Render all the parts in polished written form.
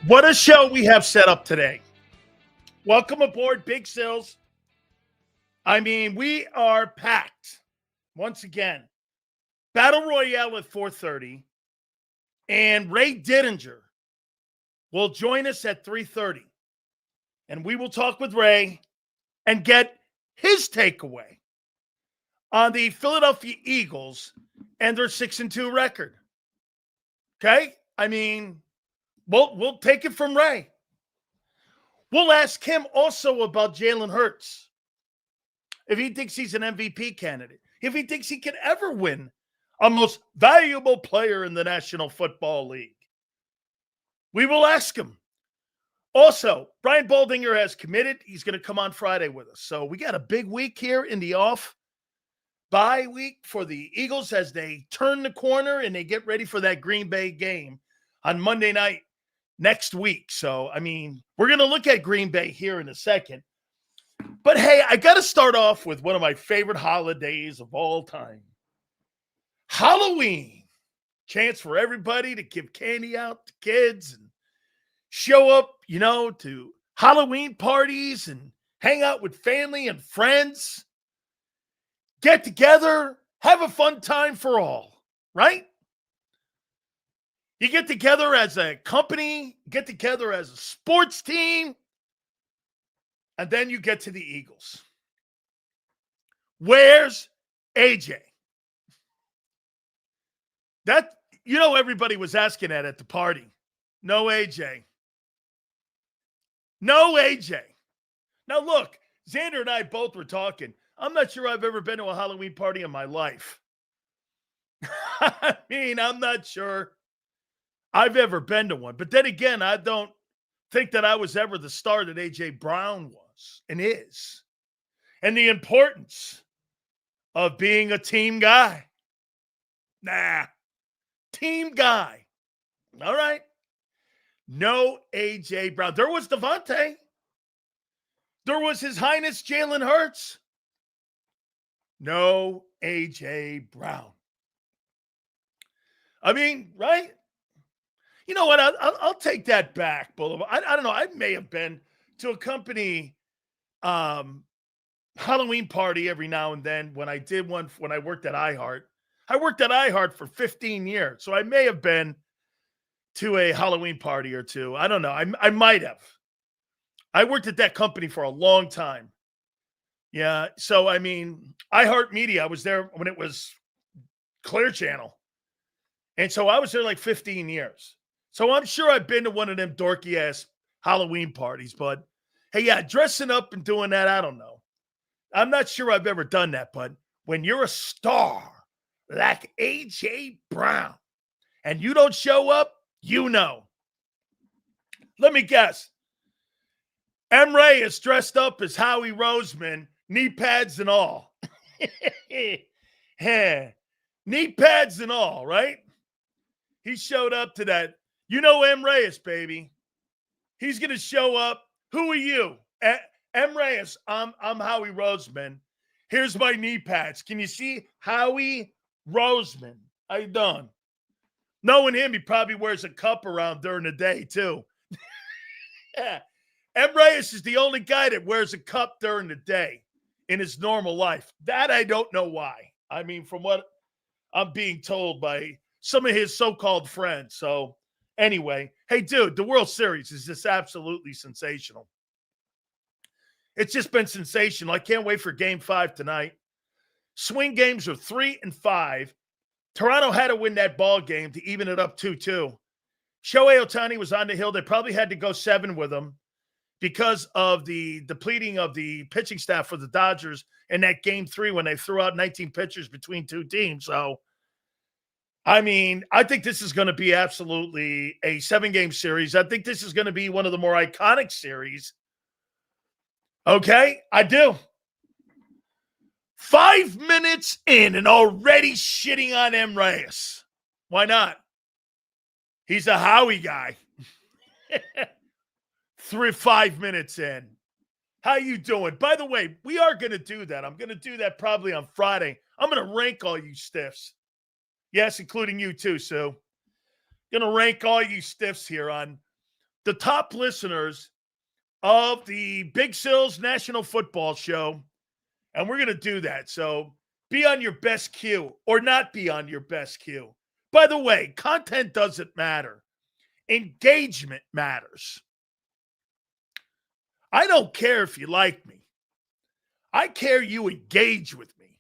What a show we have set up today. Welcome aboard, Big Sills. I mean, we are packed once again. Battle Royale at 4:30, and Ray Didinger will join us at 3:30. And we will talk with Ray and get his takeaway on the Philadelphia Eagles and their 6-2 record. Okay? I mean, we'll take it from Ray. We'll ask him also about Jalen Hurts. If he thinks he's an MVP candidate, if he thinks he can ever win a most valuable player in the National Football League. We will ask him. Also, Brian Baldinger has committed. He's going to come on Friday with us. So we got a big week here in the bye week for the Eagles as they turn the corner and they get ready for that Green Bay game on Monday night next week. So, I mean, we're going to look at Green Bay here in a second. But, hey, I got to start off with one of my favorite holidays of all time. Halloween. Chance for everybody to give candy out to kids and show up, to Halloween parties and hang out with family and friends. Get together, have a fun time for all, right? You get together as a company, get together as a sports team, and then you get to the Eagles. Where's AJ? Everybody was asking that at the party. No AJ. No AJ. Now, look, Xander and I both were talking. I'm not sure I've ever been to a Halloween party in my life. I mean, I'm not sure I've ever been to one. But then again, I don't think that I was ever the star that A.J. Brown was and is. And the importance of being a team guy. Nah, team guy. All right. No A.J. Brown. There was Devontae. There was His Highness Jalen Hurts. No A.J. Brown. I mean, right? You know what? I'll take that back, Boulevard. I don't know. I may have been to a company Halloween party every now and then when I did one when I worked at iHeart. I worked at iHeart for 15 years, so I may have been to a Halloween party or two. I don't know. I might have. I worked at that company for a long time. Yeah, so I mean, iHeart Media, I was there when it was Clear Channel. And so I was there like 15 years. So I'm sure I've been to one of them dorky-ass Halloween parties. But, hey, yeah, dressing up and doing that, I don't know. I'm not sure I've ever done that. But when you're a star like A.J. Brown and you don't show up, you know. Let me guess. M. Ray is dressed up as Howie Roseman, knee pads and all. Knee pads and all, right? He showed up to that. You know M. Reyes, baby. He's going to show up. Who are you? M. Reyes, I'm Howie Roseman. Here's my knee pads. Can you see Howie Roseman? How you doing? Knowing him, he probably wears a cup around during the day, too. Yeah. M. Reyes is the only guy that wears a cup during the day in his normal life. That I don't know why. I mean, from what I'm being told by some of his so-called friends. So anyway, hey, dude, the World Series is just absolutely sensational. It's just been sensational. I can't wait for Game 5 tonight. Swing games are 3 and 5. Toronto had to win that ball game to even it up 2-2. Shohei Ohtani was on the hill. They probably had to go 7 with him because of the depleting of the pitching staff for the Dodgers in that Game 3 when they threw out 19 pitchers between two teams. So, I mean, I think this is going to be absolutely a 7-game series. I think this is going to be one of the more iconic series. Okay, I do. 5 minutes in and already shitting on M. Reyes. Why not? He's a Howie guy. 5 minutes in. How you doing? By the way, we are going to do that. I'm going to do that probably on Friday. I'm going to rank all you stiffs. Yes, including you too, Sue. Going to rank all you stiffs here on the top listeners of the Big Sills National Football Show, and we're going to do that. So be on your best cue or not be on your best cue. By the way, content doesn't matter. Engagement matters. I don't care if you like me. I care you engage with me.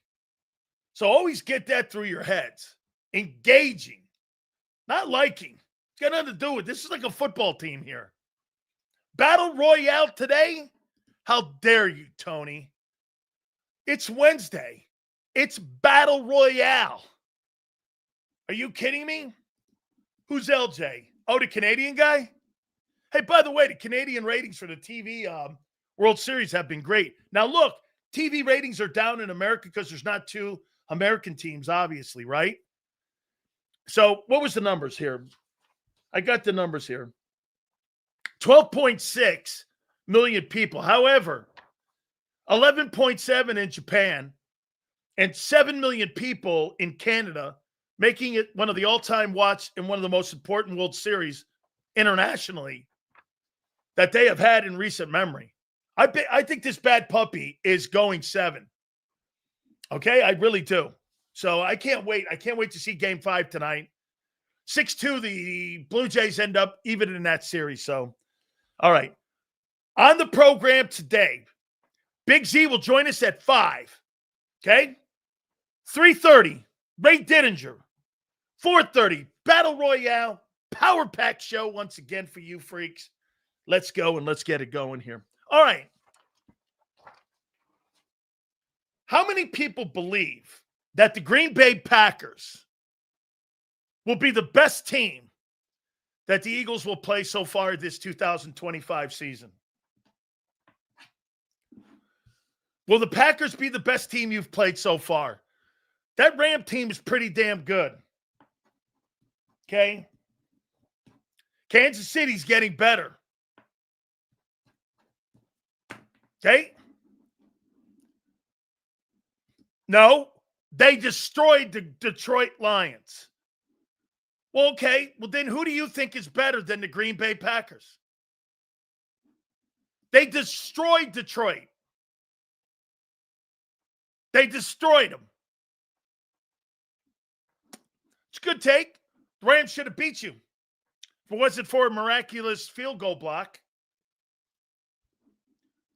So always get that through your heads. Engaging, not liking. It's got nothing to do with this. Is like a football team here. Battle Royale today? How dare you, Tony? It's Wednesday. It's Battle Royale. Are you kidding me? Who's LJ? Oh, the Canadian guy? Hey, by the way, the Canadian ratings for the TV World Series have been great. Now, look, TV ratings are down in America because there's not two American teams, obviously, right? So what was the numbers here? I got the numbers here. 12.6 million people. However, 11.7 in Japan and 7 million people in Canada, making it one of the all-time watched and one of the most important World Series internationally that they have had in recent memory. I think this bad puppy is going 7. Okay, I really do. So I can't wait. I can't wait to see Game 5 tonight. 6-2, the Blue Jays end up even in that series. So, all right. On the program today, Big Z will join us at 5. Okay? 3:30, Ray Didinger. 4:30, Battle Royale, Power Pack show once again for you freaks. Let's go and let's get it going here. All right. How many people believe that the Green Bay Packers will be the best team that the Eagles will play so far this 2025 season? Will the Packers be the best team you've played so far? That Ram team is pretty damn good. Okay? Kansas City's getting better. Okay? No, they destroyed the Detroit Lions. Well, okay. Well, then who do you think is better than the Green Bay Packers? They destroyed Detroit. They destroyed them. It's a good take. The Rams should have beat you. If it wasn't for a miraculous field goal block.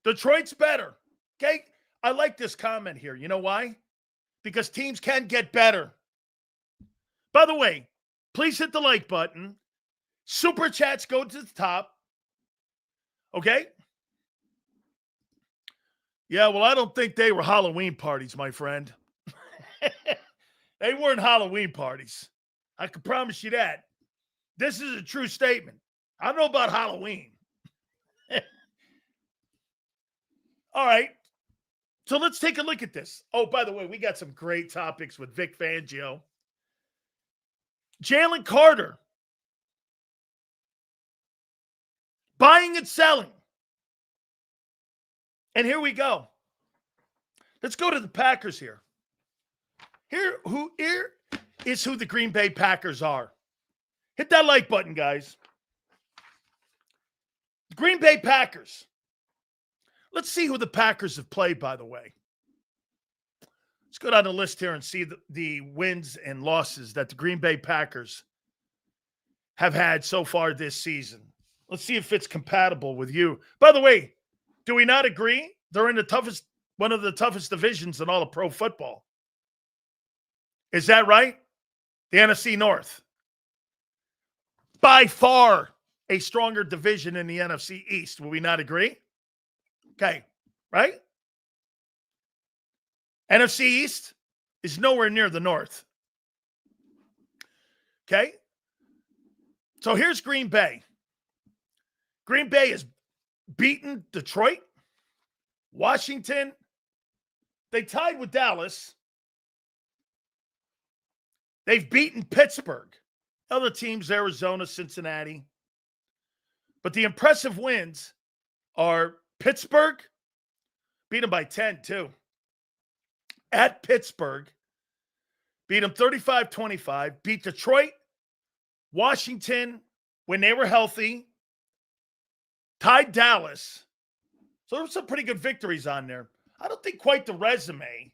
Detroit's better. Okay? I like this comment here. You know why? Because teams can get better. By the way, please hit the like button. Super chats go to the top. Okay? Yeah, well, I don't think they were Halloween parties, my friend. They weren't Halloween parties. I can promise you that. This is a true statement. I don't know about Halloween. All right. So let's take a look at this. Oh, by the way, we got some great topics with Vic Fangio. Jaylen Carter. Buying and selling. And here we go. Let's go to the Packers here. Here is who the Green Bay Packers are. Hit that like button, guys. The Green Bay Packers. Let's see who the Packers have played, by the way. Let's go down the list here and see the wins and losses that the Green Bay Packers have had so far this season. Let's see if it's compatible with you. By the way, do we not agree? They're in one of the toughest divisions in all of pro football. Is that right? The NFC North. By far a stronger division in the NFC East. Will we not agree? Okay, right? NFC East is nowhere near the North. Okay? So here's Green Bay. Green Bay has beaten Detroit, Washington. They tied with Dallas. They've beaten Pittsburgh. Other teams, Arizona, Cincinnati. But the impressive wins are Pittsburgh, beat them by 10, too. At Pittsburgh, beat them 35-25. Beat Detroit, Washington, when they were healthy, tied Dallas. So there were some pretty good victories on there. I don't think quite the resume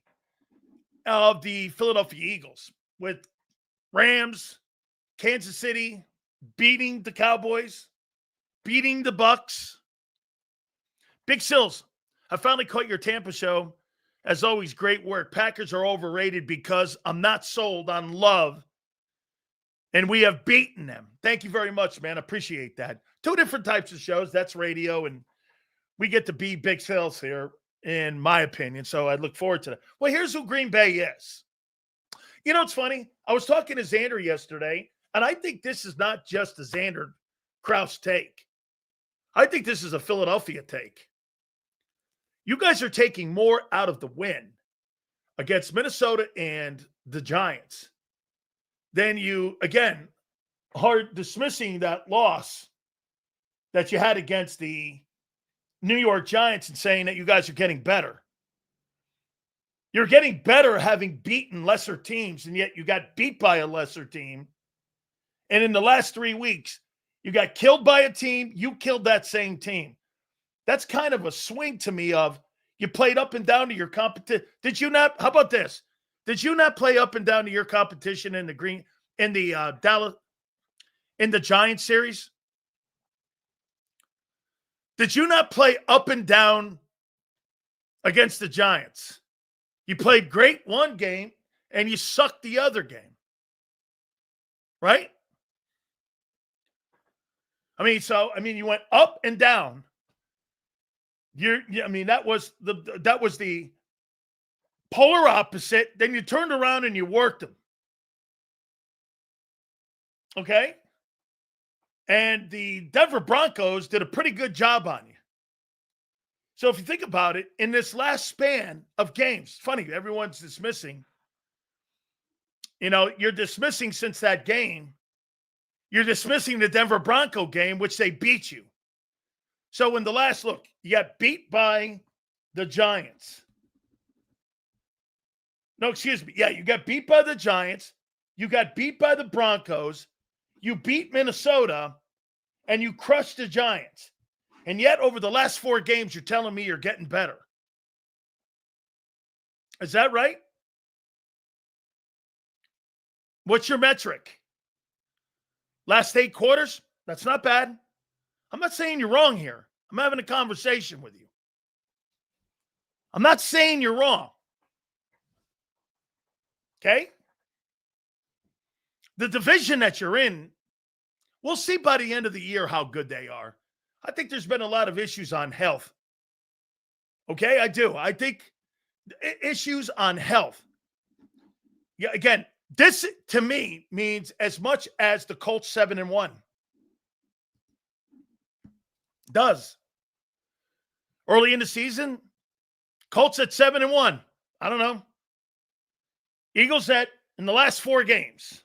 of the Philadelphia Eagles with Rams, Kansas City, beating the Cowboys, beating the Bucks. Big Sills, I finally caught your Tampa show. As always, great work. Packers are overrated because I'm not sold on Love, and we have beaten them. Thank you very much, man. Appreciate that. Two different types of shows. That's radio, and we get to be Big Sills here, in my opinion. So I look forward to that. Well, here's who Green Bay is. You know, it's funny. I was talking to Xander yesterday, and I think this is not just a Xander Krause take. I think this is a Philadelphia take. You guys are taking more out of the win against Minnesota and the Giants than you, again, are dismissing that loss that you had against the New York Giants and saying that you guys are getting better. You're getting better having beaten lesser teams, and yet you got beat by a lesser team. And in the last 3 weeks, you got killed by a team, you killed that same team. That's kind of a swing to me of you played up and down to your competition. Did you not? How about this? Did you not play up and down to your competition in the Dallas, in the Giants series? Did you not play up and down against the Giants? You played great one game and you sucked the other game. Right? You went up and down. That was the polar opposite. Then you turned around and you worked them. Okay? And the Denver Broncos did a pretty good job on you. So if you think about it, in this last span of games, funny, everyone's dismissing. You're dismissing since that game. You're dismissing the Denver Bronco game, which they beat you. So in the last look, you got beat by the Giants. No, excuse me. Yeah, you got beat by the Giants. You got beat by the Broncos. You beat Minnesota, and you crushed the Giants. And yet, over the last 4 games, you're telling me you're getting better. Is that right? What's your metric? Last 8 quarters? That's not bad. I'm not saying you're wrong here. I'm having a conversation with you. I'm not saying you're wrong. Okay? The division that you're in, we'll see by the end of the year how good they are. I think there's been a lot of issues on health. Okay, I do. I think issues on health. Yeah, again, this to me means as much as the Colts 7-1. Does. Early in the season, Colts at 7-1. I don't know. Eagles in the last 4 games.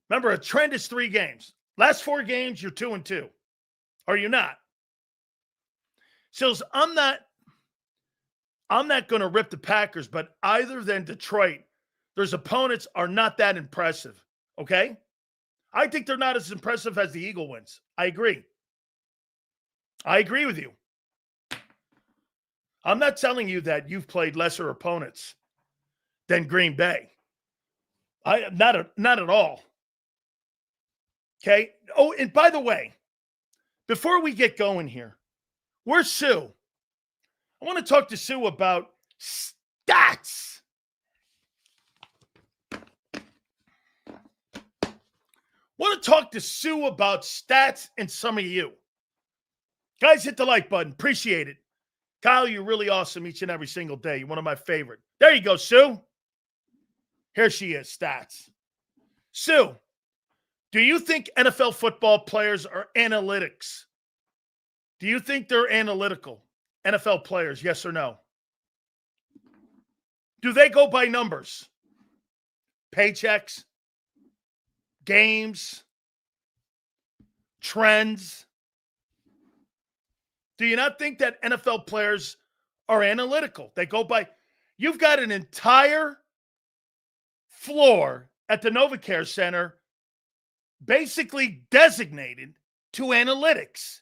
Remember, a trend is 3 games. Last 4 games, you're 2-2. Are you not? So I'm not going to rip the Packers, but either than Detroit, their opponents are not that impressive. Okay? I think they're not as impressive as the Eagle wins. I agree. I agree with you. I'm not telling you that you've played lesser opponents than Green Bay. Not at all. Okay? Oh, and by the way, before we get going here, where's Sue? I want to talk to Sue about stats. I want to talk to Sue about stats and some of you. Guys, hit the like button. Appreciate it. Kyle, you're really awesome each and every single day. You're one of my favorite. There you go, Sue. Here she is, stats. Sue, do you think NFL football players are analytics? Do you think they're analytical? NFL players, yes or no? Do they go by numbers? Paychecks? Games? Trends? Do you not think that NFL players are analytical? They go by, you've got an entire floor at the NovaCare Center basically designated to analytics.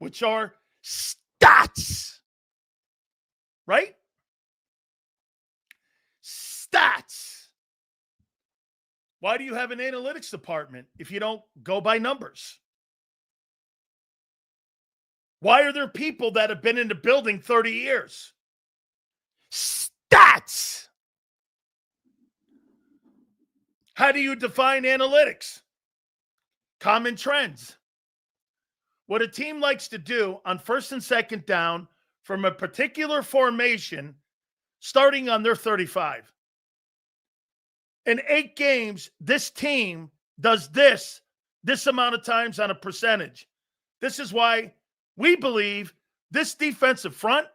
which are stats. Right? Stats. Why do you have an analytics department if you don't go by numbers? Why are there people that have been in the building 30 years? Stats. How do you define analytics? Common trends. What a team likes to do on first and second down from a particular formation starting on their 35. In 8 games, this team does this amount of times on a percentage. This is why we believe this defensive front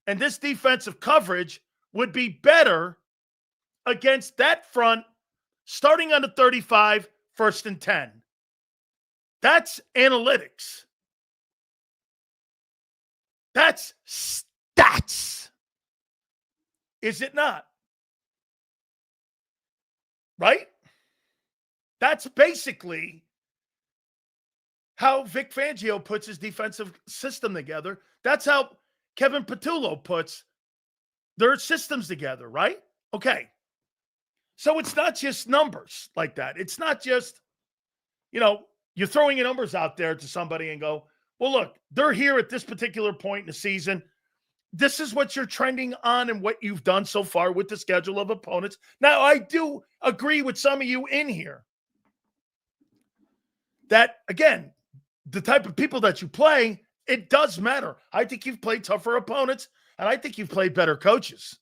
and this defensive coverage would be better against that front starting on the 35, first and 10. That's analytics. That's stats. Is it not? Right? That's basically how Vic Fangio puts his defensive system together. That's how Kevin Patullo puts their systems together, right? Okay. So it's not just numbers like that. It's not just, you're throwing your numbers out there to somebody and go, well, look, they're here at this particular point in the season. This is what you're trending on and what you've done so far with the schedule of opponents. Now, I do agree with some of you in here that, again, the type of people that you play, it does matter. I think you've played tougher opponents, and I think you've played better coaches.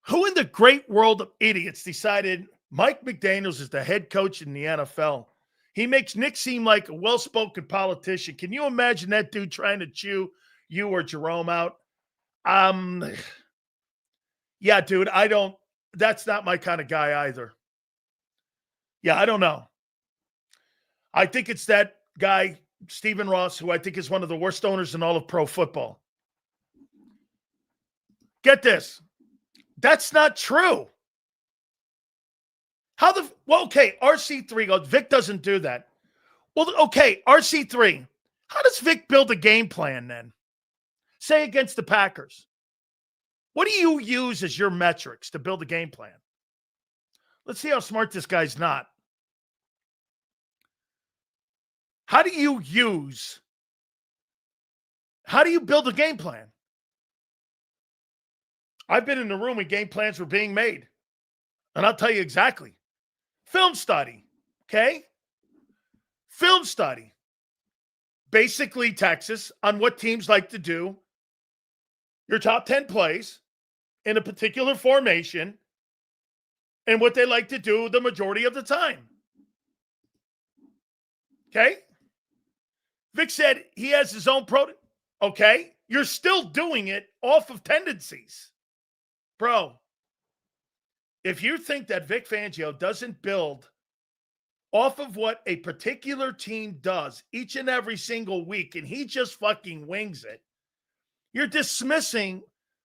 Who in the great world of idiots decided Mike McDaniels is the head coach in the NFL? He makes Nick seem like a well-spoken politician. Can you imagine that dude trying to chew you or Jerome out? Yeah, dude, that's not my kind of guy either. Yeah, I don't know. I think it's that guy, Stephen Ross, who I think is one of the worst owners in all of pro football. Get this. That's not true. Okay, RC3 goes, Vic doesn't do that. Well, okay, RC3, how does Vic build a game plan then? Say against the Packers. What do you use as your metrics to build a game plan? Let's see how smart this guy's not. How do you build a game plan? I've been in the room when game plans were being made. And I'll tell you exactly. Film study, okay? Film study. Basically, Texas, on what teams like to do your top 10 plays in a particular formation and what they like to do the majority of the time. Okay? Vic said he has his own Okay? You're still doing it off of tendencies. Bro, if you think that Vic Fangio doesn't build off of what a particular team does each and every single week and he just fucking wings it, you're dismissing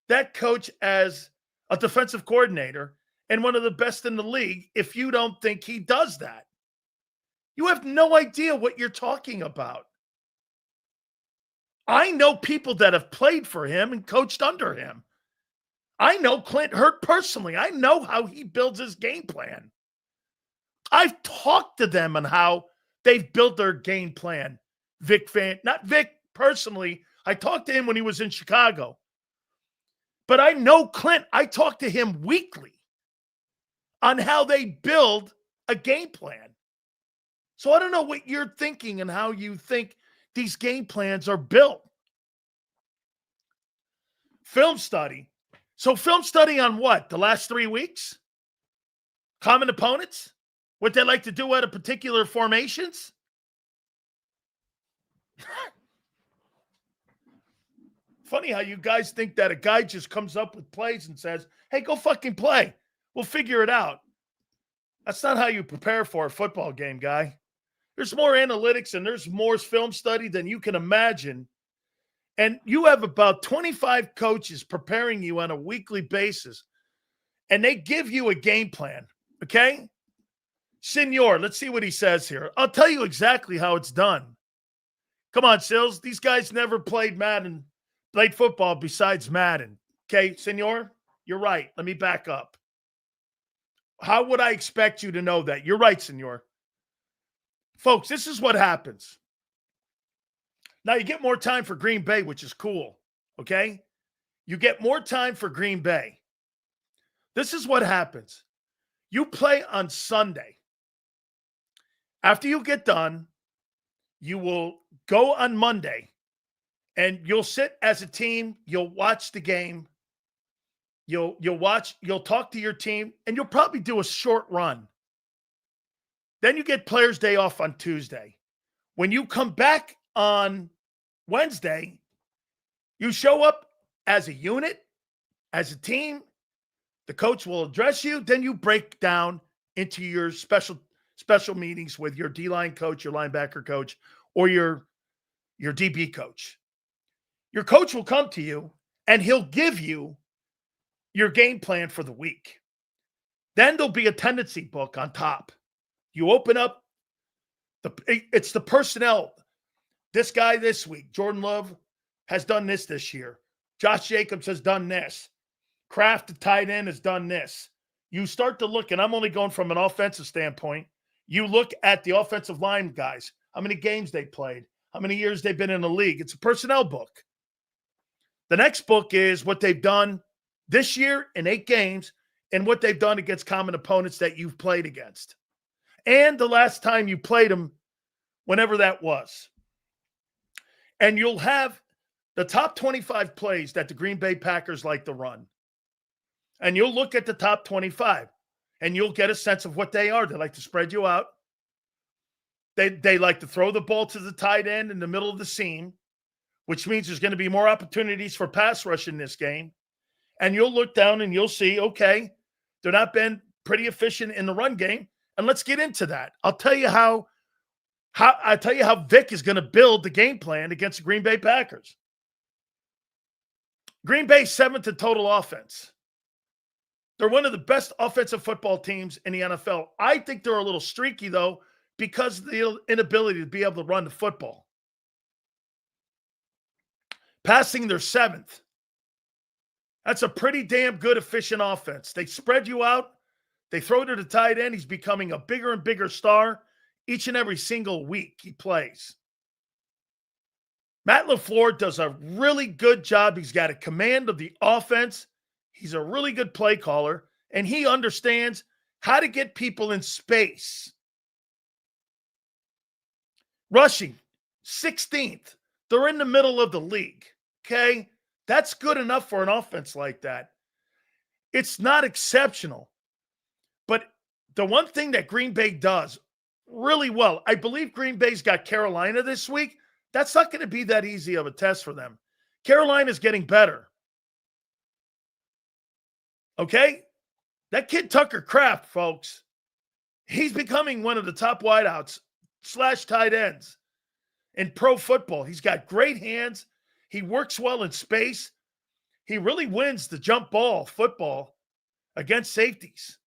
that coach as a defensive coordinator and one of the best in the league if you don't think he does that. You have no idea what you're talking about. I know people that have played for him and coached under him. I know Clint Hurt personally. I know how he builds his game plan. I've talked to them on how they've built their game plan. Not Vic personally. I talked to him when he was in Chicago. But I know Clint. I talk to him weekly on how they build a game plan. So I don't know what you're thinking and how you think these game plans are built. Film study. So film study on what? The last 3 weeks? Common opponents? What they like to do at a particular formations? Funny how you guys think that a guy just comes up with plays and says, hey, go fucking play. We'll figure it out. That's not how you prepare for a football game, guy. There's more analytics and there's more film study than you can imagine. And you have about 25 coaches preparing you on a weekly basis. And they give you a game plan, okay? Senor, let's see what he says here. I'll tell you exactly how it's done. Come on, Sills. These guys never played football besides Madden. Okay, senor? You're right. Let me back up. How would I expect you to know that? You're right, senor. Folks, this is what happens. Now, you get more time for Green Bay, which is cool, okay? You get more time for Green Bay. This is what happens. You play on Sunday. After you get done, you will go on Monday, and you'll sit as a team. You'll watch the game. You'll talk to your team, and you'll probably do a short run. Then you get Players' Day off on Tuesday. When you come back on Wednesday, you show up as a unit, as a team. The coach will address you. Then you break down into your special meetings with your D-line coach, your linebacker coach, or your DB coach. Your coach will come to you, and he'll give you your game plan for the week. Then there'll be a tendency book on top. You open up, it's the personnel. This guy this week, Jordan Love, has done this year. Josh Jacobs has done this. Kraft, the tight end, has done this. You start to look, and I'm only going from an offensive standpoint. You look at the offensive line guys, how many games they played, how many years they've been in the league. It's a personnel book. The next book is what they've done this year in 8 games and what they've done against common opponents that you've played against. And the last time you played them, whenever that was. And you'll have the top 25 plays that the Green Bay Packers like to run. And you'll look at the top 25, and you'll get a sense of what they are. They like to spread you out. They like to throw the ball to the tight end in the middle of the seam, which means there's going to be more opportunities for pass rush in this game. And you'll look down and you'll see, okay, they're not been pretty efficient in the run game. And let's get into that. I'll tell you how Vic is going to build the game plan against the Green Bay Packers. Green Bay 7th in total offense. They're one of the best offensive football teams in the NFL. I think they're a little streaky, though, because of the inability to be able to run the football. Passing, they're 7th. That's a pretty damn good, efficient offense. They spread you out. They throw to the tight end. He's becoming a bigger and bigger star each and every single week he plays. Matt LaFleur does a really good job. He's got a command of the offense. He's a really good play caller, and he understands how to get people in space. Rushing, 16th. They're in the middle of the league, okay? That's good enough for an offense like that. It's not exceptional. But the one thing that Green Bay does really well, I believe Green Bay's got Carolina this week. That's not going to be that easy of a test for them. Carolina's getting better. Okay? That kid Tucker Kraft, folks, he's becoming one of the top wideouts / tight ends in pro football. He's got great hands. He works well in space. He really wins the jump ball football against safeties.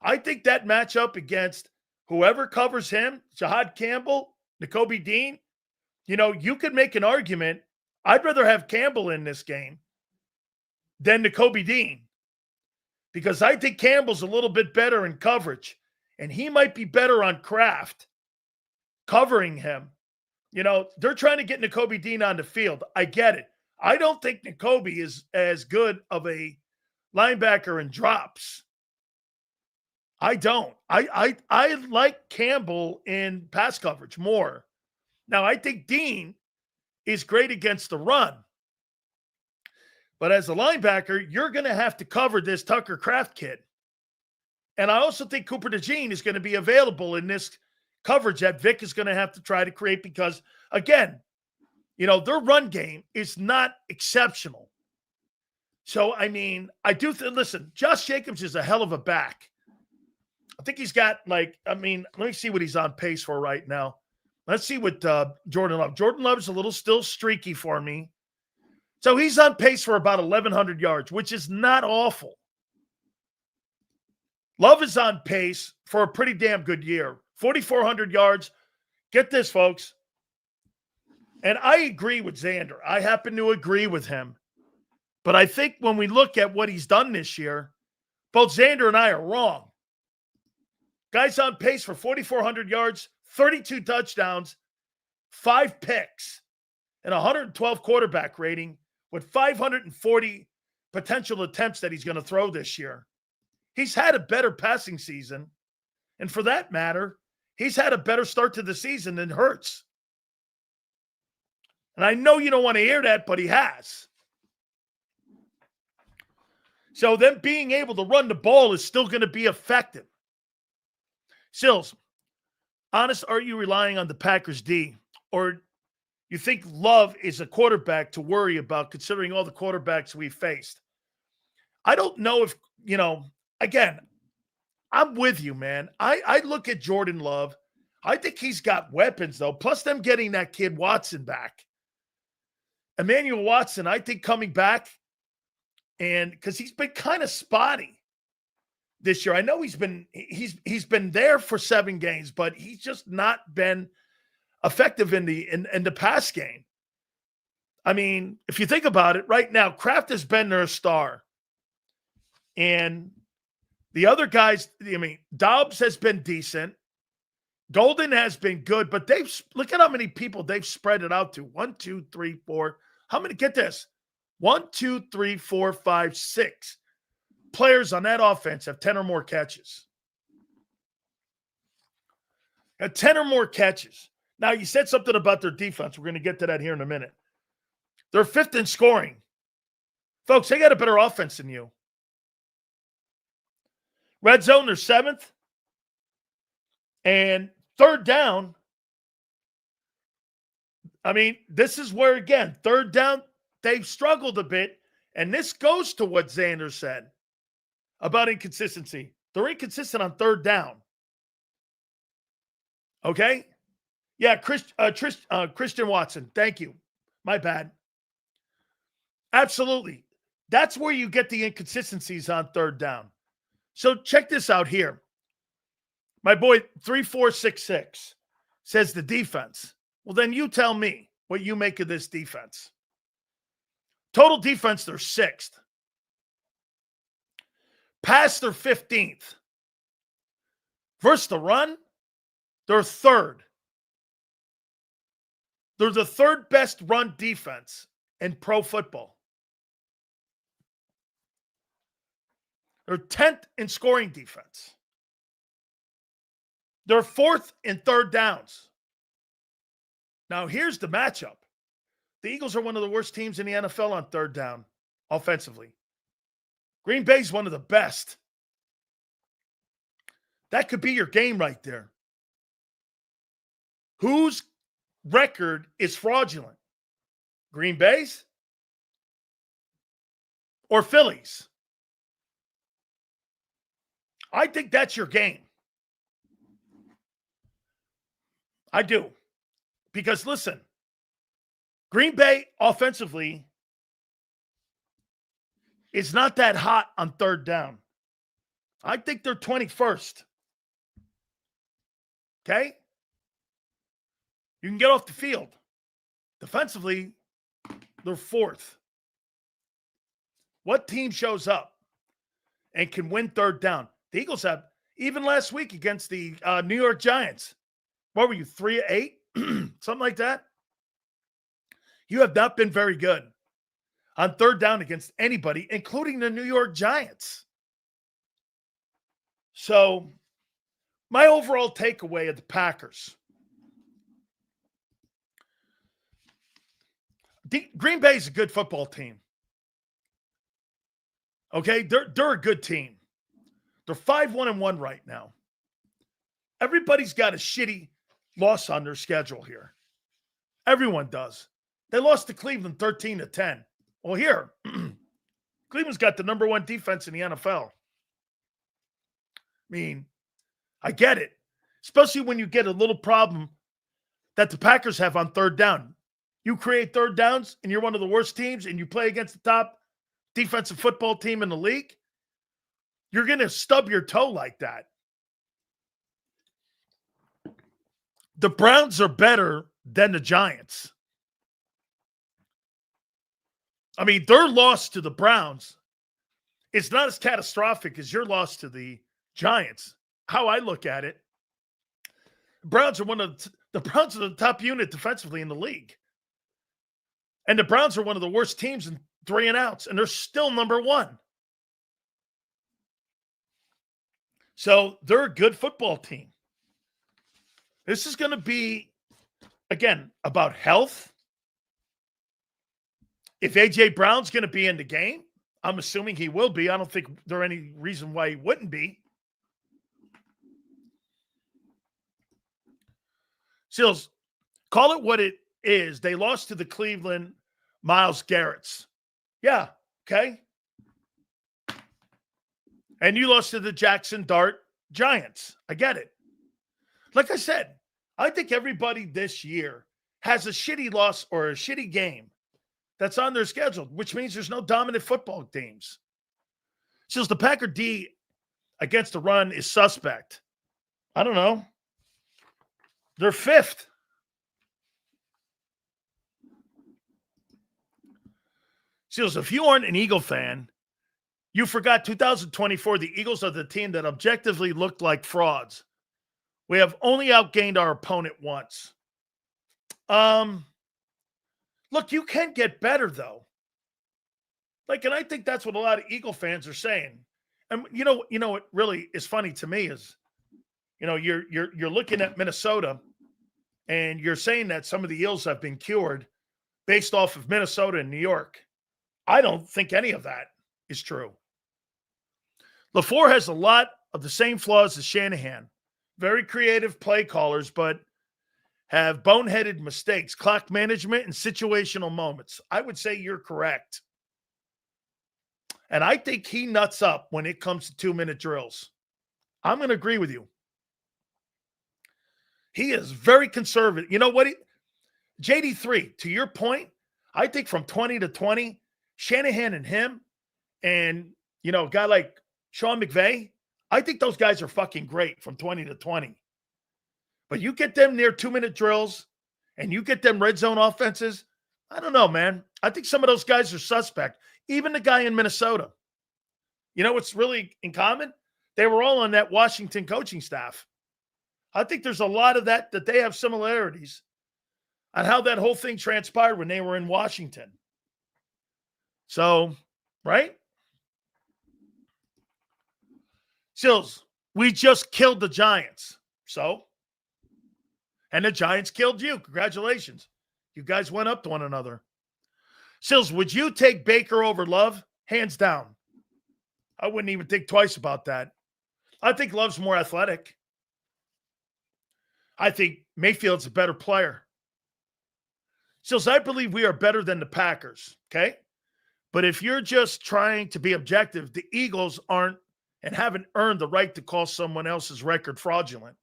I think that matchup against whoever covers him, Jahad Campbell, Nakobe Dean, you could make an argument. I'd rather have Campbell in this game than Nakobe Dean because I think Campbell's a little bit better in coverage, and he might be better on Kraft covering him. They're trying to get Nakobe Dean on the field. I get it. I don't think Nakobe is as good of a linebacker in drops. I don't. I like Campbell in pass coverage more. Now, I think Dean is great against the run. But as a linebacker, you're going to have to cover this Tucker Kraft kid. And I also think Cooper DeJean is going to be available in this coverage that Vic is going to have to try to create because, again, their run game is not exceptional. So, I do listen, Josh Jacobs is a hell of a back. I think he's got let me see what he's on pace for right now. Let's see what Jordan Love. Jordan Love's a little still streaky for me. So he's on pace for about 1,100 yards, which is not awful. Love is on pace for a pretty damn good year. 4,400 yards. Get this, folks. And I agree with Xander. I happen to agree with him. But I think when we look at what he's done this year, both Xander and I are wrong. Guy's on pace for 4,400 yards, 32 touchdowns, 5 picks, and 112 quarterback rating with 540 potential attempts that he's going to throw this year. He's had a better passing season. And for that matter, he's had a better start to the season than Hurts. And I know you don't want to hear that, but he has. So them being able to run the ball is still going to be effective. Sills, honest, are you relying on the Packers D? Or you think Love is a quarterback to worry about considering all the quarterbacks we faced? I don't know if, again, I'm with you, man. I look at Jordan Love. I think he's got weapons, though, plus them getting that kid Watson back. Emmanuel Watson, I think coming back, and because he's been kind of spotty this year. I know he's been there for 7 games, but he's just not been effective in the pass game. I mean, if you think about it, right now, Kraft has been their star. And the other guys, Dobbs has been decent. Golden has been good, but look at how many people they've spread it out to. 1, 2, 3, 4. How many? Get this. 1, 2, 3, 4, 5, 6 players on that offense have 10 or more catches. 10 or more catches. Now, you said something about their defense. We're going to get to that here in a minute. They're 5th in scoring. Folks, they got a better offense than you. Red zone, they're 7th. And 3rd down, this is where, again, 3rd down, they've struggled a bit. And this goes to what Xander said about inconsistency. They're inconsistent on 3rd down. Okay? Yeah, Christian Watson. Thank you. My bad. Absolutely. That's where you get the inconsistencies on 3rd down. So check this out here. My boy 3466 says the defense. Well, then you tell me what you make of this defense. Total defense, they're 6th. Pass, they're 15th. Versus the run, they're 3rd. They're the 3rd best run defense in pro football. They're 10th in scoring defense. They're 4th in 3rd downs. Now, here's the matchup. The Eagles are one of the worst teams in the NFL on 3rd down offensively. Green Bay's one of the best. That could be your game right there. Whose record is fraudulent? Green Bay's or Philly's? I think that's your game. I do. Because listen, Green Bay offensively is not that hot on 3rd down. I think they're 21st. Okay? You can get off the field. Defensively, they're 4th. What team shows up and can win 3rd down? The Eagles have, even last week against the New York Giants, what were you, 3-8? Something like that? You have not been very good on 3rd down against anybody, including the New York Giants. So, my overall takeaway of the Packers. Green Bay is a good football team. Okay? They're a good team. They're 5-1-1 right now. Everybody's got a shitty loss on their schedule here. Everyone does. They lost to Cleveland 13-10. Well, here, Cleveland's got the number 1 defense in the NFL. I get it. Especially when you get a little problem that the Packers have on 3rd down. You create 3rd downs and you're one of the worst teams and you play against the top defensive football team in the league, you're going to stub your toe like that. The Browns are better than the Giants. I mean, their loss to the Browns is not as catastrophic as your loss to the Giants. How I look at it, the Browns are the top unit defensively in the league. And the Browns are one of the worst teams in 3 and outs, and they're still number 1. So they're a good football team. This is going to be, again, about health. If A.J. Brown's going to be in the game, I'm assuming he will be. I don't think there's any reason why he wouldn't be. Sills, call it what it is. They lost to the Cleveland Myles Garretts. Yeah, okay. And you lost to the Jackson Dart Giants. I get it. Like I said, I think everybody this year has a shitty loss or a shitty game that's on their schedule, which means there's no dominant football teams. Since the Packer D against the run is suspect. I don't know. They're 5th. Seals, if you aren't an Eagle fan, you forgot 2024, the Eagles are the team that objectively looked like frauds. We have only outgained our opponent once. Look, you can get better, though. And I think that's what a lot of Eagle fans are saying. And you know what really is funny to me is, you're looking at Minnesota, and you're saying that some of the ills have been cured based off of Minnesota and New York. I don't think any of that is true. LaFleur has a lot of the same flaws as Shanahan. Very creative play callers, but have boneheaded mistakes, clock management, and situational moments. I would say you're correct. And I think he nuts up when it comes to 2-minute drills. I'm going to agree with you. He is very conservative. You know what? JD3, to your point, I think from 20 to 20, Shanahan and him and, a guy like Sean McVay, I think those guys are fucking great from 20 to 20. But you get them near 2-minute drills and you get them red zone offenses, I don't know, man. I think some of those guys are suspect. Even the guy in Minnesota. You know what's really in common? They were all on that Washington coaching staff. I think there's a lot of that they have similarities on how that whole thing transpired when they were in Washington. So, right? Sills, we just killed the Giants. So? And the Giants killed you. Congratulations. You guys went up to one another. Sills, would you take Baker over Love? Hands down. I wouldn't even think twice about that. I think Love's more athletic. I think Mayfield's a better player. Sills, I believe we are better than the Packers, okay? But if you're just trying to be objective, the Eagles aren't and haven't earned the right to call someone else's record fraudulent.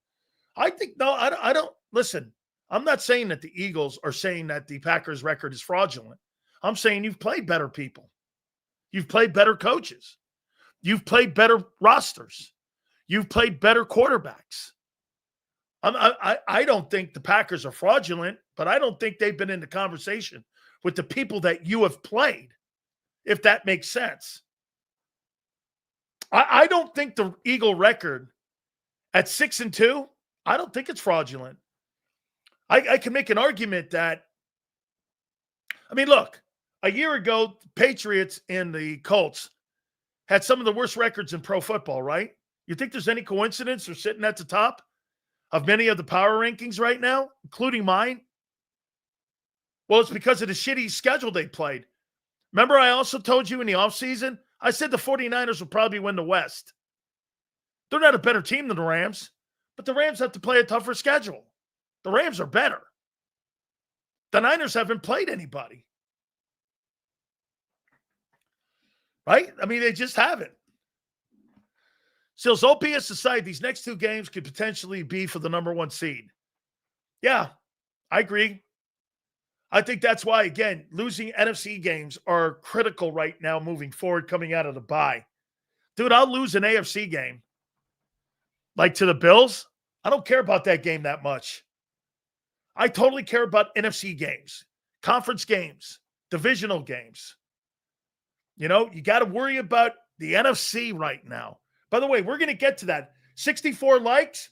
I think, no, I don't. Listen, I'm not saying that the Eagles are saying that the Packers record is fraudulent. I'm saying you've played better people. You've played better coaches. You've played better rosters. You've played better quarterbacks. I don't think the Packers are fraudulent, but I don't think they've been in the conversation with the people that you have played, if that makes sense. I don't think the Eagle record at 6-2, I don't think it's fraudulent. I can make an argument that, look, a year ago, Patriots and the Colts had some of the worst records in pro football, right? You think there's any coincidence they're sitting at the top of many of the power rankings right now, including mine? Well, it's because of the shitty schedule they played. Remember, I also told you in the offseason, I said the 49ers will probably win the West. They're not a better team than the Rams, but the Rams have to play a tougher schedule. The Rams are better. The Niners haven't played anybody. Right? They just haven't. Sills, OPS aside, these next 2 games could potentially be for the number 1 seed. Yeah, I agree. I think that's why, again, losing NFC games are critical right now moving forward coming out of the bye. Dude, I'll lose an AFC game. Like to the Bills, I don't care about that game that much. I totally care about NFC games, conference games, divisional games. You know, you got to worry about the NFC right now. By the way, we're going to get to that. 64 likes,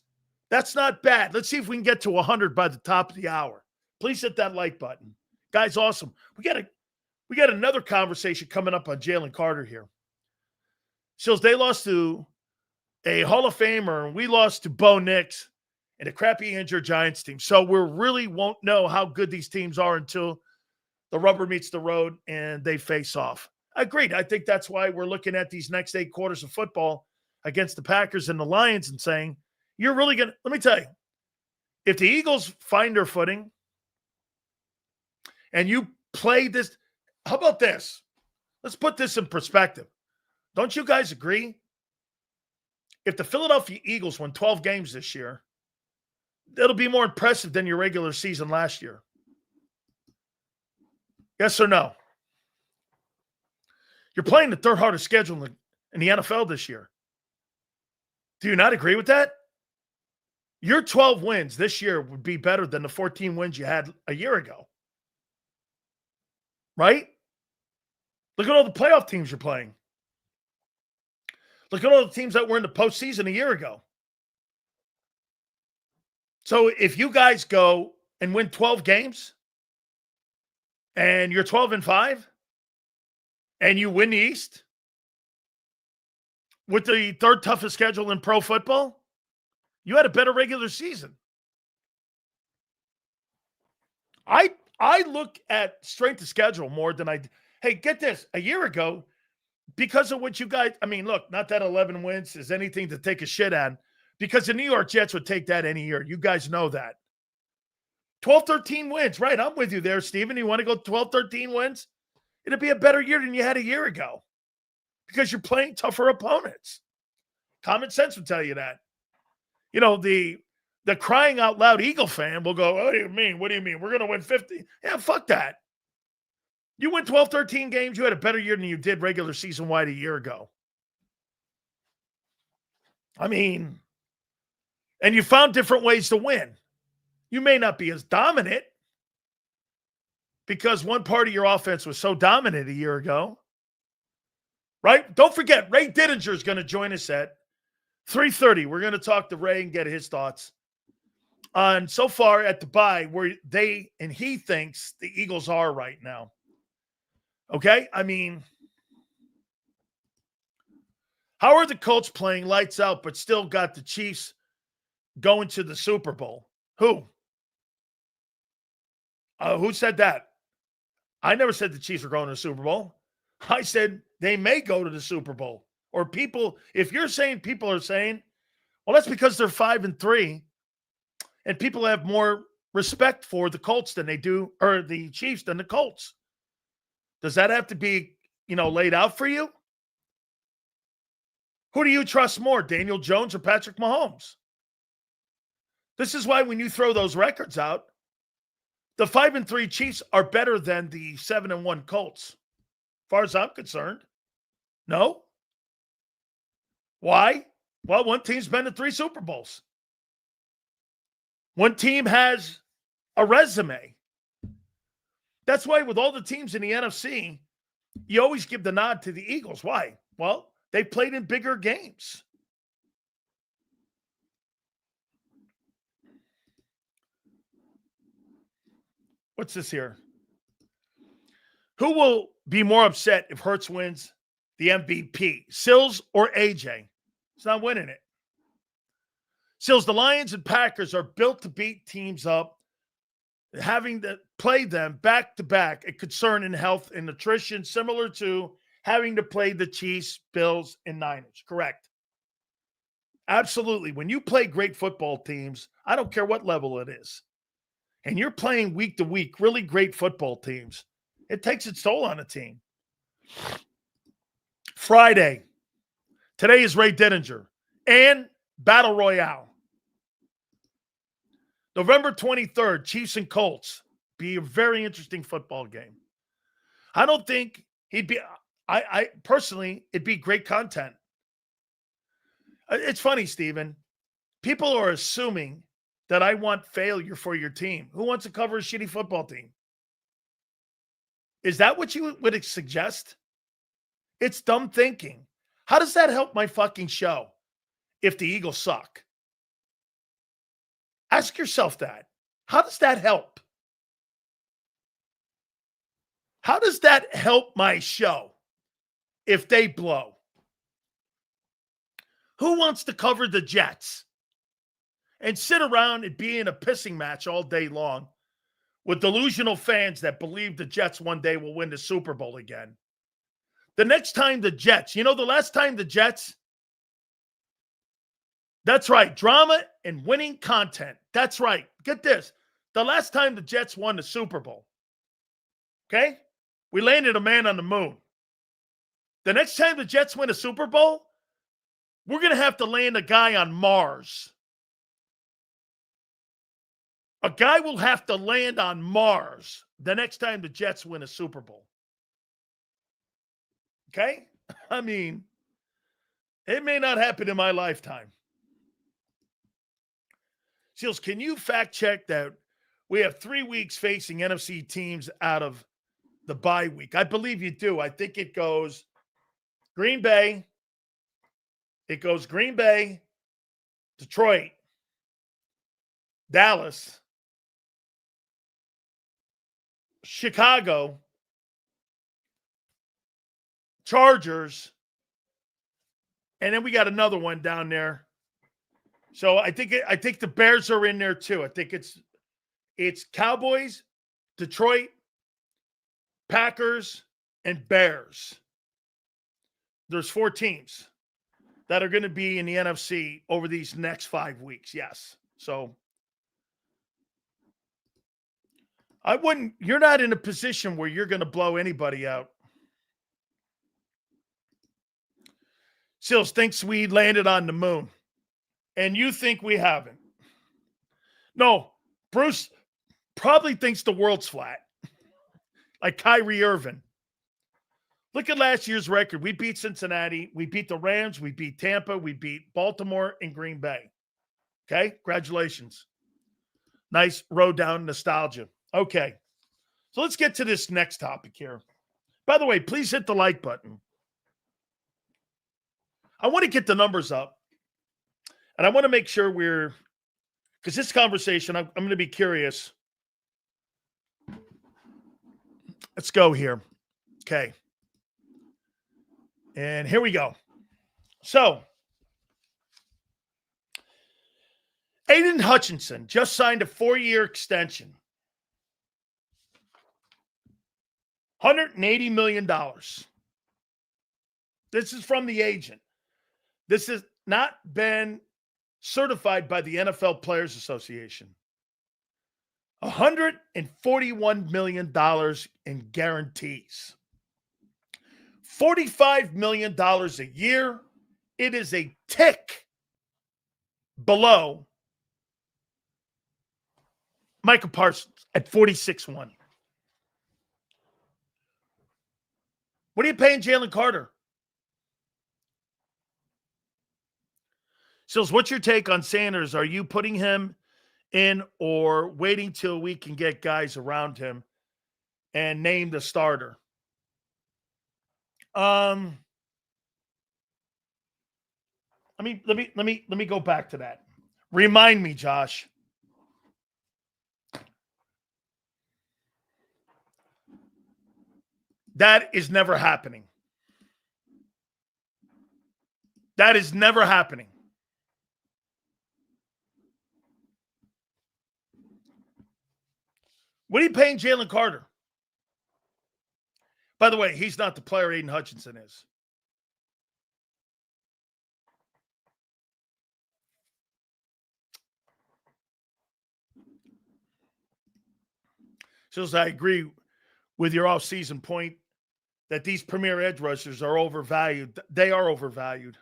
that's not bad. Let's see if we can get to 100 by the top of the hour. Please hit that like button. Guys, awesome. We got another conversation coming up on Jaylen Carter here. Sills, they lost to a Hall of Famer, and we lost to Bo Nix and a crappy injured Giants team. So we really won't know how good these teams are until the rubber meets the road and they face off. Agreed. I think that's why we're looking at these next 8 quarters of football against the Packers and the Lions and saying, you're really going to, let me tell you, if the Eagles find their footing and you play this, how about this? Let's put this in perspective. Don't you guys agree? If the Philadelphia Eagles win 12 games this year, it'll be more impressive than your regular season last year. Yes or no? You're playing the third hardest schedule in the NFL this year. Do you not agree with that? Your 12 wins this year would be better than the 14 wins you had a year ago. Right? Look at all the playoff teams you're playing. Look at all the teams that were in the postseason a year ago. So if you guys go and win 12 games and you're 12-5 and you win the East with the third toughest schedule in pro football, you had a better regular season. I look at strength of schedule more than hey, get this. A year ago, because of what you guys, I mean, look, not that 11 wins is anything to take a shit on, because the New York Jets would take that any year. You guys know that. 12, 13 wins. Right, I'm with you there, Steven. You want to go 12, 13 wins? It'd be a better year than you had a year ago because you're playing tougher opponents. Common sense would tell you that. You know, the crying out loud Eagle fan will go, what do you mean? What do you mean? We're going to win 50. Yeah, fuck that. You win 12, 13 games. You had a better year than you did regular season wide a year ago. I mean, and you found different ways to win. You may not be as dominant because one part of your offense was so dominant a year ago. Right? Don't forget, Ray Didinger is going to join us at 3:30. We're going to talk to Ray and get his thoughts on so far at the bye where they and he thinks the Eagles are right now. Okay? I mean, how are the Colts playing lights out but still got the Chiefs going to the Super Bowl? Who? Who said that? I never said the Chiefs are going to the Super Bowl. I said they may go to the Super Bowl. Or people, if you're saying people are saying, well, that's because they're 5-3, and people have more respect for the Colts than they do, or the Chiefs than the Colts. Does that have to be, laid out for you? Who do you trust more, Daniel Jones or Patrick Mahomes? This is why when you throw those records out, the 5-3 Chiefs are better than the 7-1 Colts, as far as I'm concerned. No? Why? Well, one team's been to 3 Super Bowls. One team has a resume. That's why with all the teams in the NFC, you always give the nod to the Eagles. Why? Well, they played in bigger games. What's this here? Who will be more upset if Hurts wins the MVP? Sills or AJ? He's not winning it. Sills, the Lions and Packers are built to beat teams up. Having to play them back-to-back, a concern in health and nutrition, similar to having to play the Chiefs, Bills, and Niners. Correct. Absolutely. When you play great football teams, I don't care what level it is, and you're playing week to week, really great football teams, it takes its toll on a team. Friday. Today is Ray Didinger and Battle Royale. November 23rd, Chiefs and Colts. Be a very interesting football game. I don't think I personally, it'd be great content. It's funny, Steven. People are assuming that I want failure for your team. Who wants to cover a shitty football team? Is that what you would suggest? It's dumb thinking. How does that help my fucking show if the Eagles suck? Ask yourself that. How does that help? How does that help my show if they blow? Who wants to cover the Jets and sit around and be in a pissing match all day long with delusional fans that believe the Jets one day will win the Super Bowl again? The next time the Jets, the last time the Jets, that's right, drama and winning content. That's right. Get this. The last time the Jets won the Super Bowl, okay? We landed a man on the moon. The next time the Jets win a Super Bowl, we're going to have to land a guy on Mars. A guy will have to land on Mars the next time the Jets win a Super Bowl. Okay? I mean, it may not happen in my lifetime. Seals, can you fact check that we have 3 weeks facing NFC teams out of the bye week? I believe you do. I think it goes Green Bay. It goes Green Bay, Detroit, Dallas, Chicago, Chargers, and then we got another one down there. So I think the Bears are in there too. I think it's Cowboys, Detroit, Packers, and Bears. There's 4 teams that are going to be in the NFC over these next 5 weeks. Yes. So you're not in a position where you're going to blow anybody out. Sills thinks we landed on the moon. And you think we haven't. No, Bruce probably thinks the world's flat. Like Kyrie Irving. Look at last year's record. We beat Cincinnati. We beat the Rams. We beat Tampa. We beat Baltimore and Green Bay. Okay? Congratulations. Nice road down nostalgia. Okay. So let's get to this next topic here. By the way, please hit the like button. I want to get the numbers up. And I want to make sure because this conversation, I'm going to be curious. Let's go here. Okay. And here we go. So, Aiden Hutchinson just signed a 4-year extension. $180 million. This is from the agent. This has not been certified by the NFL Players Association. $141 million in guarantees. $45 million a year. It is a tick below Michael Parsons at $46.1. What are you paying Jaylen Carter? Sills, what's your take on Sanders? Are you putting him in or waiting till we can get guys around him and name the starter? Let me go back to that. Remind me, Josh. That is never happening. That is never happening. What are you paying Jaylen Carter? By the way, he's not the player Aiden Hutchinson is. So I agree with your off-season point that these premier edge rushers are overvalued. They are overvalued.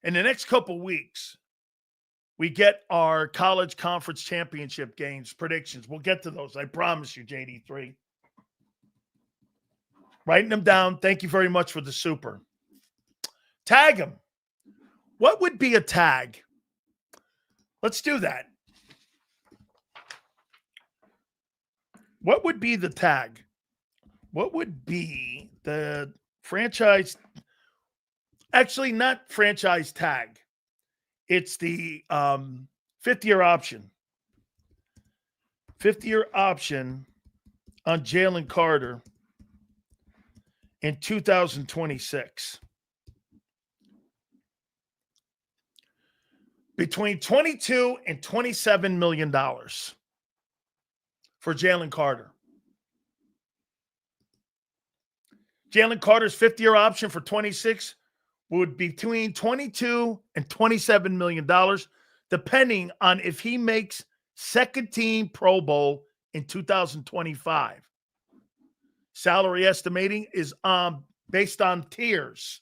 In the next couple weeks, we get our college conference championship games predictions. We'll get to those. I promise you, JD3. Writing them down. Thank you very much for the super. Tag them. What would be a tag? Let's do that. What would be the tag? What would be the franchise, actually not franchise tag. It's the 5th-year option. 5th-year option on Jaylen Carter in 2026. Between $22 and $27 million for Jaylen Carter. Jaylen Carter's 5th-year option for 26 would be between $22 and $27 million, depending on if he makes second-team Pro Bowl in 2025. Salary estimating is based on tiers.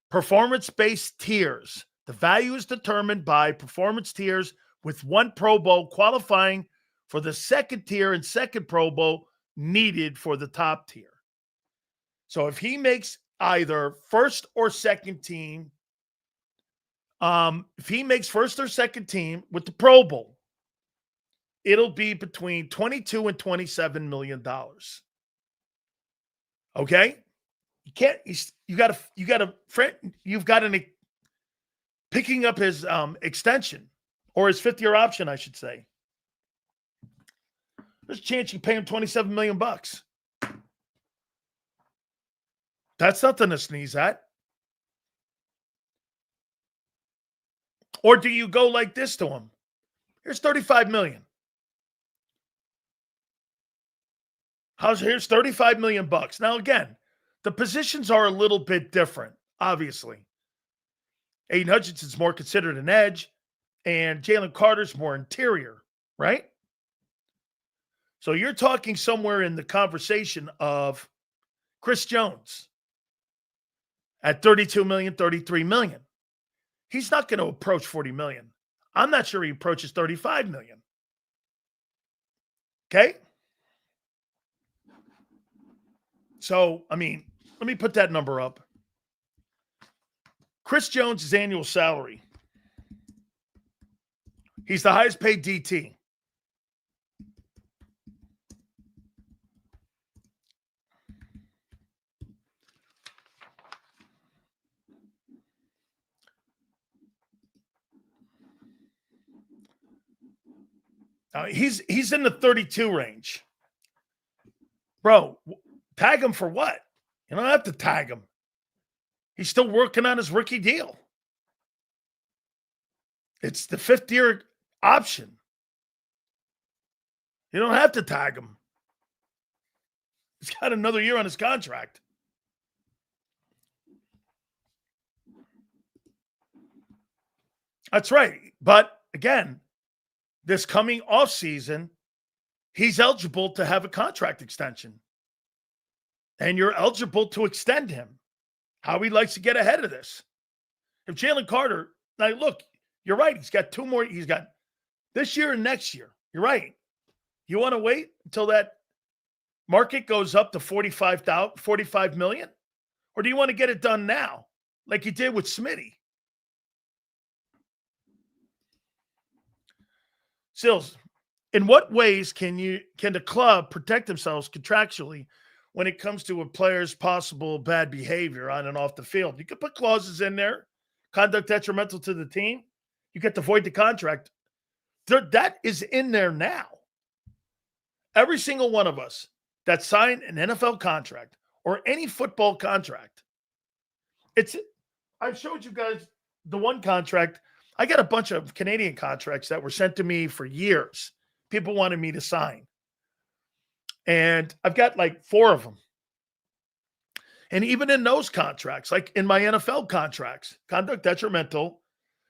Performance-based tiers. The value is determined by performance tiers with one Pro Bowl qualifying for the second tier and second Pro Bowl needed for the top tier. So if he makes either first or second team, if he makes first or second team with the Pro Bowl, it'll be between $22 and $27 million. Okay? You've got an picking up his extension, or his 5th-year option, I should say. There's a chance you pay him $27 million. That's nothing to sneeze at. Or do you go like this to him? Here's $35 million. Here's $35 million. Now, again, the positions are a little bit different, obviously. Aiden Hutchinson's more considered an edge, and Jaylen Carter's more interior, right? So you're talking somewhere in the conversation of Chris Jones at $32 million, $33 million. He's not going to approach $40 million. I'm not sure he approaches $35 million. Okay? So, I mean, let me put that number up. Chris Jones' annual salary. He's the highest paid DT. He's in the 32 range. Bro, tag him for what? You don't have to tag him. He's still working on his rookie deal. It's the 5th-year option. You don't have to tag him. He's got another year on his contract. That's right. But, again, this coming offseason, he's eligible to have a contract extension. And you're eligible to extend him. How he likes to get ahead of this. If Jaylen Carter, now look, you're right. He's got 2 more. He's got this year and next year. You're right. You want to wait until that market goes up to $45 million? Or do you want to get it done now, like you did with Smitty? Sills, in what ways can the club protect themselves contractually when it comes to a player's possible bad behavior on and off the field? You could put clauses in there, conduct detrimental to the team. You get to void the contract. That is in there now. Every single one of us that signed an NFL contract or any football contract, I've showed you guys the one contract. I got a bunch of Canadian contracts that were sent to me for years. People wanted me to sign. And I've got like 4 of them. And even in those contracts, like in my NFL contracts, conduct detrimental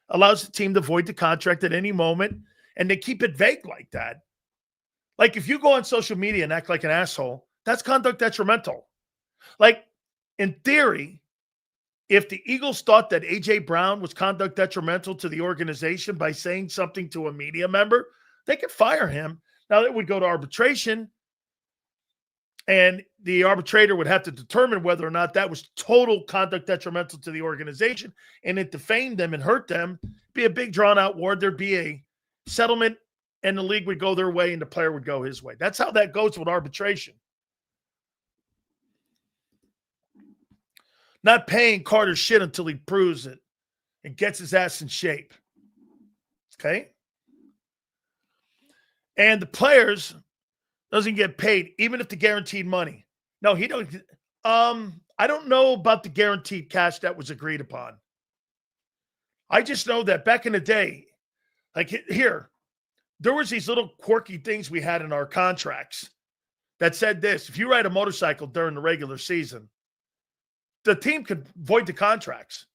allows the team to void the contract at any moment. And they keep it vague like that. Like if you go on social media and act like an asshole, that's conduct detrimental. Like in theory, if the Eagles thought that A.J. Brown was conduct detrimental to the organization by saying something to a media member, they could fire him. Now, it would go to arbitration, and the arbitrator would have to determine whether or not that was total conduct detrimental to the organization, and it defamed them and hurt them. Be a big drawn-out war. There'd be a settlement, and the league would go their way, and the player would go his way. That's how that goes with arbitration. not paying Carter shit until he proves it and gets his ass in shape. Okay? And the players doesn't get paid, even if the guaranteed money. No, he don't. I don't know about the guaranteed cash that was agreed upon. I just know that back in the day, like here, there was these little quirky things we had in our contracts that said this: if you ride a motorcycle during the regular season, the team could void the contracts.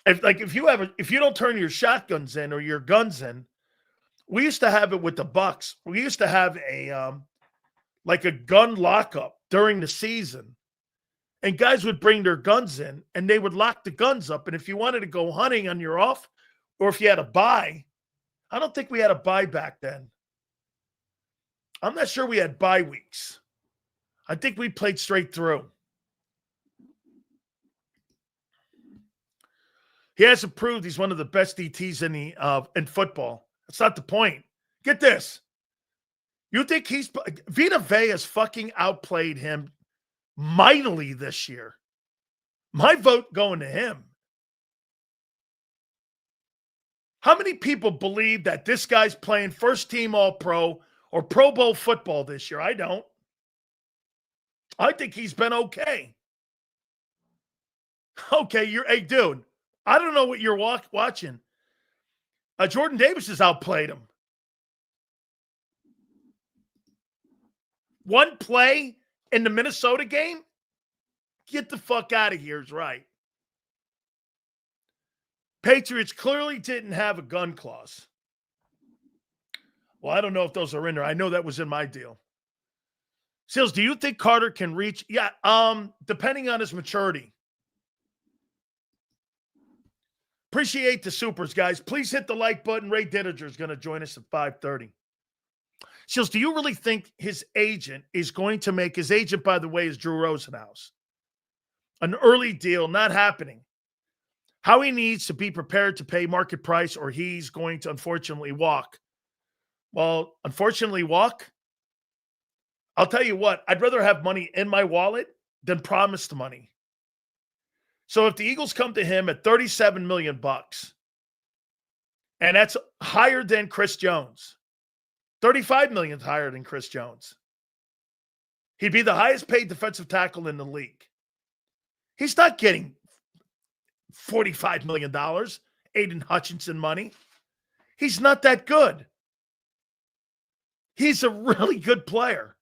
If you don't turn your shotguns in or your guns in, we used to have it with the Bucks. We used to have a gun lockup during the season, and guys would bring their guns in and they would lock the guns up. And if you wanted to go hunting on your off, or if you had a bye, I don't think we had a bye back then. I'm not sure we had bye weeks. I think we played straight through. He hasn't proved he's one of the best DTs in football. That's not the point. Get this. You think Vita Vea has fucking outplayed him mightily this year. My vote going to him. How many people believe that this guy's playing first team All-Pro or Pro Bowl football this year? I don't. I think he's been okay. Okay, hey, dude, I don't know what you're watching. Jordan Davis has outplayed him. One play in the Minnesota game? Get the fuck out of here is right. Patriots clearly didn't have a gun clause. Well, I don't know if those are in there. I know that was in my deal. Seals, do you think Carter can reach? Yeah, depending on his maturity. Appreciate the supers, guys. Please hit the like button. Ray Didinger is going to join us at 5:30. Seals, do you really think his agent is going to make — his agent, by the way, is Drew Rosenhaus — an early deal? Not happening. How he needs to be prepared to pay market price, or he's going to unfortunately walk. Well, unfortunately walk? I'll tell you what, I'd rather have money in my wallet than promised money. So if the Eagles come to him at $37 million, and that's higher than Chris Jones, $35 million higher than Chris Jones, he'd be the highest paid defensive tackle in the league. He's not getting $45 million, Aiden Hutchinson money. He's not that good. He's a really good player.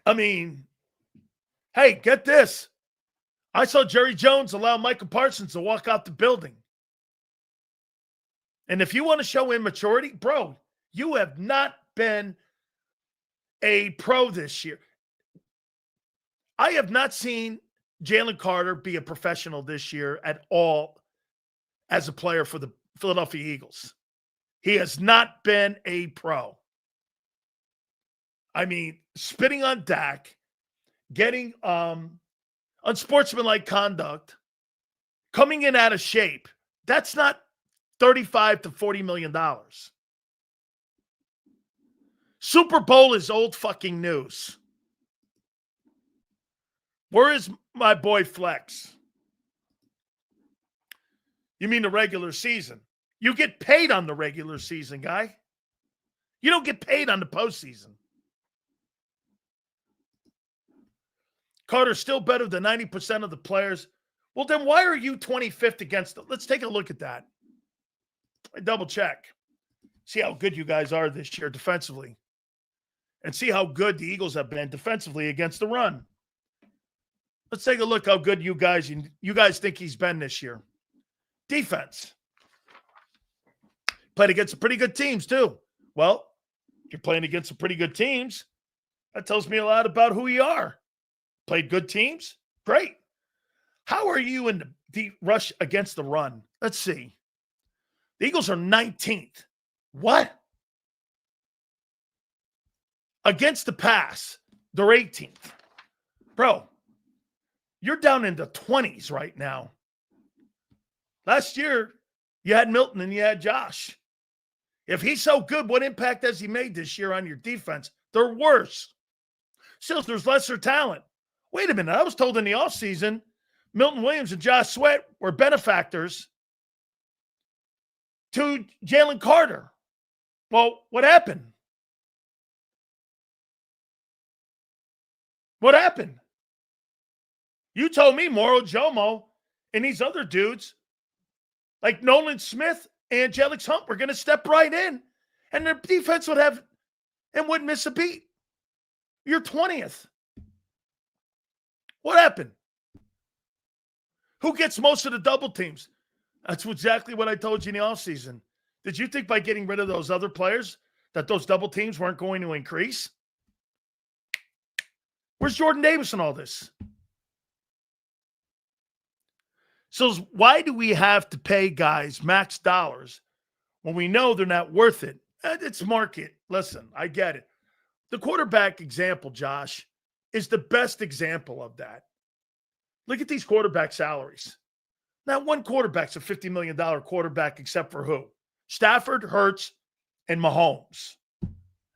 I mean, hey, get this. I saw Jerry Jones allow Michael Parsons to walk out the building. And if you want to show immaturity, bro, you have not been a pro this year. I have not seen Jaylen Carter be a professional this year at all as a player for the Philadelphia Eagles. He has not been a pro. I mean, spitting on Dak, getting unsportsmanlike conduct, coming in out of shape. That's not $35 to $40 million. Super Bowl is old fucking news. Where is my boy Flex? You mean the regular season? You get paid on the regular season, guy. You don't get paid on the postseason. Carter's still better than 90% of the players. Well, then why are you 25th against them? Let's take a look at that. Double check. See how good you guys are this year defensively. And see how good the Eagles have been defensively against the run. Let's take a look how good you guys think he's been this year. Defense. Played against some pretty good teams, too. Well, if you're playing against some pretty good teams, that tells me a lot about who you are. Played good teams? Great. How are you in the rush against the run? Let's see. The Eagles are 19th. What? Against the pass, they're 18th. Bro, you're down in the 20s right now. Last year, you had Milton and you had Josh. If he's so good, what impact has he made this year on your defense? They're worse. Sills, there's lesser talent. Wait a minute. I was told in the offseason Milton Williams and Josh Sweat were benefactors to Jaylen Carter. Well, what happened? What happened? You told me Moro Jomo and these other dudes, like Nolan Smith and Jelix Hunt, were going to step right in, and their defense would have and wouldn't miss a beat. You're 20th. What happened? Who gets most of the double teams? That's exactly what I told you in the offseason. Did you think by getting rid of those other players that those double teams weren't going to increase? Where's Jordan Davis in all this? So why do we have to pay guys max dollars when we know they're not worth it? It's market. Listen, I get it. The quarterback example, Josh, is the best example of that. Look at these quarterback salaries. Not one quarterback's a $50 million quarterback except for who? Stafford, Hurts, and Mahomes,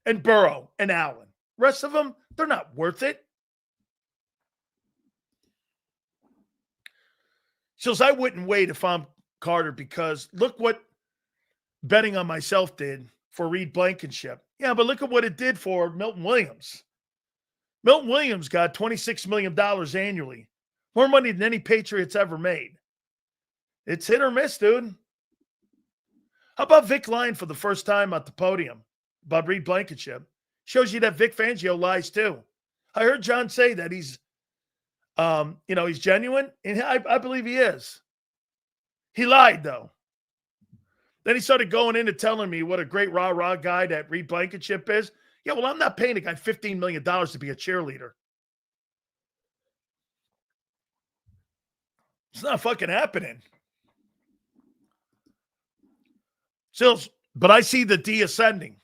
and Burrow, and Allen. Rest of them, they're not worth it. So I wouldn't wait if I'm Carter, because look what betting on myself did for Reed Blankenship. Yeah, but look at what it did for Milton Williams. Milton Williams got $26 million annually. More money than any Patriots ever made. It's hit or miss, dude. How about Vic lying for the first time at the podium about Reed Blankenship? Shows you that Vic Fangio lies too. I heard John say that he's he's genuine, and I believe he is. He lied, though. Then he started going into telling me what a great rah-rah guy that Reed Blankenship is. Yeah, well, I'm not paying a guy $15 million to be a cheerleader. It's not fucking happening. Sills, but I see the D ascending.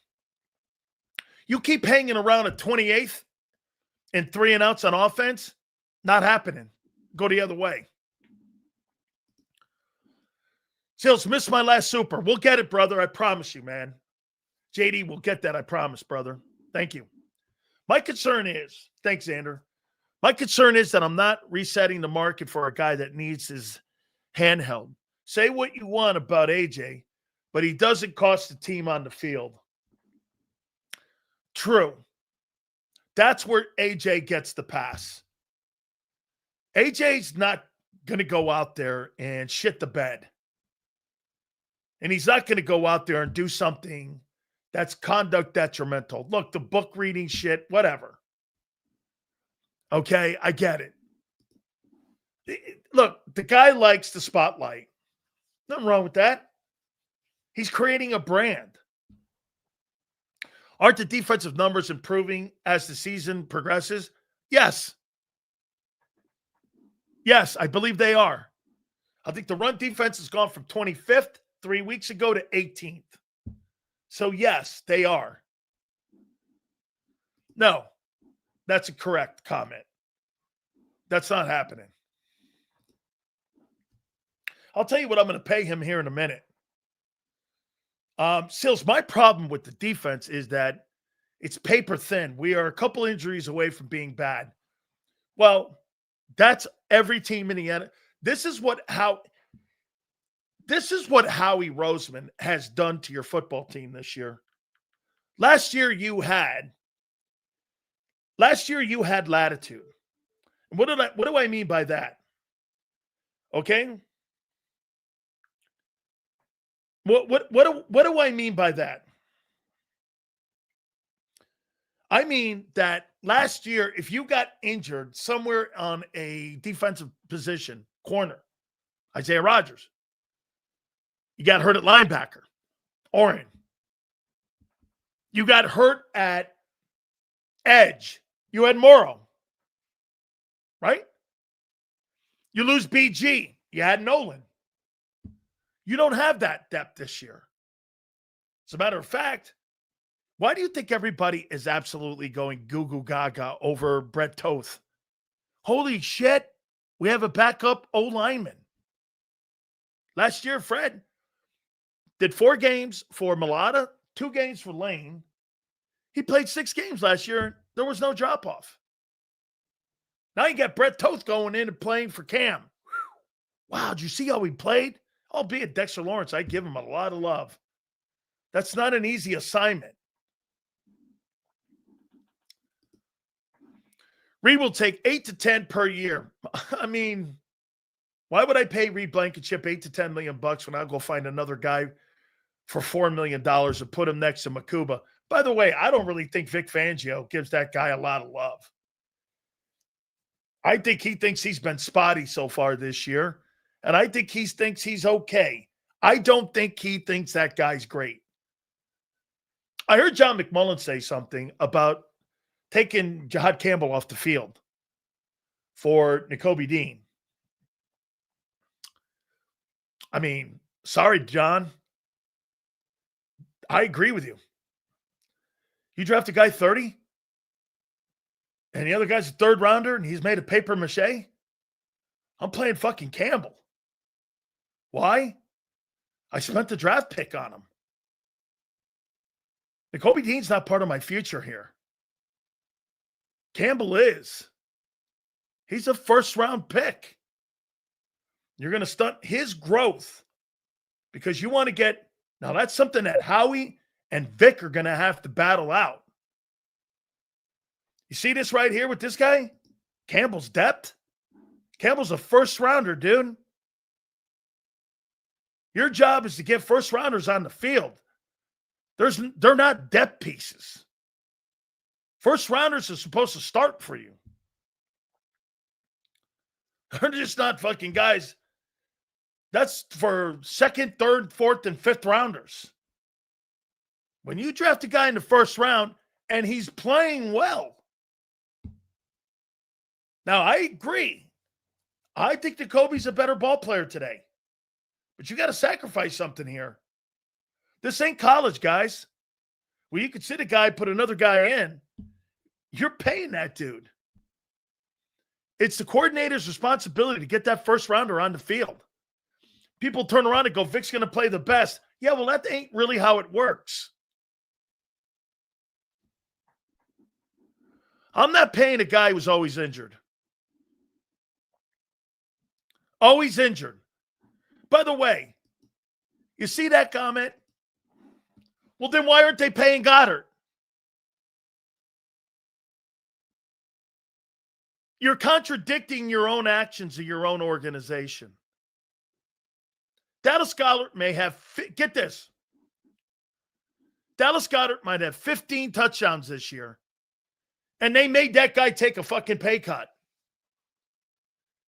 You keep hanging around at 28th and 3 and outs on offense, not happening. Go the other way. Sills, missed my last super. We'll get it, brother. I promise you, man. JD, we'll get that. I promise, brother. Thank you. My concern is, thanks, Xander. My concern is that I'm not resetting the market for a guy that needs his handheld. Say what you want about AJ, but he doesn't cost the team on the field. True. That's where AJ gets the pass. AJ's not going to go out there and shit the bed. And he's not going to go out there and do something that's conduct detrimental. Look, the book reading shit, whatever. Okay, I get it. Look, the guy likes the spotlight. Nothing wrong with that. He's creating a brand. Aren't the defensive numbers improving as the season progresses? Yes. Yes, I believe they are. I think the run defense has gone from 25th 3 weeks ago to 18th. So, yes, they are. No, that's a correct comment. That's not happening. I'll tell you what I'm going to pay him here in a minute. Sills, my problem with the defense is that it's paper thin. We are a couple injuries away from being bad. Well, that's every team in the NFL. This is what Howie Roseman has done to your football team this year. Last year you had latitude. And what do I mean by that? Okay? What do I mean by that? I mean that last year, if you got injured somewhere on a defensive position, corner, Isaiah Rodgers, you got hurt at linebacker, Oren. You got hurt at edge, you had Morrow, right? You lose BG, you had Nolan. You don't have that depth this year. As a matter of fact, why do you think everybody is absolutely going goo-goo gaga over Brett Toth? Holy shit, we have a backup O-lineman. Last year, Fred did 4 games for Mulata, 2 games for Lane. He played 6 games last year. There was no drop-off. Now you got Brett Toth going in and playing for Cam. Wow, did you see how he played? Albeit Dexter Lawrence, I give him a lot of love. That's not an easy assignment. Reed will take 8 to 10 per year. I mean, why would I pay Reed Blankenship $8 to $10 million when I'll go find another guy for $4 million and put him next to Makuba? By the way, I don't really think Vic Fangio gives that guy a lot of love. I think he thinks he's been spotty so far this year, and I think he thinks he's okay. I don't think he thinks that guy's great. I heard John McMullen say something about taking Jahad Campbell off the field for Nakobe Dean. I mean, sorry, John. I agree with you. You draft a guy 30, and the other guy's a third rounder, and he's made of paper mache. I'm playing fucking Campbell. Why? I spent the draft pick on him. Nakobe Dean's not part of my future here. Campbell is. He's a first-round pick. You're going to stunt his growth because you want to get – now that's something that Howie and Vic are going to have to battle out. You see this right here with this guy? Campbell's depth. Campbell's a first-rounder, dude. Your job is to get first-rounders on the field. They're not depth pieces. First-rounders are supposed to start for you. They're just not fucking guys. That's for second, third, fourth, and fifth rounders. When you draft a guy in the first round and he's playing well. Now, I agree. I think Nakobe's a better ball player today. But you got to sacrifice something here. This ain't college, guys. Well, you could sit a guy, put another guy in. You're paying that dude. It's the coordinator's responsibility to get that first rounder on the field. People turn around and go, Vic's going to play the best. Yeah, well, that ain't really how it works. I'm not paying a guy who's always injured. Always injured. By the way, you see that comment? Well, then why aren't they paying Goddard? You're contradicting your own actions of your own organization. Dallas Goedert may have, get this, Dallas Goedert might have 15 touchdowns this year, and they made that guy take a fucking pay cut.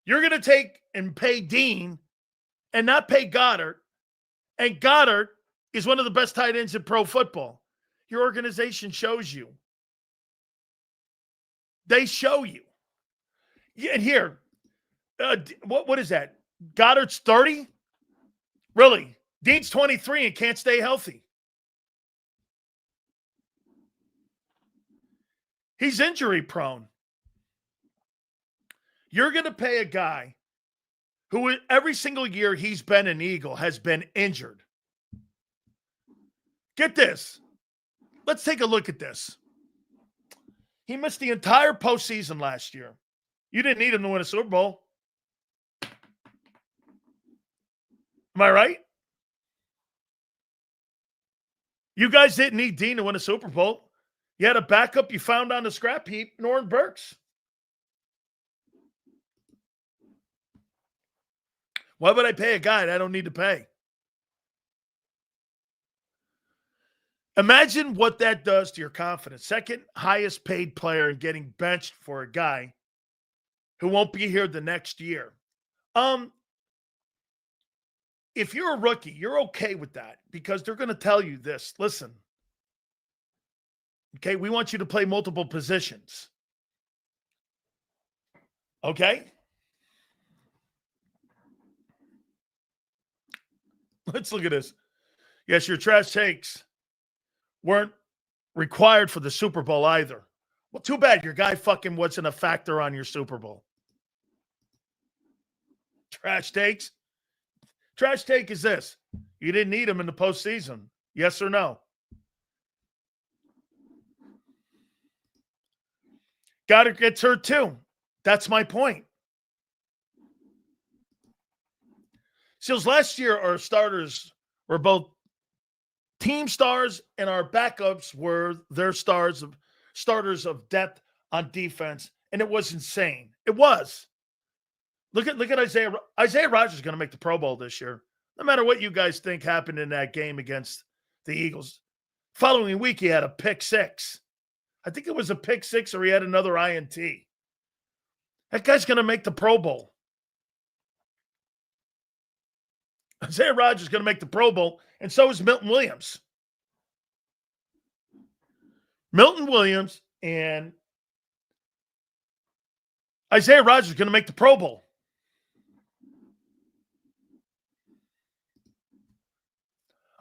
You're going to take and pay Dean and not pay Goddard, and Goddard is one of the best tight ends in pro football. Your organization shows you. They show you. Yeah, and here, what is that? Goddard's 30? Really? Dean's 23 and can't stay healthy. He's injury prone. You're going to pay a guy who every single year he's been an Eagle has been injured. Get this. Let's take a look at this. He missed the entire postseason last year. You didn't need him to win a Super Bowl. Am I right? You guys didn't need Dean to win a Super Bowl. You had a backup you found on the scrap heap, Norton Burks. Why would I pay a guy that I don't need to pay? Imagine what that does to your confidence. Second highest paid player and getting benched for a guy who won't be here the next year. If you're a rookie, you're okay with that because they're going to tell you this. Listen, okay, we want you to play multiple positions. Okay? Let's look at this. Yes, your trash takes weren't required for the Super Bowl either. Well, too bad your guy fucking wasn't a factor on your Super Bowl. Trash takes. Trash take is this. You didn't need him in the postseason. Yes or no? Goddard gets hurt too. That's my point. Seals, last year our starters were both team stars and our backups were their starters of depth on defense, and it was insane. It was. Look at Isaiah. Isaiah Rodgers is going to make the Pro Bowl this year. No matter what you guys think happened in that game against the Eagles. Following week, he had a pick six. I think it was a pick six or he had another INT. That guy's going to make the Pro Bowl. Isaiah Rodgers is going to make the Pro Bowl, and so is Milton Williams. Milton Williams and Isaiah Rodgers is going to make the Pro Bowl.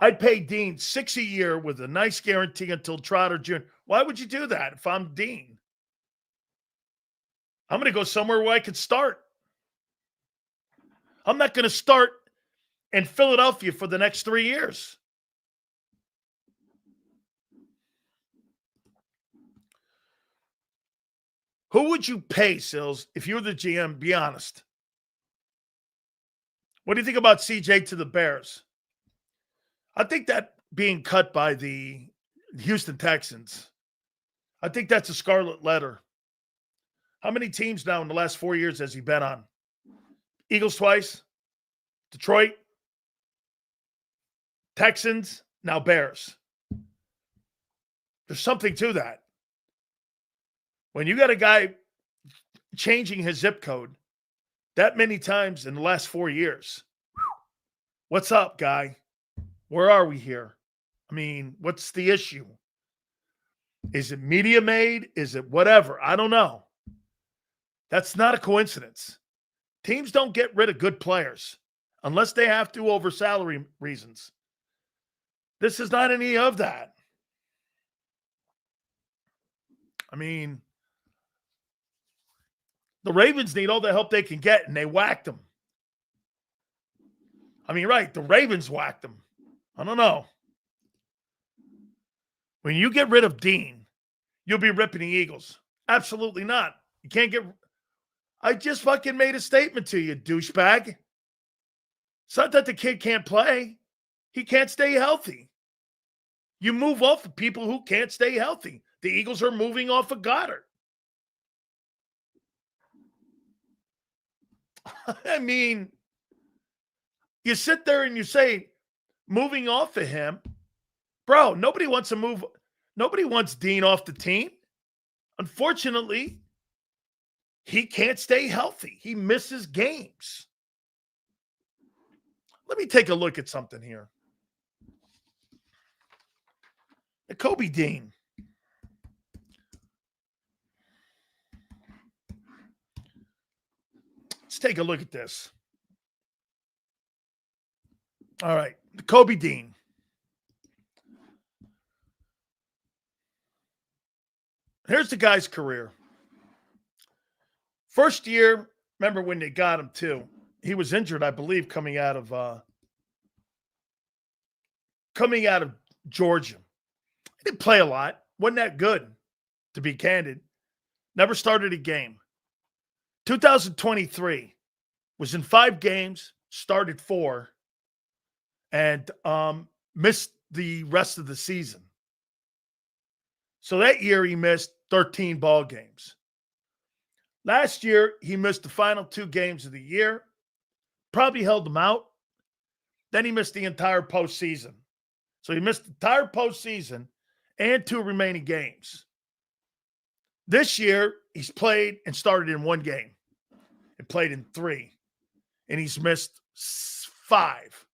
I'd pay Dean $6 a year with a nice guarantee until Trotter Jr. Why would you do that if I'm Dean? I'm going to go somewhere where I could start. I'm not going to start in Philadelphia for the next 3 years. Who would you pay, Sills, if you were the GM? Be honest. What do you think about CJ to the Bears? I think that being cut by the Houston Texans, I think that's a scarlet letter. How many teams now in the last 4 years has he been on? Eagles twice, Detroit, Texans, now Bears. There's something to that. When you got a guy changing his zip code that many times in the last 4 years, what's up, guy? Where are we here? I mean, what's the issue? Is it media made? Is it whatever? I don't know. That's not a coincidence. Teams don't get rid of good players unless they have to over salary reasons. This is not any of that. I mean, the Ravens need all the help they can get, and they whacked them. I mean, right, the Ravens whacked them. I don't know. When you get rid of Dean, you'll be ripping the Eagles. Absolutely not. You can't get – I just fucking made a statement to you, douchebag. It's not that the kid can't play. He can't stay healthy. You move off of people who can't stay healthy. The Eagles are moving off of Goddard. I mean, you sit there and you say, moving off of him, bro, nobody wants to move. Nobody wants Dean off the team. Unfortunately, he can't stay healthy. He misses games. Let me take a look at something here. Kobe Dean. Let's take a look at this. All right. Kobe Dean. Here's the guy's career. First year, remember when they got him too. He was injured, I believe, coming out of Georgia. He didn't play a lot. Wasn't that good, to be candid. Never started a game. 2023 was in 5 games, started 4, and missed the rest of the season. So that year he missed 13 ball games. Last year, he missed the final 2 games of the year. Probably held them out. Then he missed the entire postseason. So he missed the entire postseason and 2 remaining games. This year, he's played and started in 1 game and played in 3. And he's missed 5.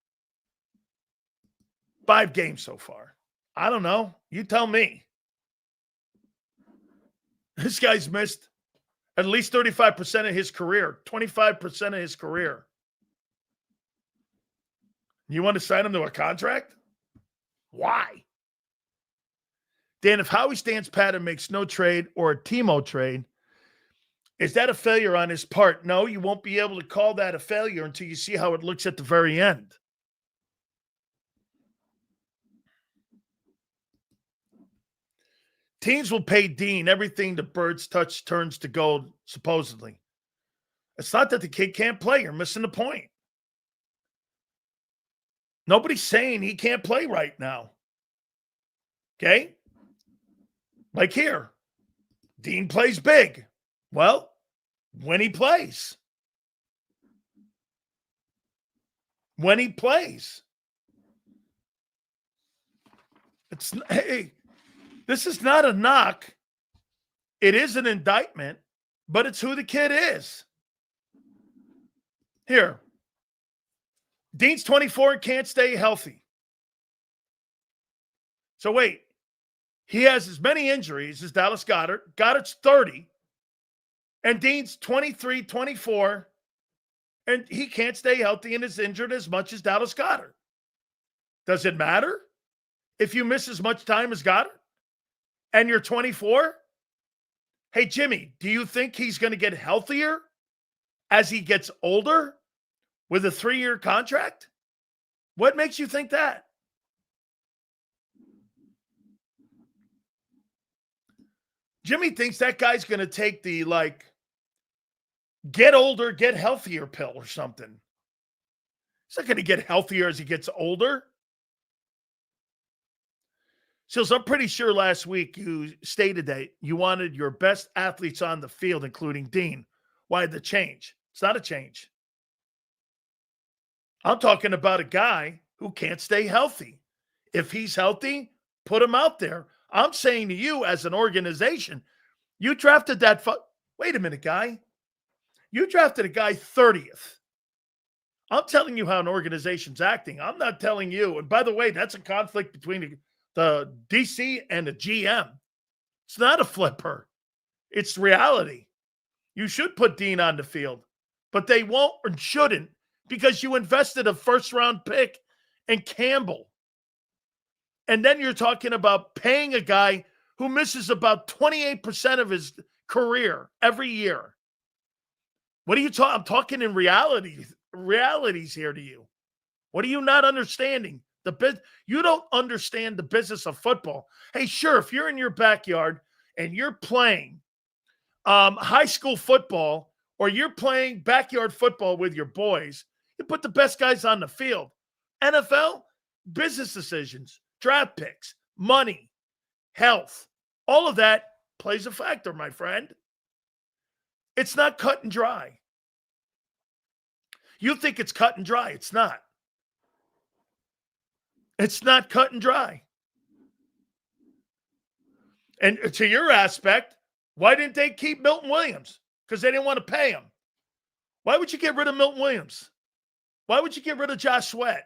5 games so far. I don't know. You tell me. This guy's missed at least 35% of his career, 25% of his career. You want to sign him to a contract? Why? Dan, if Howie stands pat and makes no trade or a Timo trade, is that a failure on his part? No, you won't be able to call that a failure until you see how it looks at the very end. Teams will pay Dean everything the birds touch turns to gold, supposedly. It's not that the kid can't play. You're missing the point. Nobody's saying he can't play right now. Okay? Like here, Dean plays big. Well, when he plays. When he plays. Hey, this is not a knock. It is an indictment, but it's who the kid is. Here. Dean's 24 and can't stay healthy. So wait. He has as many injuries as Dallas Goedert. Goedert's 30. And Dean's 23, 24. And he can't stay healthy and is injured as much as Dallas Goedert. Does it matter if you miss as much time as Goedert and you're 24? Hey, Jimmy, do you think he's going to get healthier as he gets older with a 3-year contract? What makes you think that? Jimmy thinks that guy's going to take the, get older, get healthier pill or something. He's not going to get healthier as he gets older. So I'm pretty sure last week you stated that you wanted your best athletes on the field, including Dean. Why the change? It's not a change. I'm talking about a guy who can't stay healthy. If he's healthy, put him out there. I'm saying to you as an organization, you drafted that. Wait a minute, guy. You drafted a guy 30th. I'm telling you how an organization's acting. I'm not telling you. And by the way, that's a conflict between the DC and the GM. It's not a flipper. It's reality. You should put Dean on the field, but they won't or shouldn't because you invested a first-round pick in Campbell. And then you're talking about paying a guy who misses about 28% of his career every year. What are you talking? I'm talking in realities here to you. What are you not understanding? You don't understand the business of football. Hey, sure, if you're in your backyard and you're playing high school football or you're playing backyard football with your boys, you put the best guys on the field. NFL, business decisions. Draft picks, money, health, all of that plays a factor, my friend. It's not cut and dry. You think it's cut and dry. It's not. It's not cut and dry. And to your aspect, why didn't they keep Milton Williams? Because they didn't want to pay him. Why would you get rid of Milton Williams? Why would you get rid of Josh Sweat?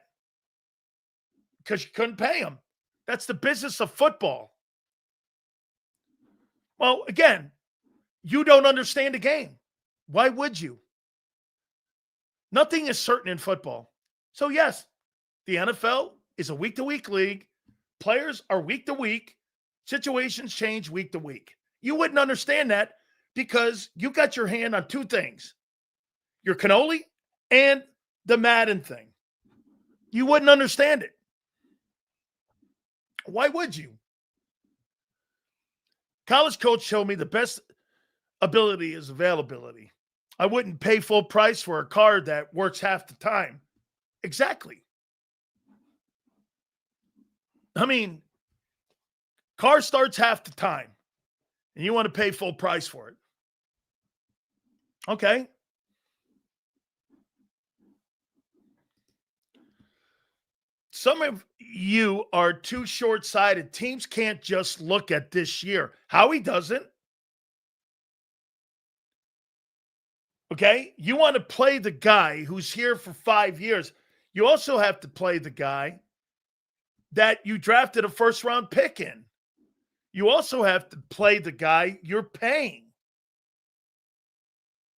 Because you couldn't pay him. That's the business of football. Well, again, you don't understand the game. Why would you? Nothing is certain in football. So, yes, the NFL is a week-to-week league. Players are week-to-week. Situations change week to week. You wouldn't understand that because you got your hand on two things. Your cannoli and the Madden thing. You wouldn't understand it. Why would you? College coach showed me the best ability is availability. I wouldn't pay full price for a car that works half the time. Exactly. I mean, car starts half the time, and you want to pay full price for it. Okay. Some of you are too short-sighted. Teams can't just look at this year. Howie doesn't. Okay? You want to play the guy who's here for 5 years. You also have to play the guy that you drafted a first-round pick in. You also have to play the guy you're paying.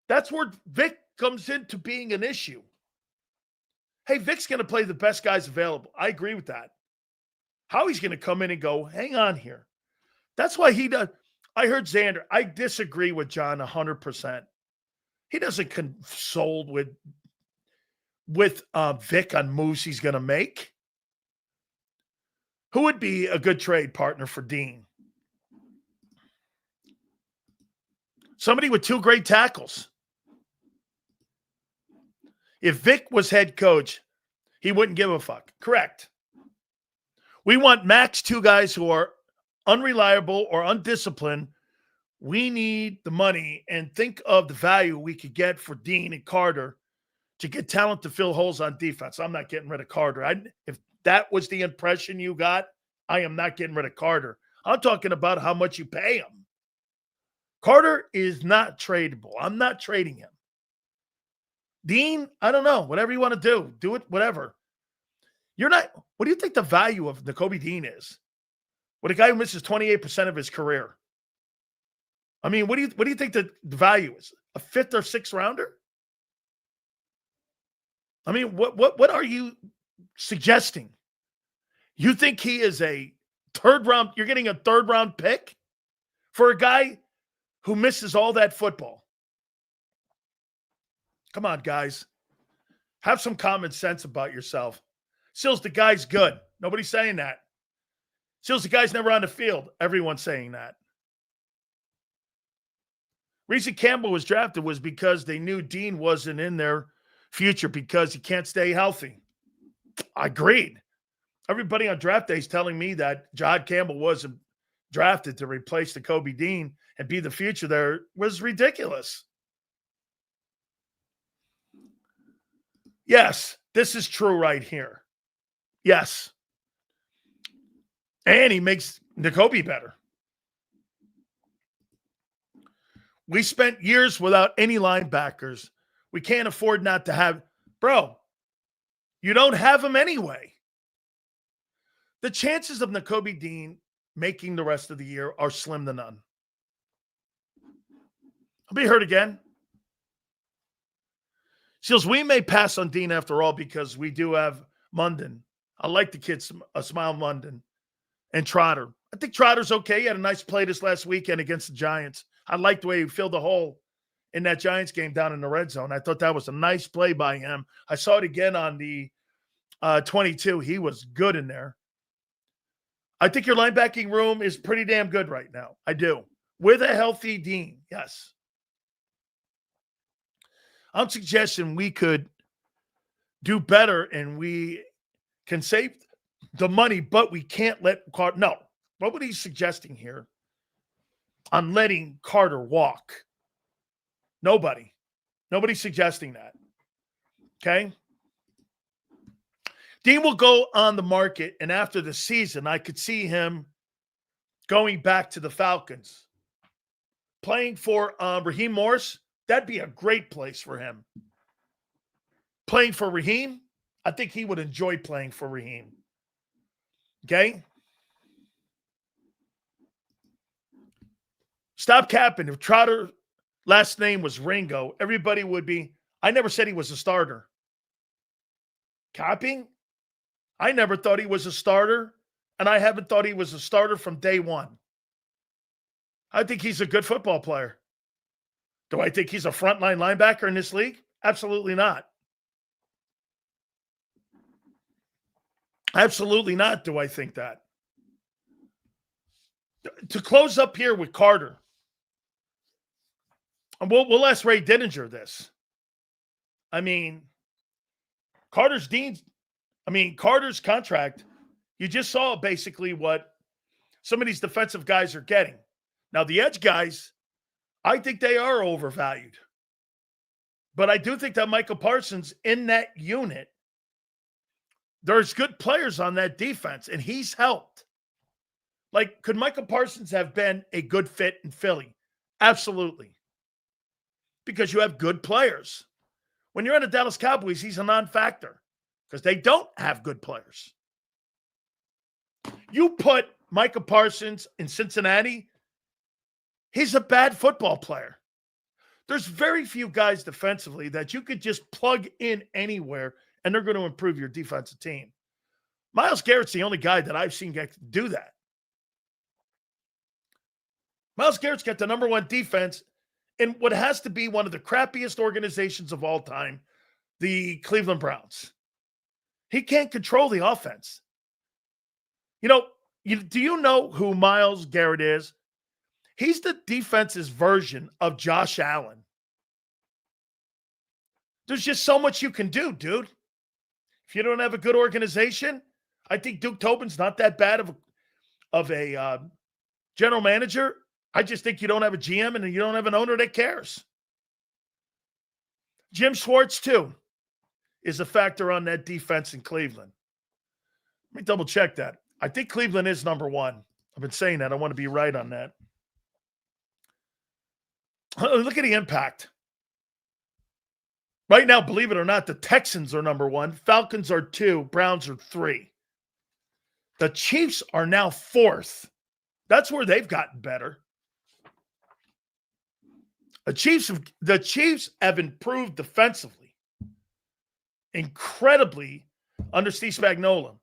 That's where Vic comes into being an issue. Hey, Vic's going to play the best guys available. I agree with that. Howie's going to come in and go, hang on here. That's why he does. I heard Xander. I disagree with John 100%. He doesn't console with Vic on moves he's going to make. Who would be a good trade partner for Dean? Somebody with two great tackles. If Vic was head coach, he wouldn't give a fuck. Correct. We want max 2 guys who are unreliable or undisciplined. We need the money, and think of the value we could get for Dean and Carter to get talent to fill holes on defense. I'm not getting rid of Carter. If that was the impression you got, I am not getting rid of Carter. I'm talking about how much you pay him. Carter is not tradable. I'm not trading him. Dean, I don't know. Whatever you want to do it, whatever. You're not. What do you think the value of Nakobe Dean is? What a guy who misses 28% of his career. I mean, what do you think the value is? A 5th or 6th rounder? I mean, what are you suggesting? You think he is a 3rd round? You're getting a 3rd round pick for a guy who misses all that football? Come on, guys. Have some common sense about yourself. Sills, the guy's good. Nobody's saying that. Sills, the guy's never on the field. Everyone's saying that. Reason Campbell was drafted was because they knew Dean wasn't in their future because he can't stay healthy. I agreed. Everybody on draft day is telling me that John Campbell wasn't drafted to replace the Kobe Dean and be the future there was ridiculous. Yes, this is true right here. Yes. And he makes Nakobe better. We spent years without any linebackers. We can't afford not to have. Bro, you don't have them anyway. The chances of Nakobe Dean making the rest of the year are slim to none. I'll be heard again. Seals, we may pass on Dean after all because we do have Munden. I like the kids, Smile Munden and Trotter. I think Trotter's okay. He had a nice play this last weekend against the Giants. I liked the way he filled the hole in that Giants game down in the red zone. I thought that was a nice play by him. I saw it again on the 22. He was good in there. I think your linebacking room is pretty damn good right now. I do. With a healthy Dean, yes. I'm suggesting we could do better and we can save the money, but we can't let Carter. No, nobody's suggesting here on letting Carter walk. Nobody. Nobody's suggesting that. Okay? Dean will go on the market, and after the season, I could see him going back to the Falcons. Playing for Raheem Morris, that'd be a great place for him. Playing for Raheem, I think he would enjoy playing for Raheem. Okay? Stop capping. If Trotter last name was Ringo, everybody would be. I never said he was a starter. Capping? I never thought he was a starter, and I haven't thought he was a starter from day one. I think he's a good football player. Do I think he's a frontline linebacker in this league? Absolutely not. Absolutely not do I think that. To close up here with Carter, and we'll ask Ray Didinger this. I mean, Carter's contract, you just saw basically what some of these defensive guys are getting. Now, the edge guys, I think they are overvalued. But I do think that Michael Parsons in that unit, there's good players on that defense, and he's helped. Like, could Michael Parsons have been a good fit in Philly? Absolutely. Because you have good players. When you're in the Dallas Cowboys, he's a non-factor because they don't have good players. You put Michael Parsons in Cincinnati, he's a bad football player. There's very few guys defensively that you could just plug in anywhere and they're going to improve your defensive team. Myles Garrett's the only guy that I've seen do that. Myles Garrett's got the number one defense in what has to be one of the crappiest organizations of all time, the Cleveland Browns. He can't control the offense. Do you know who Myles Garrett is? He's the defense's version of Josh Allen. There's just so much you can do, dude. If you don't have a good organization, I think Duke Tobin's not that bad of a general manager. I just think you don't have a GM and you don't have an owner that cares. Jim Schwartz, too, is a factor on that defense in Cleveland. Let me double check that. I think Cleveland is number one. I've been saying that. I want to be right on that. Look at the impact. Right now, believe it or not, the Texans are number one. Falcons are 2. Browns are 3. The Chiefs are now 4th. That's where they've gotten better. The Chiefs have improved defensively incredibly under Steve Spagnuolo.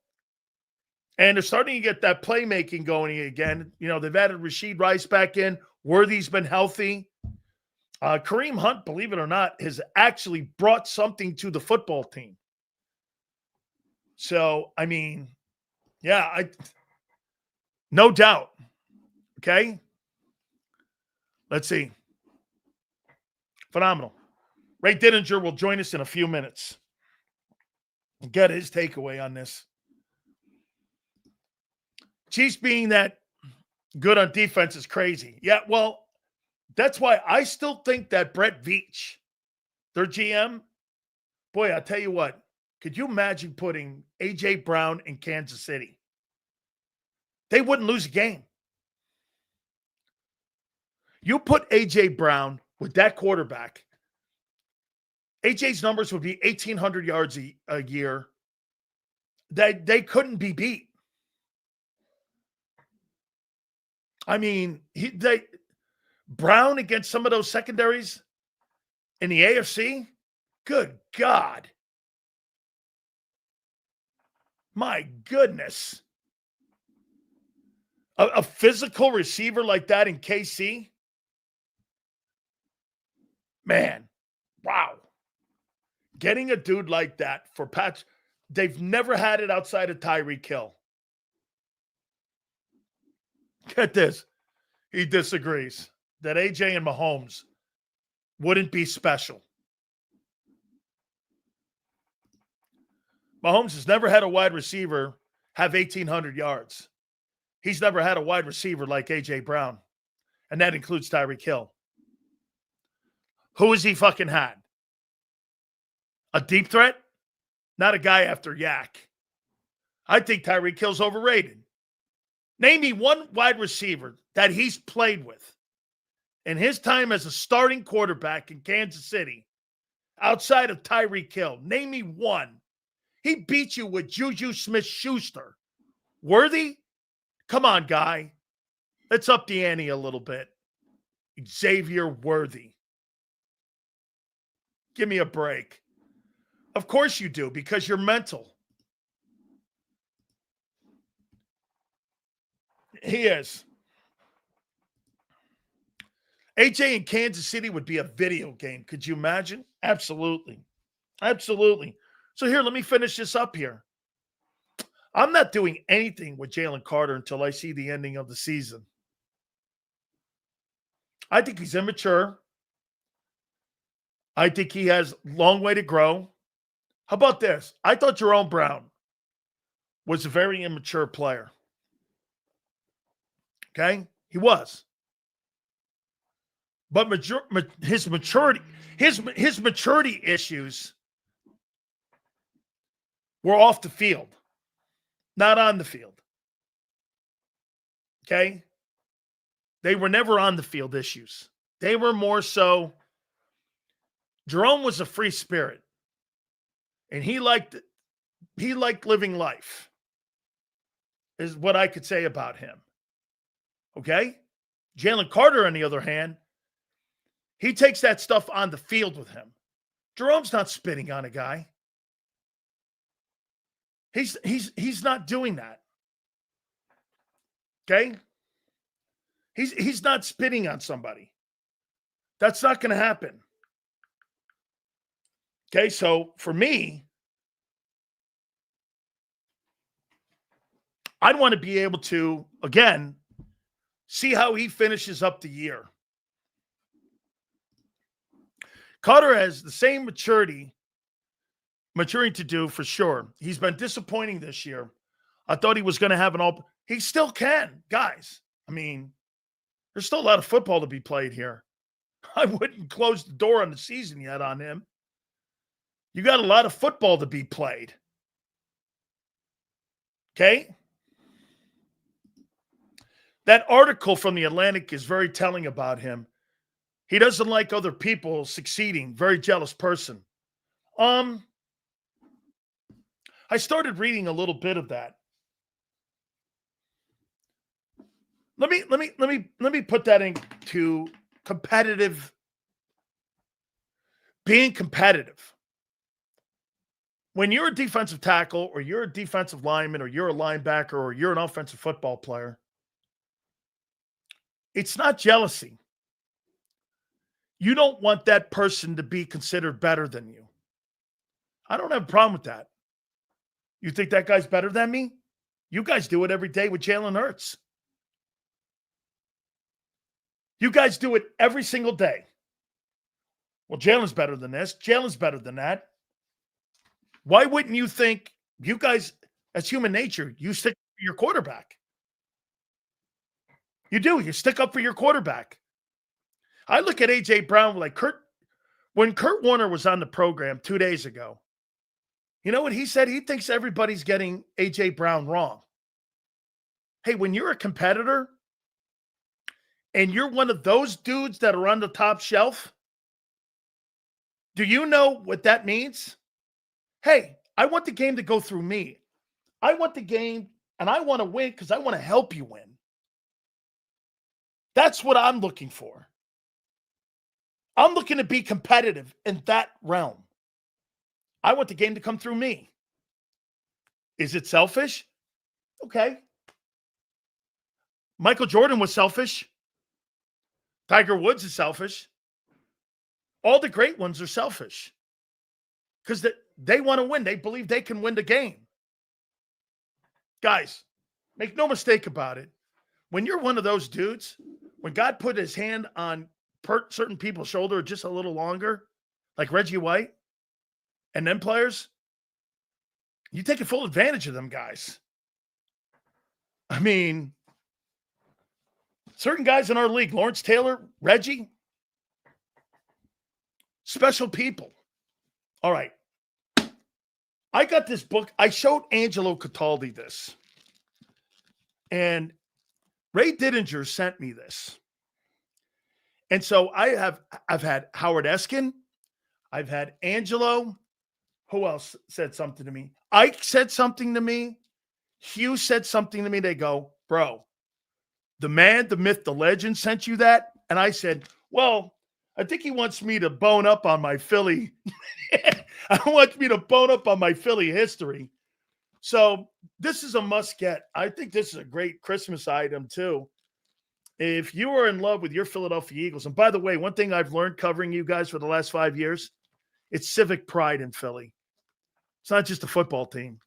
And they're starting to get that playmaking going again. You know, they've added Rashid Rice back in. Worthy's been healthy. Kareem Hunt, believe it or not, has actually brought something to the football team. So, I mean, yeah, no doubt. Okay? Let's see. Phenomenal. Ray Didinger will join us in a few minutes and get his takeaway on this. Chiefs being that good on defense is crazy. Yeah, well, that's why I still think that Brett Veach, their GM, boy, I'll tell you what, could you imagine putting A.J. Brown in Kansas City? They wouldn't lose a game. You put A.J. Brown with that quarterback, A.J.'s numbers would be 1,800 yards a year. They couldn't be beat. I mean, Brown against some of those secondaries in the AFC? Good God. My goodness. A physical receiver like that in KC? Man, wow. Getting a dude like that for Pats, they've never had it outside of Tyreek Hill. Get this. He disagrees that AJ and Mahomes wouldn't be special. Mahomes has never had a wide receiver have 1,800 yards. He's never had a wide receiver like A.J. Brown, and that includes Tyreek Hill. Who has he fucking had? A deep threat? Not a guy after Yak. I think Tyreek Hill's overrated. Name me one wide receiver that he's played with in his time as a starting quarterback in Kansas City outside of Tyreek Hill. Name me one. He beat you with Juju Smith-Schuster. Worthy? Come on, guy. Let's up the ante a little bit. Xavier Worthy. Give me a break. Of course you do, because you're mental. He is. AJ in Kansas City would be a video game. Could you imagine? Absolutely. Absolutely. So here, let me finish this up here. I'm not doing anything with Jaylen Carter until I see the ending of the season. I think he's immature. I think he has a long way to grow. How about this? I thought Jerome Brown was a very immature player. Okay? He was. But his maturity issues were off the field, not on the field. Okay? They were never on the field issues. They were more so, Jerome was a free spirit. And he liked living life, is what I could say about him. Okay? Jaylen Carter, on the other hand, he takes that stuff on the field with him. Jerome's not spitting on a guy. He's not doing that. Okay? He's not spitting on somebody. That's not going to happen. Okay, so for me, I'd want to be able to, again, see how he finishes up the year. Carter has the same maturity maturing to do for sure. He's been disappointing this year. I thought he was going to have he still can, guys. I mean, there's still a lot of football to be played here. I wouldn't close the door on the season yet on him. You got a lot of football to be played. Okay? That article from The Atlantic is very telling about him. He doesn't like other people succeeding. Very jealous person. I started reading a little bit of that. Let me put that into competitive. Being competitive. When you're a defensive tackle or you're a defensive lineman or you're a linebacker or you're an offensive football player, it's not jealousy. You don't want that person to be considered better than you. I don't have a problem with that. You think that guy's better than me? You guys do it every day with Jalen Hurts. You guys do it every single day. Well, Jalen's better than this. Jalen's better than that. Why wouldn't you think you guys, as human nature, you stick up for your quarterback? You do. You stick up for your quarterback. I look at A.J. Brown like when Kurt Warner was on the program 2 days ago, you know what he said? He thinks everybody's getting A.J. Brown wrong. Hey, when you're a competitor and you're one of those dudes that are on the top shelf, do you know what that means? Hey, I want the game to go through me. I want the game, and I want to win because I want to help you win. That's what I'm looking for. I'm looking to be competitive in that realm. I want the game to come through me. Is it selfish? Okay. Michael Jordan was selfish. Tiger Woods is selfish. All the great ones are selfish because they want to win. They believe they can win the game. Guys, make no mistake about it. When you're one of those dudes, when God put his hand on certain people's shoulder just a little longer, like Reggie White and them players, you take full advantage of them guys. I mean, certain guys in our league, Lawrence Taylor, Reggie, special people. All right. I got this book. I showed Angelo Cataldi this. And Ray Didinger sent me this. And so I've had Howard Eskin. I've had Angelo. Who else said something to me? Ike said something to me. Hugh said something to me. They go, bro, the man, the myth, the legend sent you that? And I said, well, I think he wants me to bone up on my Philly. I want me to bone up on my Philly history. So this is a must get. I think this is a great Christmas item too. If you are in love with your Philadelphia Eagles, and by the way, one thing I've learned covering you guys for the last 5 years, it's civic pride in Philly. It's not just a football team.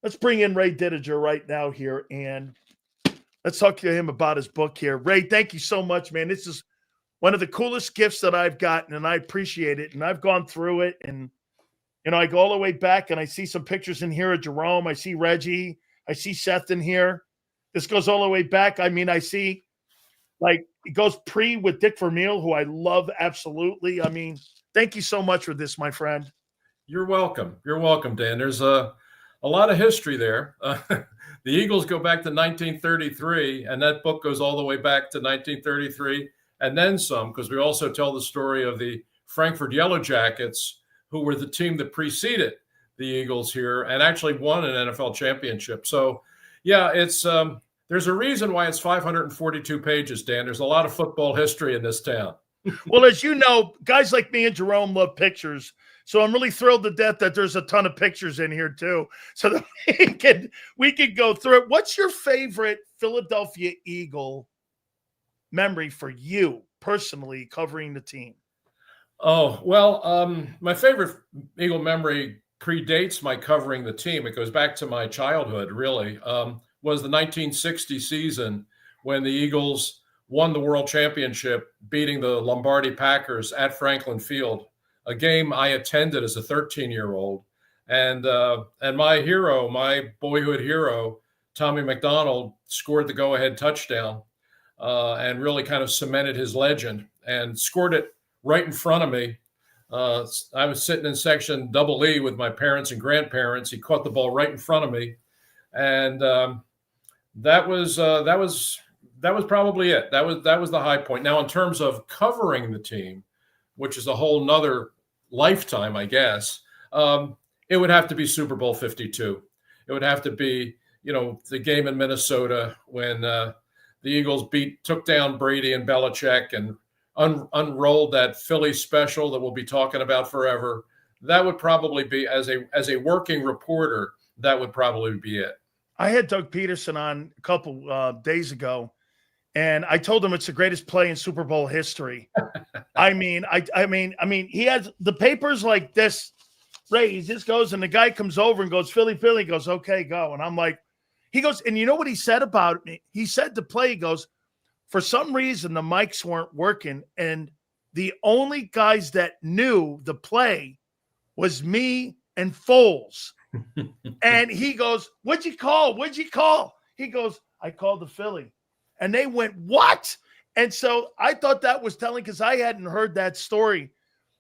Let's bring in Ray Didinger right now here, and let's talk to him about his book here. Ray, thank you so much, man. This is one of the coolest gifts that I've gotten, and I appreciate it. And I've gone through it, and, you know, I go all the way back, and I see some pictures in here of Jerome. I see Reggie. I see Seth in here. This goes all the way back. I mean, I see, like, it goes pre with Dick Vermeil, who I love absolutely. I mean, thank you so much for this, my friend. You're welcome. You're welcome, Dan. There's a lot of history there. The Eagles go back to 1933, and that book goes all the way back to 1933. And then some, because we also tell the story of the Frankfurt Yellow Jackets, who were the team that preceded the Eagles here and actually won an NFL championship. So, yeah, it's there's a reason why it's 542 pages, Dan. There's a lot of football history in this town. Well, as you know, guys like me and Jerome love pictures. So I'm really thrilled to death that there's a ton of pictures in here too, so that we can go through it. What's your favorite Philadelphia Eagle memory for you personally covering the team? Oh, well, my favorite Eagle memory predates my covering the team. It goes back to my childhood, really, was the 1960 season when the Eagles won the world championship, beating the Lombardi Packers at Franklin Field a game I attended as a 13-year-old. And my hero, my boyhood hero, Tommy McDonald, scored the go-ahead touchdown and really kind of cemented his legend and scored it right in front of me. I was sitting in section double E with my parents and grandparents. He caught the ball right in front of me. And that was probably it. That was the high point. Now, in terms of covering the team, which is a whole nother lifetime, I guess, it would have to be Super Bowl 52. It would have to be, the game in Minnesota when the Eagles took down Brady and Belichick and unrolled that Philly special that we'll be talking about forever. That would probably be, as a working reporter, that would probably be it. I had Doug Peterson on a couple days ago, and I told him it's the greatest play in Super Bowl history. I mean, he has the papers like this. Ray, he just goes, and the guy comes over and goes, Philly, Philly, goes, okay, go. And I'm like, he goes, and you know what he said about me? He said to play, he goes, for some reason, the mics weren't working, and the only guys that knew the play was me and Foles. And he goes, what'd you call? What'd you call? He goes, I called the Philly. And they went, what? And so I thought that was telling, because I hadn't heard that story,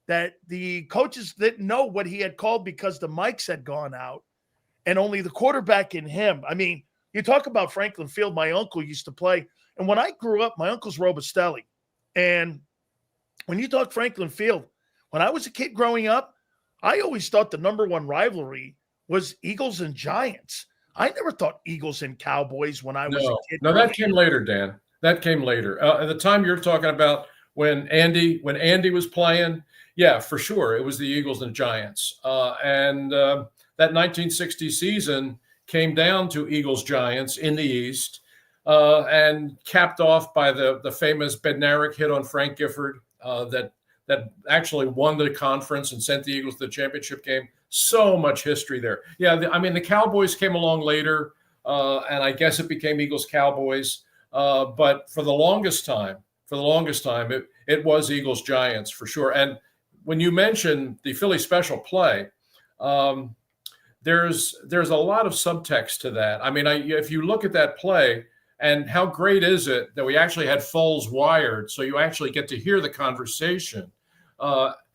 that the coaches didn't know what he had called because the mics had gone out and only the quarterback and him. I mean, you talk about Franklin Field. My uncle used to play. And when I grew up, my uncle's Robustelli. And when you talk Franklin Field, when I was a kid growing up, I always thought the number one rivalry was Eagles and Giants. I never thought Eagles and Cowboys when I was a kid. No, that came later, Dan. That came later. At the time you're talking about when Andy was playing, yeah, for sure. It was the Eagles and Giants. And that 1960 season came down to Eagles-Giants in the East and capped off by the famous Bednarik hit on Frank Gifford that actually won the conference and sent the Eagles to the championship game. So much history there. Yeah, the Cowboys came along later, and I guess it became Eagles-Cowboys. But for the longest time, it was Eagles-Giants for sure. And when you mention the Philly special play, there's a lot of subtext to that. I mean, if you look at that play, and how great is it that we actually had Foles wired, so you actually get to hear the conversation.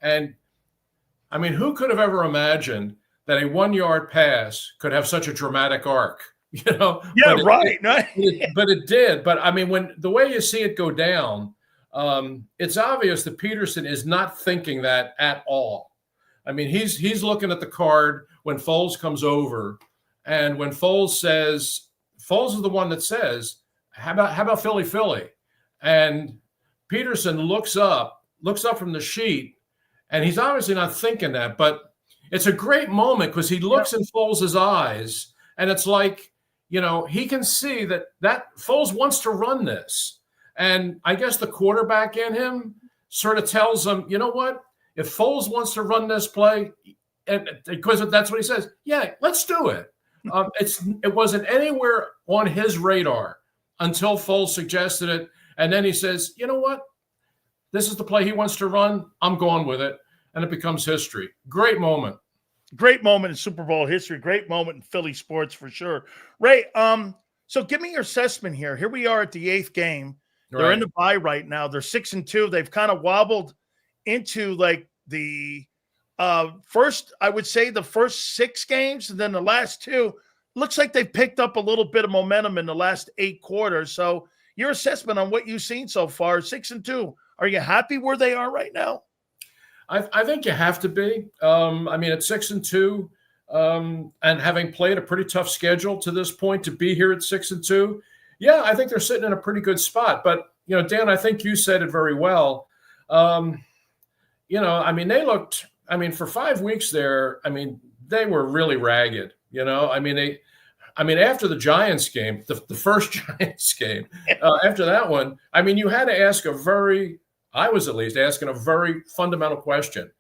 And I mean, who could have ever imagined that a 1-yard pass could have such a dramatic arc? Yeah, but right. But it did. But I mean, when the way you see it go down, it's obvious that Peterson is not thinking that at all. I mean, he's looking at the card when Foles comes over, and when Foles is the one that says, how about Philly, Philly? And Peterson looks up from the sheet, and he's obviously not thinking that, but it's a great moment because he looks in Foles' eyes, and it's like, he can see that Foles wants to run this. And I guess the quarterback in him sort of tells him, you know what? If Foles wants to run this play, and because that's what he says, yeah, let's do it. It wasn't anywhere on his radar until Foles suggested it. And then he says, you know what? This is the play he wants to run. I'm going with it. And it becomes history. Great moment. Great moment in Super Bowl history. Great moment in Philly sports for sure. Ray, so give me your assessment here. Here we are at the 8th game. They're in the bye right now. They're 6-2. They've kind of wobbled into like the first 6 games, and then the last 2. Looks like they've picked up a little bit of momentum in the last 8 quarters. So your assessment on what you've seen so far, 6-2. Are you happy where they are right now? I think you have to be. I mean, at 6-2, and having played a pretty tough schedule to this point, to be here at 6-2, yeah, I think they're sitting in a pretty good spot. But Dan, I think you said it very well. I mean, they looked. I mean, for 5 weeks there, I mean, they were really ragged. I mean, after the Giants game, the first Giants game, after that one, I mean, you had to ask I was at least asking a very fundamental question.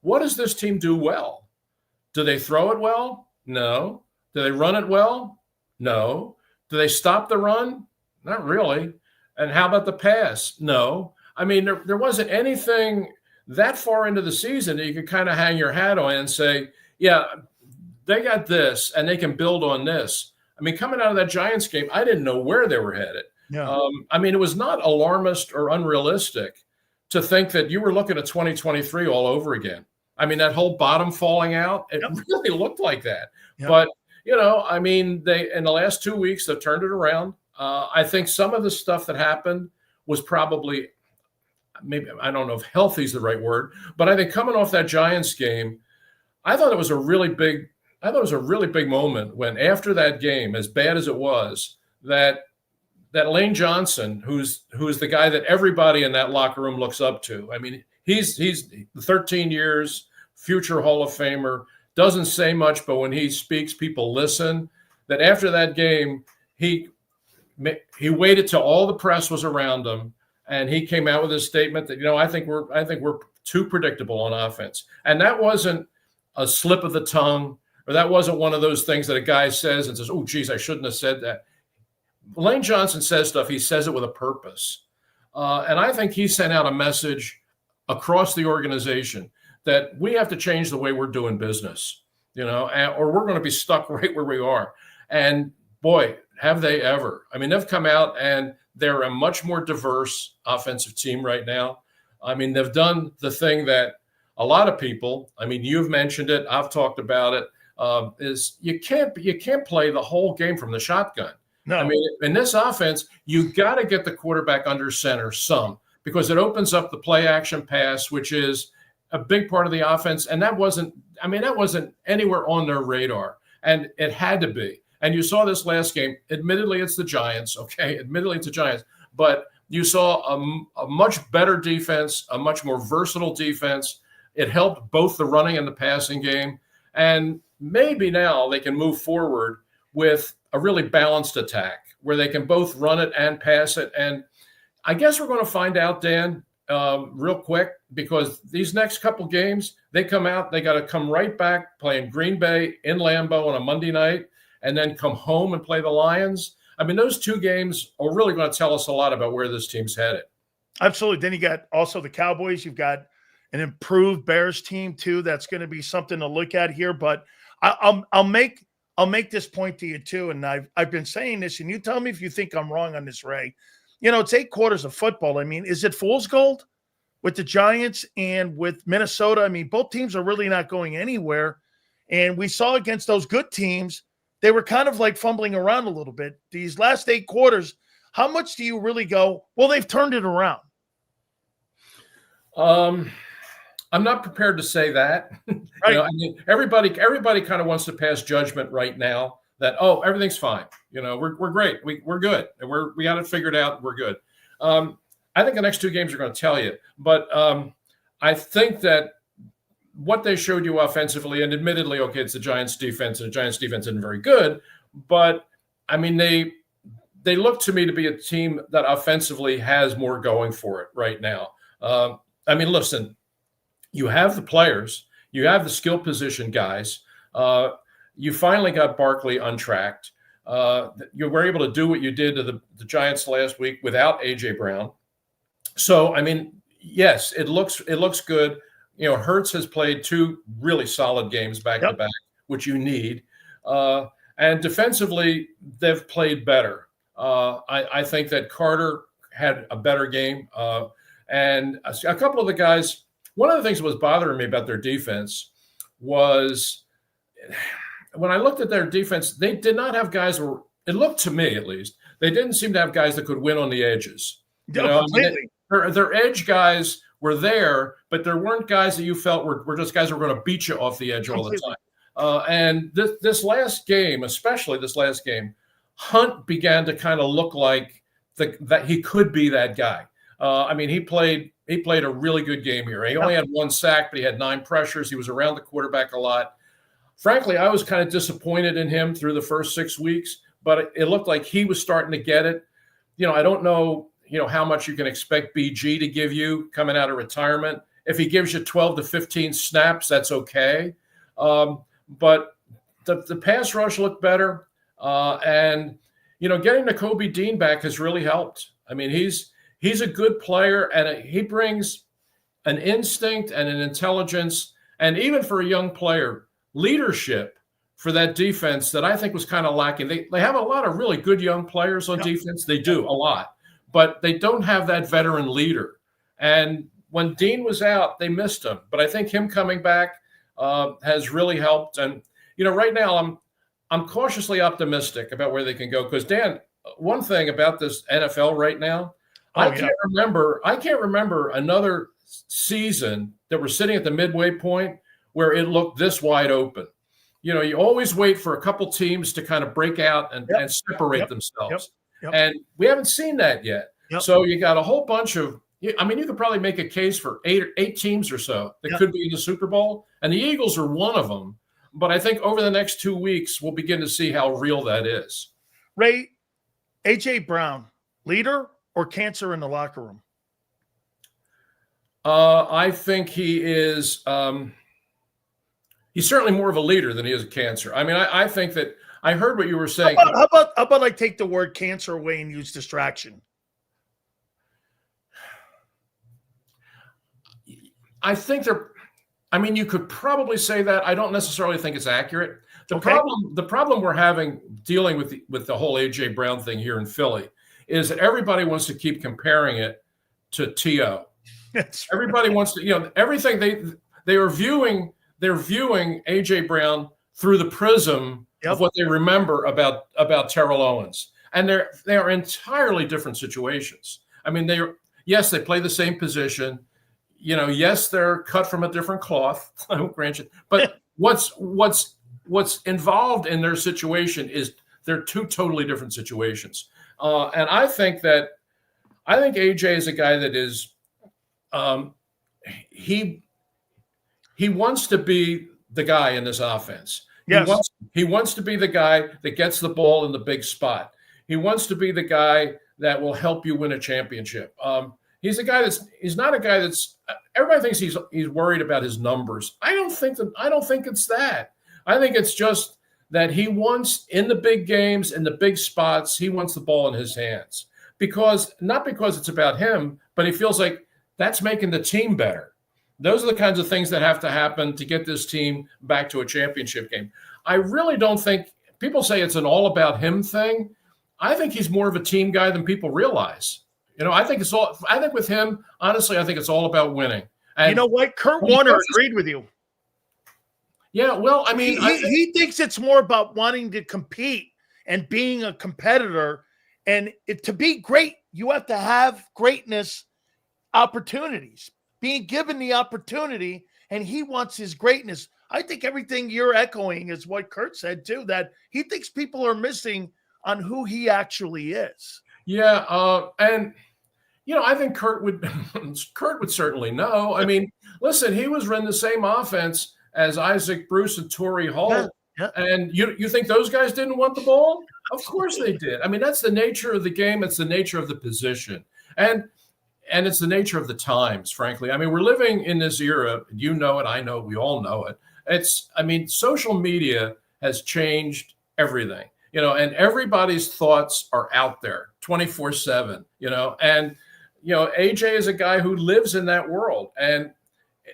What does this team do well? Do they throw it well? No. Do they run it well? No. Do they stop the run? Not really. And how about the pass? No. I mean, there wasn't anything that far into the season that you can kind of hang your hat on and say, yeah, they got this and they can build on this. I mean, coming out of that Giants game, I didn't know where they were headed. Yeah. I mean, it was not alarmist or unrealistic to think that you were looking at 2023 all over again. I mean, that whole bottom falling out, it really looked like that. Yep. But, you know, I mean, they in the last 2 weeks, they've turned it around. I think some of the stuff that happened was probably, maybe, I don't know if healthy is the right word, but I think coming off that Giants game, I thought it was a really big moment when, after that game, as bad as it was, that Lane Johnson, who's the guy that everybody in that locker room looks up to. I mean, he's 13 years, future Hall of Famer, doesn't say much, but when he speaks, people listen. That after that game, he waited till all the press was around him, and he came out with a statement that, you know, I think we're too predictable on offense. And that wasn't a slip of the tongue, or that wasn't one of those things that a guy says and says, oh, geez, I shouldn't have said that. Lane Johnson says stuff, he says it with a purpose. And I think he sent out a message across the organization that we have to change the way we're doing business, you know, or we're going to be stuck right where we are. And boy, have they ever. I mean, they've come out and they're a much more diverse offensive team right now. I mean, they've done the thing that a lot of people, I mean, you've mentioned it, I've talked about it, is you can't play the whole game from the shotgun. No. I mean, in this offense, you got to get the quarterback under center some, because it opens up the play action pass, which is a big part of the offense. And that wasn't anywhere on their radar. And it had to be. And you saw this last game. Admittedly, it's the Giants. Okay. Admittedly, it's the Giants. But you saw a much better defense, a much more versatile defense. It helped both the running and the passing game. And maybe now they can move forward with a really balanced attack where they can both run it and pass it. And I guess we're going to find out, Dan, real quick, because these next couple games, they come out, they got to come right back playing Green Bay in Lambeau on a Monday night, and then come home and play the Lions. I mean, those two games are really going to tell us a lot about where this team's headed. Absolutely. Then you got also the Cowboys. You've got an improved Bears team too. That's going to be something to look at here. But I'll make this point to you too. And I've been saying this, and you tell me if you think I'm wrong on this, Ray. You know, it's 8 quarters of football. I mean, is it fool's gold with the Giants and with Minnesota? I mean, both teams are really not going anywhere. And we saw against those good teams, they were kind of like fumbling around a little bit. These last 8 quarters, how much do you really go, well, they've turned it around? I'm not prepared to say that. Right. You know, I mean, everybody kind of wants to pass judgment right now that, oh, everything's fine. You know, we're great. We're good. And we got it figured out. We're good. I think the next 2 games are going to tell you. But I think that what they showed you offensively, and admittedly, okay, it's the Giants defense, and the Giants defense isn't very good. But, I mean, they look to me to be a team that offensively has more going for it right now. I mean, listen, you have the players, you have the skill position guys. You finally got Barkley untracked. You were able to do what you did to the Giants last week without A.J. Brown. So, I mean, yes, it looks good. You know, Hurts has played 2 really solid games back to back, which you need. And defensively, they've played better. I think that Carter had a better game. And a couple of the guys, one of the things that was bothering me about their defense was when I looked at their defense, they did not have guys who it looked to me at least, they didn't seem to have guys that could win on the edges. You know, completely. I mean, their edge guys were there, but there weren't guys that you felt were just guys who were going to beat you off the edge all the time. And this last game, especially this last game, Hunt began to kind of look like that he could be that guy. I mean, he played a really good game here. He only had 1 sack, but he had 9 pressures. He was around the quarterback a lot. Frankly, I was kind of disappointed in him through the first 6 weeks, but it looked like he was starting to get it. You know, I don't know, how much you can expect BG to give you coming out of retirement. If he gives you 12 to 15 snaps, that's okay. But the pass rush looked better. And, getting Nakobe Dean back has really helped. I mean, he's a good player, and he brings an instinct and an intelligence, and even for a young player, leadership for that defense that I think was kind of lacking. They have a lot of really good young players on defense. They do a lot, but they don't have that veteran leader. And when Dean was out, they missed him. But I think him coming back has really helped. And right now I'm cautiously optimistic about where they can go. Because Dan, one thing about this NFL right now, I can't remember another season that we're sitting at the midway point where it looked this wide open. You always wait for a couple teams to kind of break out and separate themselves. And we haven't seen that yet. So you got a whole bunch of, you could probably make a case for eight teams or so that could be in the Super Bowl. And the Eagles are one of them. But I think over the next 2 weeks, we'll begin to see how real that is. Ray, A.J. Brown, leader or cancer in the locker room? I think he is he's certainly more of a leader than he is a cancer. I think that I heard what you were saying. How about I take the word cancer away and use distraction? I think you could probably say that. I don't necessarily think it's accurate. The problem we're dealing with the whole A.J. Brown thing here in Philly is that everybody wants to keep comparing it to T.O. Everybody wants to, everything they're viewing A.J. Brown through the prism of what they remember about Terrell Owens. And they are entirely different situations. They play the same position. Yes, they're cut from a different cloth, grant you. But what's involved in their situation is they're two totally different situations. And I think AJ is a guy that is he wants to be the guy in this offense. Yes. He wants to be the guy that gets the ball in the big spot. He wants to be the guy that will help you win a championship. He's not a guy that's everybody thinks he's worried about his numbers. I don't think it's that. I think it's just that he wants in the big games, in the big spots, he wants the ball in his hands. Not because it's about him, but he feels like that's making the team better. Those are the kinds of things that have to happen to get this team back to a championship game. I really don't think people say it's an all about him thing. I think he's more of a team guy than people realize. I think with him, honestly, I think it's all about winning. And you know what? Kurt Warner agreed with you. Yeah, well, he thinks it's more about wanting to compete and being a competitor. And to be great, you have to have greatness opportunities, being given the opportunity, and he wants his greatness. I think everything you're echoing is what Kurt said too, that he thinks people are missing on who he actually is. Yeah, and I think Kurt would certainly know. Listen, he was running the same offense as Isaac Bruce and Torrey Holt. Yeah. And you think those guys didn't want the ball? Of course they did. That's the nature of the game. It's the nature of the position. And it's the nature of the times, frankly. We're living in this era. You know it. I know it. We all know it. Social media has changed everything, and everybody's thoughts are out there 24/7, and, AJ is a guy who lives in that world, and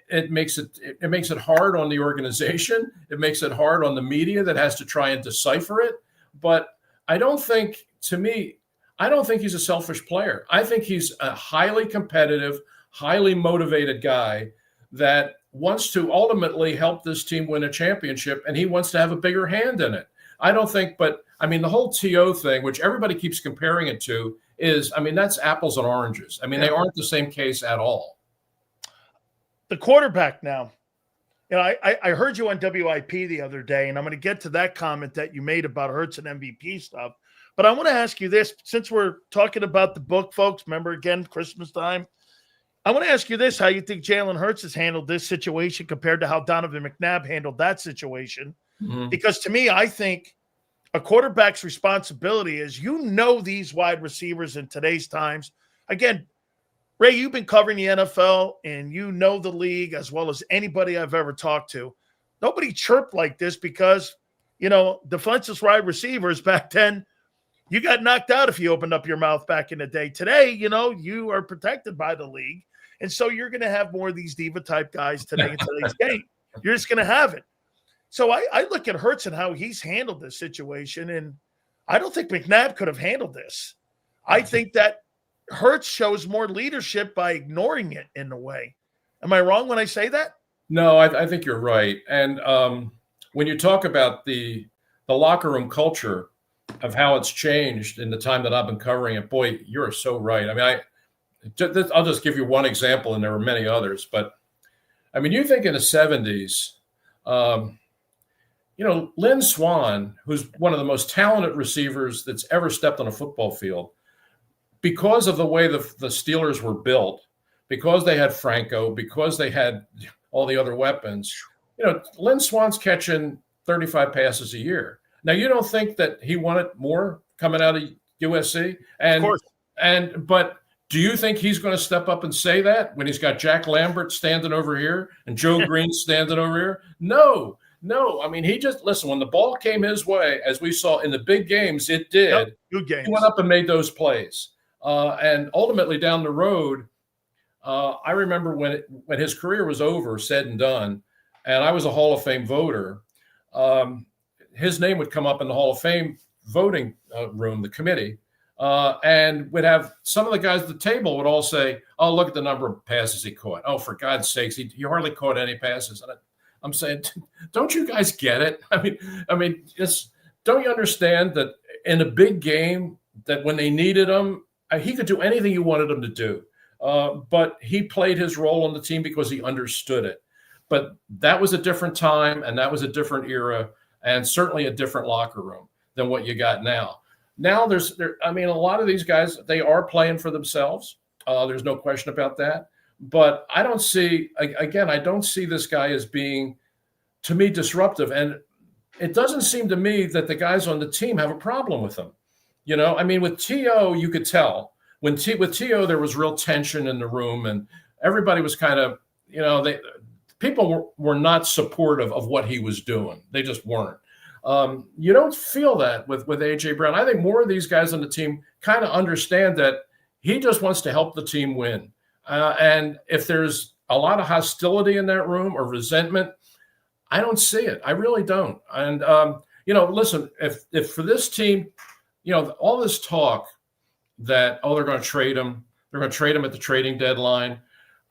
it makes it hard on the organization. It makes it hard on the media that has to try and decipher it. But I don't think he's a selfish player. I think he's a highly competitive, highly motivated guy that wants to ultimately help this team win a championship, and he wants to have a bigger hand in it. The whole TO thing, which everybody keeps comparing it to, is, that's apples and oranges. They aren't the same case at all. The quarterback now. I heard you on WIP the other day, and I'm going to get to that comment that you made about Hurts and MVP stuff. But I want to ask you this, since we're talking about the book, folks, remember again, Christmas time. I want to ask you this, how you think Jalen Hurts has handled this situation compared to how Donovan McNabb handled that situation. Mm-hmm. Because to me, I think a quarterback's responsibility is, these wide receivers in today's times. Again, Ray, you've been covering the NFL and the league as well as anybody I've ever talked to. Nobody chirped like this because, defensive wide receivers back then, you got knocked out if you opened up your mouth back in the day. Today, you are protected by the league. And so you're going to have more of these diva type guys today in today's game. You're just going to have it. So I look at Hurts and how he's handled this situation, and I don't think McNabb could have handled this. I think that Hurts shows more leadership by ignoring it in a way. Am I wrong when I say that? No, I think you're right. And when you talk about the locker room culture of how it's changed in the time that I've been covering it, boy, you're so right. I mean, I'll just give you one example, and there were many others. But, I mean, you think in the 70s, Lynn Swann, who's one of the most talented receivers that's ever stepped on a football field, because of the way the Steelers were built, because they had Franco, because they had all the other weapons, Lynn Swann's catching 35 passes a year. Now, you don't think that he wanted more coming out of USC? Of course. But do you think he's going to step up and say that when he's got Jack Lambert standing over here and Joe Green standing over here? No. I mean, he just, listen, when the ball came his way, as we saw in the big games, it did. Yep, good games. He went up and made those plays. And ultimately down the road, I remember when his career was over, said and done, and I was a Hall of Fame voter, his name would come up in the Hall of Fame voting room, the committee, and would have some of the guys at the table would all say, oh, look at the number of passes he caught. Oh, for God's sakes, he hardly caught any passes. And I'm saying, don't you guys get it? I mean, don't you understand that in a big game, that when they needed him, he could do anything you wanted him to do. But he played his role on the team because he understood it. But that was a different time, and that was a different era, and certainly a different locker room than what you got now. Now a lot of these guys, they are playing for themselves. There's no question about that. But I don't see this guy as being, to me, disruptive. And it doesn't seem to me that the guys on the team have a problem with him. With T.O., you could tell. With T.O., there was real tension in the room, and everybody was kind of, people were not supportive of what he was doing. They just weren't. You don't feel that with A.J. Brown. I think more of these guys on the team kind of understand that he just wants to help the team win. And if there's a lot of hostility in that room or resentment, I don't see it. I really don't. And, listen, if for this team, all this talk that, they're going to trade him, at the trading deadline.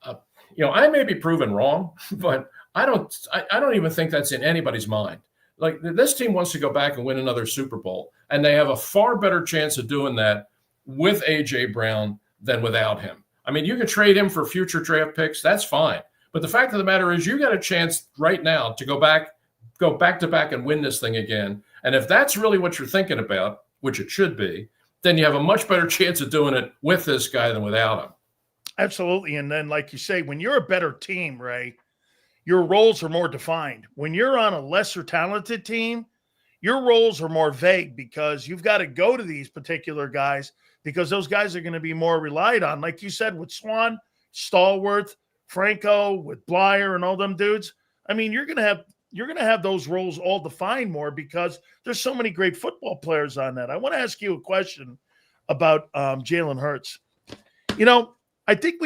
I may be proven wrong, but I don't even think that's in anybody's mind. Like, this team wants to go back and win another Super Bowl, and they have a far better chance of doing that with A.J. Brown than without him. I mean, you could trade him for future draft picks. That's fine. But the fact of the matter is, you got a chance right now to go back to back and win this thing again. And if that's really what you're thinking about, which it should be, then you have a much better chance of doing it with this guy than without him. Absolutely. And then, like you say, when you're a better team, Ray, your roles are more defined. When you're on a lesser talented team, your roles are more vague because you've got to go to these particular guys because those guys are going to be more relied on. Like you said, with Swann, Stallworth, Franco, with Blyer and all them dudes. I mean, you're going to have those roles all defined more because there's so many great football players on that. I want to ask you a question about Jalen Hurts. I think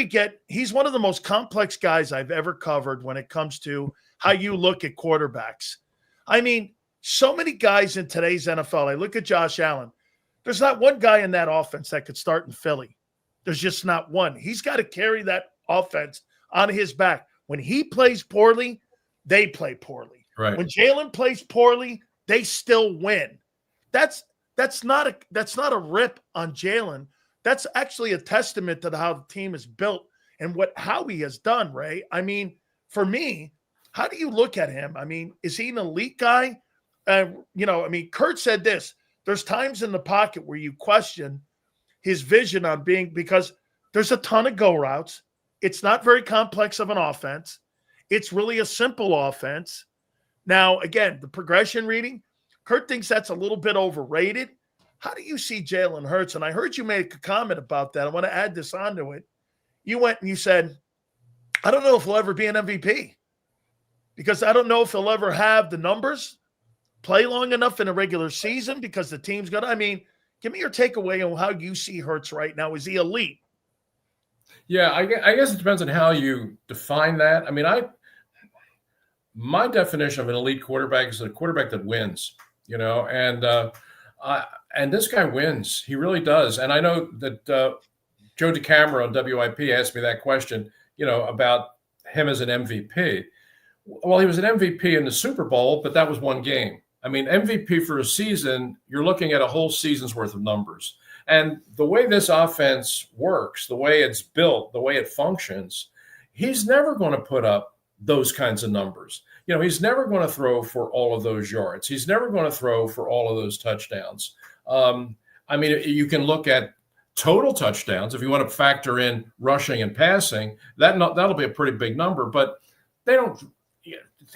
he's one of the most complex guys I've ever covered when it comes to how you look at quarterbacks. I mean, so many guys in today's NFL. I look at Josh Allen. There's not one guy in that offense that could start in Philly. There's just not one. He's got to carry that offense on his back. When he plays poorly, they play poorly. Right. When Jalen plays poorly, they still win. That's not a rip on Jalen. That's actually a testament to how the team is built and how he has done, Ray. I mean, for me, how do you look at him? I mean, is he an elite guy? Kurt said this. There's times in the pocket where you question his vision on because there's a ton of go routes. It's not very complex of an offense. It's really a simple offense. Now, again, the progression reading, Kurt thinks that's a little bit overrated. How do you see Jalen Hurts? And I heard you make a comment about that. I want to add this onto it. You went and you said, I don't know if he'll ever be an MVP because I don't know if he'll ever have the numbers, play long enough in a regular season because the team's going to, give me your takeaway on how you see Hurts right now. Is he elite? Yeah, I guess it depends on how you define that. I mean, my definition of an elite quarterback is a quarterback that wins, and this guy wins. He really does. And I know that Joe DeCamera on WIP asked me that question, about him as an MVP. Well, he was an MVP in the Super Bowl, but that was one game. I mean, MVP for a season, you're looking at a whole season's worth of numbers. And the way this offense works, the way it's built, the way it functions, he's never going to put up those kinds of numbers. He's never going to throw for all of those yards. He's never going to throw for all of those touchdowns. I mean, you can look at total touchdowns if you want to factor in rushing and passing. That'll be a pretty big number, but they don't.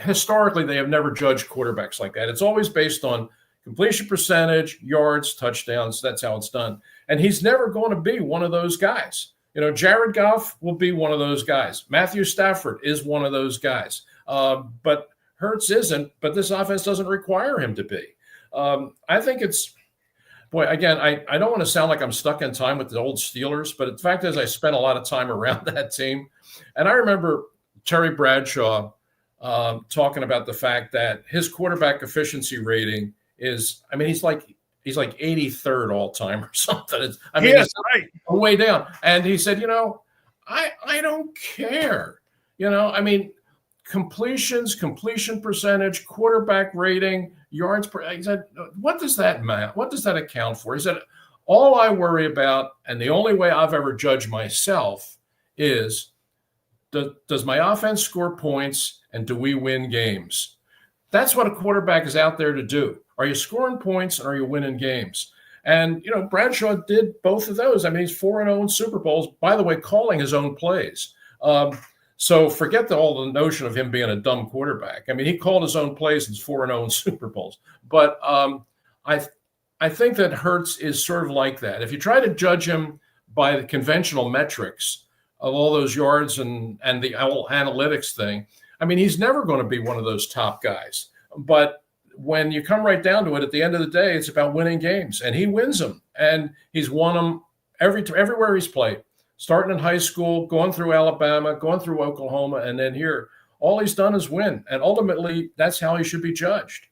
Historically, they have never judged quarterbacks like that. It's always based on completion percentage, yards, touchdowns. That's how it's done. And he's never going to be one of those guys. Jared Goff will be one of those guys. Matthew Stafford is one of those guys. But Hurts isn't, but this offense doesn't require him to be. I think it's, boy, again, I don't want to sound like I'm stuck in time with the old Steelers, but the fact is I spent a lot of time around that team. And I remember Terry Bradshaw talking about the fact that his quarterback efficiency rating is, I mean, he's like 83rd all time or something. It's right. Way down. And he said, I don't care. I mean, completions, completion percentage, quarterback rating, yards per. He said, what does that matter? What does that account for? He said, all I worry about, and the only way I've ever judged myself is, does my offense score points and do we win games? That's what a quarterback is out there to do. Are you scoring points and are you winning games? And, Bradshaw did both of those. I mean, he's 4-0 in Super Bowls, by the way, calling his own plays. So forget all the notion of him being a dumb quarterback. I mean, he called his own plays and he's 4-0 in Super Bowls. But I think that Hurts is sort of like that. If you try to judge him by the conventional metrics of all those yards and the whole analytics thing, I mean, he's never going to be one of those top guys. But when you come right down to it, at the end of the day, it's about winning games, and he wins them. And he's won them everywhere he's played, starting in high school, going through Alabama, going through Oklahoma, and then here. All he's done is win, and ultimately, that's how he should be judged.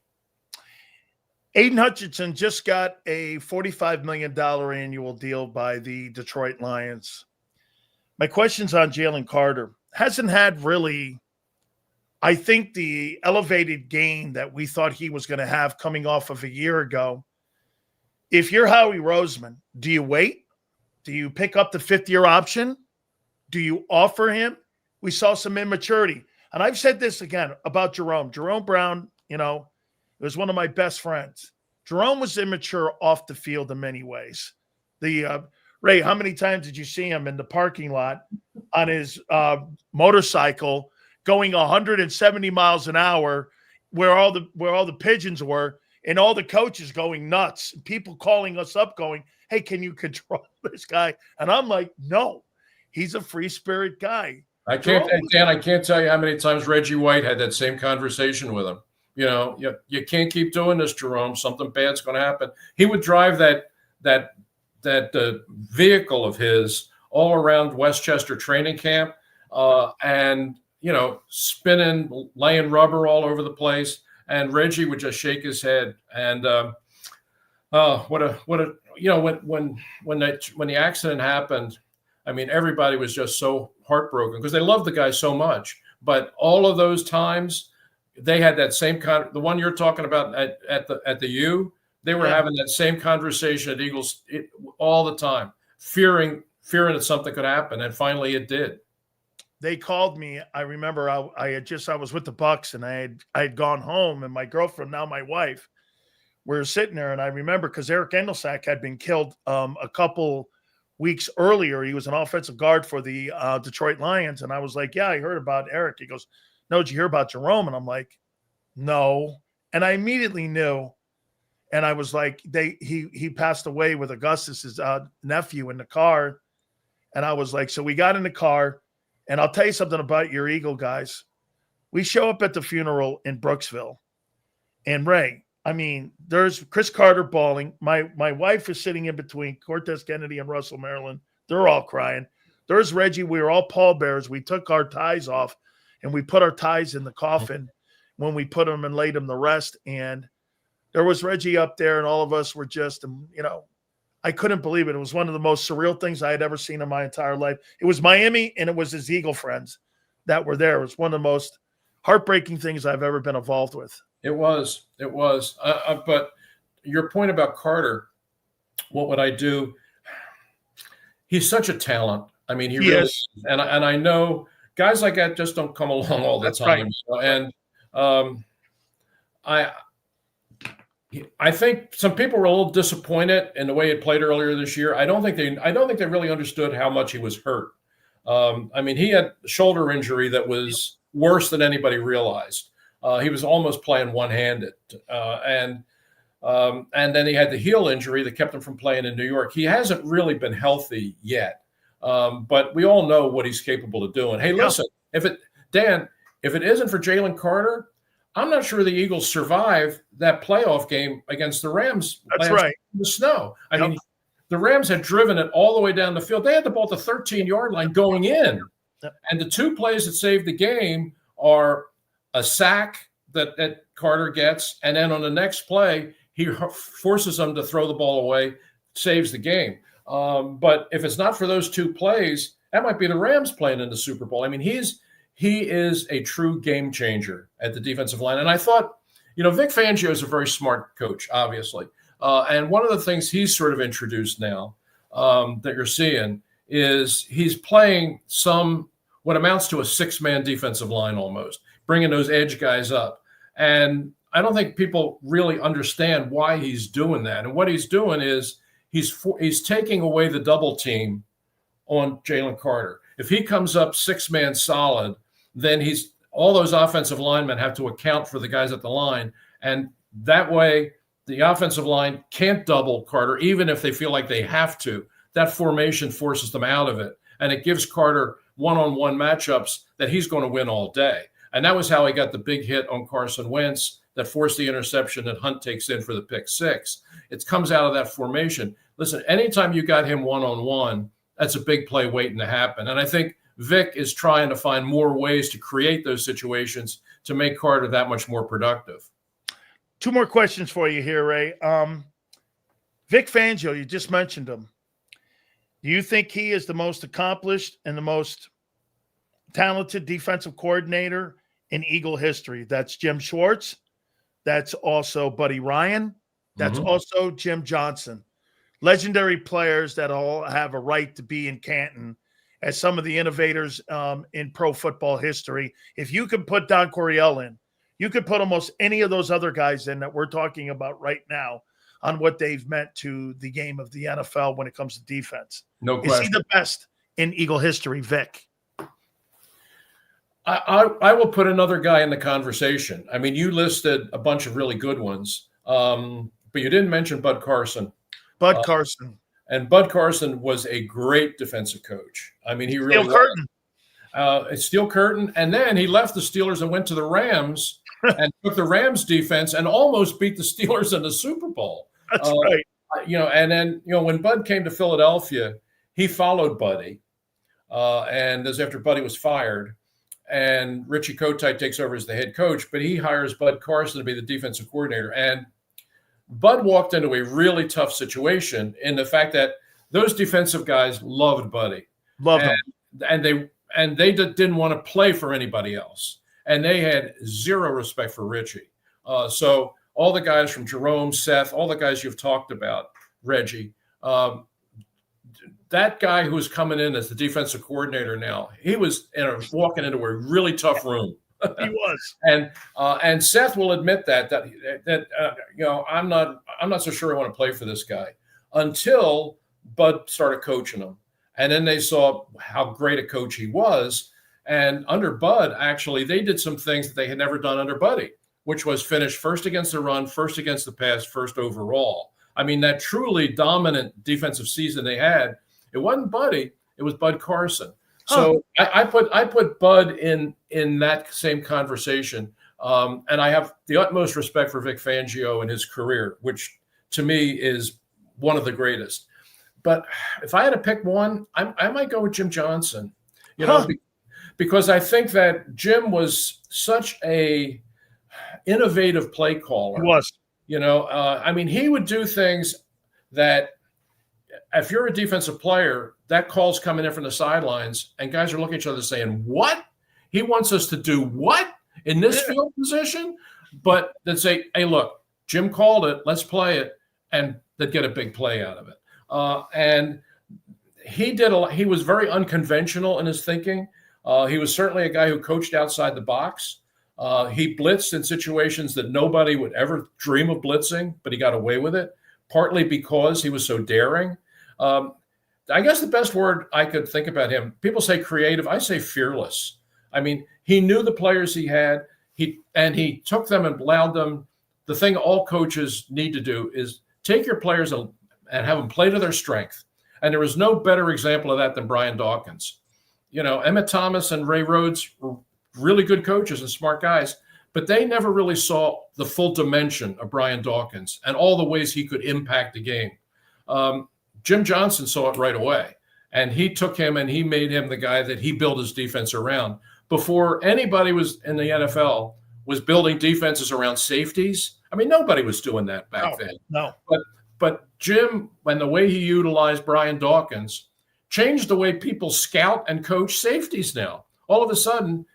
Aiden Hutchinson just got a $45 million annual deal by the Detroit Lions. My question's on Jaylen Carter. Hasn't had really, I think, the elevated gain that we thought he was going to have coming off of a year ago. If you're Howie Roseman, do you wait? Do you pick up the fifth-year option? Do you offer him? We saw some immaturity. And I've said this again about Jerome. Jerome Brown, was one of my best friends. Jerome was immature off the field in many ways. Ray, how many times did you see him in the parking lot on his motorcycle going 170 miles an hour where all the pigeons were, and all the coaches going nuts, people calling us up going, hey, can you control this guy? And I'm like, no, he's a free spirit guy. I can't tell you how many times Reggie White had that same conversation with him. You can't keep doing this, Jerome. Something bad's going to happen. He would drive that vehicle of his all around Westchester training camp, and spinning, laying rubber all over the place. And Reggie would just shake his head. And when the accident happened, I mean, everybody was just so heartbroken because they loved the guy so much. But all of those times, they had that same the one you're talking about at the U. They were having that same conversation at Eagles all the time, fearing that something could happen, and finally it did. They called me. I remember I was with the Bucks, and I had gone home, and my girlfriend, now my wife, we were sitting there, and I remember because Eric Engelsack had been killed a couple weeks earlier. He was an offensive guard for the Detroit Lions, and I was like, "Yeah, I heard about Eric." He goes, "No, did you hear about Jerome?" And I'm like, "No," and I immediately knew. And I was like, he passed away with Augustus's nephew in the car. And I was like, so we got in the car, and I'll tell you something about your Eagle guys. We show up at the funeral in Brooksville, and Ray, I mean, there's Chris Carter bawling. My wife is sitting in between Cortez Kennedy and Russell Maryland. They're all crying. There's Reggie. We were all pallbearers. We took our ties off and we put our ties in the coffin when we put them and laid them to rest. And there was Reggie up there, and all of us were just, I couldn't believe it. It was one of the most surreal things I had ever seen in my entire life. It was Miami, and it was his Eagle friends that were there. It was one of the most heartbreaking things I've ever been involved with. It was. But your point about Carter, what would I do? He's such a talent. I mean, he really is. And I know guys like that just don't come along all the time. Right. And I think some people were a little disappointed in the way he played earlier this year. I don't think they really understood how much he was hurt. I mean, he had a shoulder injury that was worse than anybody realized. He was almost playing one-handed, and then he had the heel injury that kept him from playing in New York. He hasn't really been healthy yet, but we all know what he's capable of doing. Hey, listen, if it isn't for Jaylen Carter, I'm not sure the Eagles survive that playoff game against the Rams. That's right. In the snow. I mean, the Rams had driven it all the way down the field. They had the ball at the 13-yard line going in. Yep. And the two plays that saved the game are a sack that Carter gets, and then on the next play, he forces them to throw the ball away, saves the game. But if it's not for those two plays, that might be the Rams playing in the Super Bowl. I mean, he is a true game changer at the defensive line. And I thought, Vic Fangio is a very smart coach, obviously. And one of the things he's sort of introduced now that you're seeing is he's playing what amounts to a six-man defensive line almost, bringing those edge guys up. And I don't think people really understand why he's doing that. And what he's doing is he's taking away the double team on Jaylen Carter. If he comes up six-man solid, then all those offensive linemen have to account for the guys at the line. And that way the offensive line can't double Carter, even if they feel like they have to. That formation forces them out of it. And it gives Carter one-on-one matchups that he's going to win all day. And that was how he got the big hit on Carson Wentz that forced the interception that Hunt takes in for the pick six. It comes out of that formation. Listen, anytime you got him one-on-one, that's a big play waiting to happen. And I think Vic is trying to find more ways to create those situations to make Carter that much more productive. Two more questions for you here, Ray. Vic Fangio, you just mentioned him. Do you think he is the most accomplished and the most talented defensive coordinator in Eagle history? That's Jim Schwartz. That's also Buddy Ryan. That's also Jim Johnson. Legendary players that all have a right to be in Canton as some of the innovators in pro football history. If you could put Don Coryell in, you could put almost any of those other guys in that we're talking about right now on what they've meant to the game of the NFL when it comes to defense. No question. Is he the best in Eagle history, Vic? I will put another guy in the conversation. I mean, you listed a bunch of really good ones, but you didn't mention Bud Carson. Bud Carson. And Bud Carson was a great defensive coach. I mean, he really was. Steel Curtain. And then he left the Steelers and went to the Rams and took the Rams defense and almost beat the Steelers in the Super Bowl. That's right. And then, when Bud came to Philadelphia, he followed Buddy. And as after Buddy was fired, and Richie Kotite takes over as the head coach, but he hires Bud Carson to be the defensive coordinator. And Bud walked into a really tough situation in the fact that those defensive guys loved Buddy. Loved him. And they didn't want to play for anybody else. And they had zero respect for Richie. So all the guys from Jerome, Seth, all the guys you've talked about, Reggie, that guy who's coming in as the defensive coordinator now, he was walking into a really tough room. He was. And Seth will admit that I'm not so sure I want to play for this guy until Bud started coaching him. And then they saw how great a coach he was. And under Bud, actually, they did some things that they had never done under Buddy, which was finish first against the run, first against the pass, first overall. I mean, that truly dominant defensive season they had, it wasn't Buddy, it was Bud Carson. So I put Bud in that same conversation. And I have the utmost respect for Vic Fangio and his career, which to me is one of the greatest. But if I had to pick one, I might go with Jim Johnson, you know, because I think that Jim was such a innovative play caller. He was. You know, I mean, he would do things that if you're a defensive player, that call's coming in from the sidelines and guys are looking at each other saying, what? He wants us to do what in this field position? But they'd say, hey, look, Jim called it. Let's play it. And they'd get a big play out of it. And he was very unconventional in his thinking. He was certainly a guy who coached outside the box. He blitzed in situations that nobody would ever dream of blitzing, but he got away with it, partly because he was so daring. I guess the best word I could think about him, people say creative, I say fearless. I mean, he knew the players he had, he took them and allowed them. The thing all coaches need to do is take your players and have them play to their strength. And there was no better example of that than Brian Dawkins. You know, Emmett Thomas and Ray Rhodes were really good coaches and smart guys, but they never really saw the full dimension of Brian Dawkins and all the ways he could impact the game. Jim Johnson saw it right away, and he took him and he made him the guy that he built his defense around. Before anybody was in the NFL was building defenses around safeties. I mean, nobody was doing that back then. No. But Jim, and the way he utilized Brian Dawkins, changed the way people scout and coach safeties now. All of a sudden,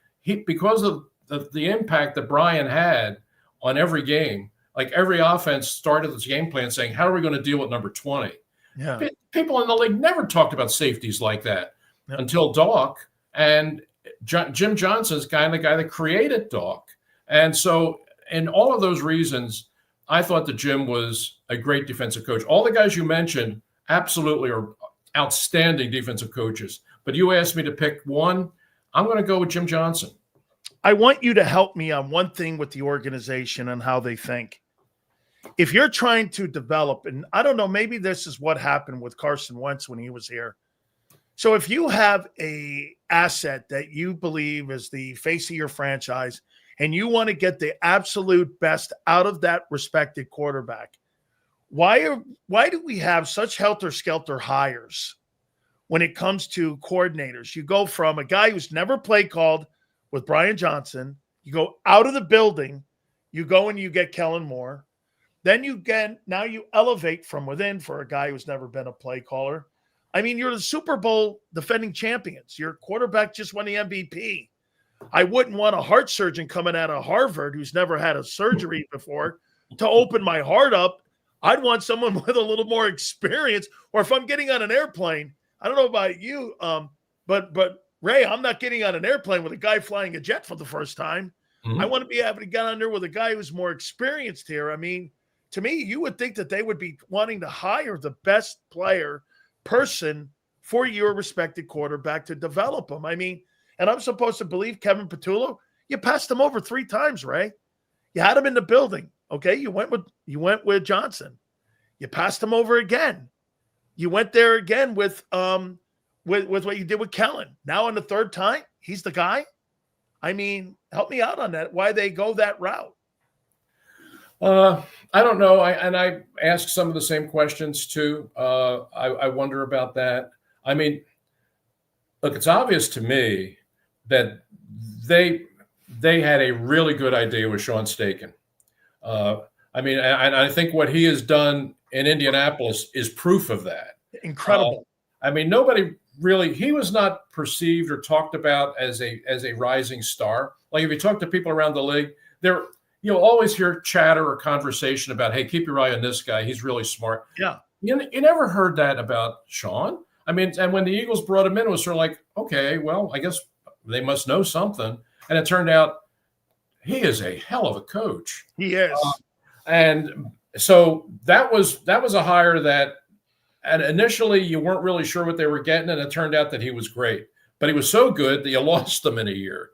because of the impact that Brian had on every game, like every offense started its game plan saying, how are we going to deal with number 20? Yeah. People in the league never talked about safeties like that until Doc, and Jim Johnson's kind of the guy that created Doc. And so in all of those reasons, I thought that Jim was a great defensive coach. All the guys you mentioned absolutely are outstanding defensive coaches. But you asked me to pick one. I'm going to go with Jim Johnson. I want you to help me on one thing with the organization and how they think. If you're trying to develop, and I don't know, maybe this is what happened with Carson Wentz when he was here. So if you have a asset that you believe is the face of your franchise and you want to get the absolute best out of that respected quarterback, why do we have such helter-skelter hires when it comes to coordinators? You go from a guy who's never play called with Brian Johnson, you go out of the building, you go and you get Kellen Moore. Then now you elevate from within for a guy who's never been a play caller. I mean, you're the Super Bowl defending champions. Your quarterback just won the MVP. I wouldn't want a heart surgeon coming out of Harvard who's never had a surgery before to open my heart up. I'd want someone with a little more experience. Or if I'm getting on an airplane, I don't know about you, but Ray, I'm not getting on an airplane with a guy flying a jet for the first time. Mm-hmm. I want to be able to get on there with a guy who's more experienced here. I mean, to me, you would think that they would be wanting to hire the best person for your respected quarterback to develop him. I mean, and I'm supposed to believe Kevin Patullo. You passed him over 3 times, Ray. You had him in the building. Okay, you went with Johnson. You passed him over again. You went there again with what you did with Kellen. Now on the 3rd time, he's the guy. I mean, help me out on that. Why they go that route? I don't know. I ask some of the same questions too. I wonder about that. I mean, look, it's obvious to me that they had a really good idea with Sean Staken. I mean, and I think what he has done in Indianapolis is proof of that. Incredible. I mean, nobody really, he was not perceived or talked about as a rising star. Like if you talk to people around the league, you'll always hear chatter or conversation about, hey, keep your eye on this guy. He's really smart. Yeah. You never heard that about Sean. I mean, and when the Eagles brought him in, it was sort of like, okay, well, I guess they must know something. And it turned out he is a hell of a coach. He is. And so that was a hire that, and initially you weren't really sure what they were getting, and it turned out that he was great. But he was so good that you lost him in a year.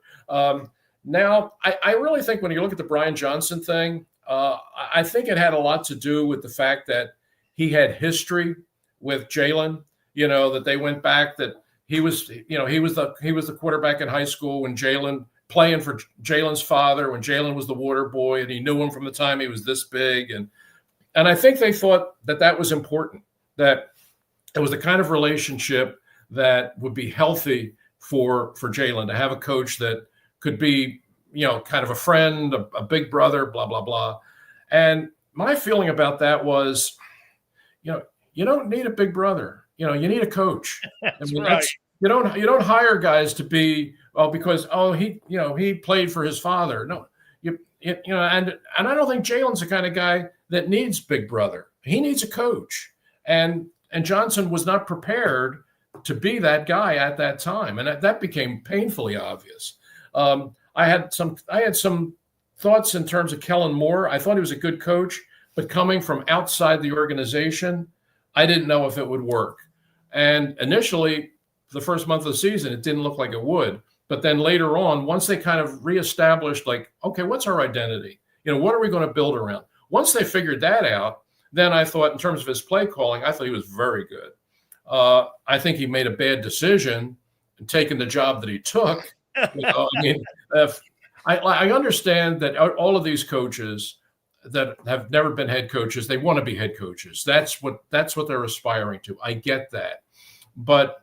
Now, I really think when you look at the Brian Johnson thing, I think it had a lot to do with the fact that he had history with Jaylen, that they went back, that he was the quarterback in high school when Jaylen, playing for Jaylen's father, when Jaylen was the water boy, and he knew him from the time he was this big. And I think they thought that was important, that it was the kind of relationship that would be healthy for Jaylen to have a coach that could be, kind of a friend, a big brother, blah, blah, blah. And my feeling about that was, you don't need a big brother. You need a coach. That's right. You don't hire guys to be, because he played for his father. No, and I don't think Jaylen's the kind of guy that needs big brother. He needs a coach. And Johnson was not prepared to be that guy at that time, and that became painfully obvious. I had some thoughts in terms of Kellen Moore. I thought he was a good coach, but coming from outside the organization, I didn't know if it would work. And initially, the first month of the season, it didn't look like it would. But then later on, once they kind of reestablished, like, okay, what's our identity? What are we going to build around? Once they figured that out, then I thought, in terms of his play calling, I thought he was very good. I think he made a bad decision in taking the job that he took. I understand that all of these coaches that have never been head coaches, they want to be head coaches. That's what they're aspiring to. I get that. But,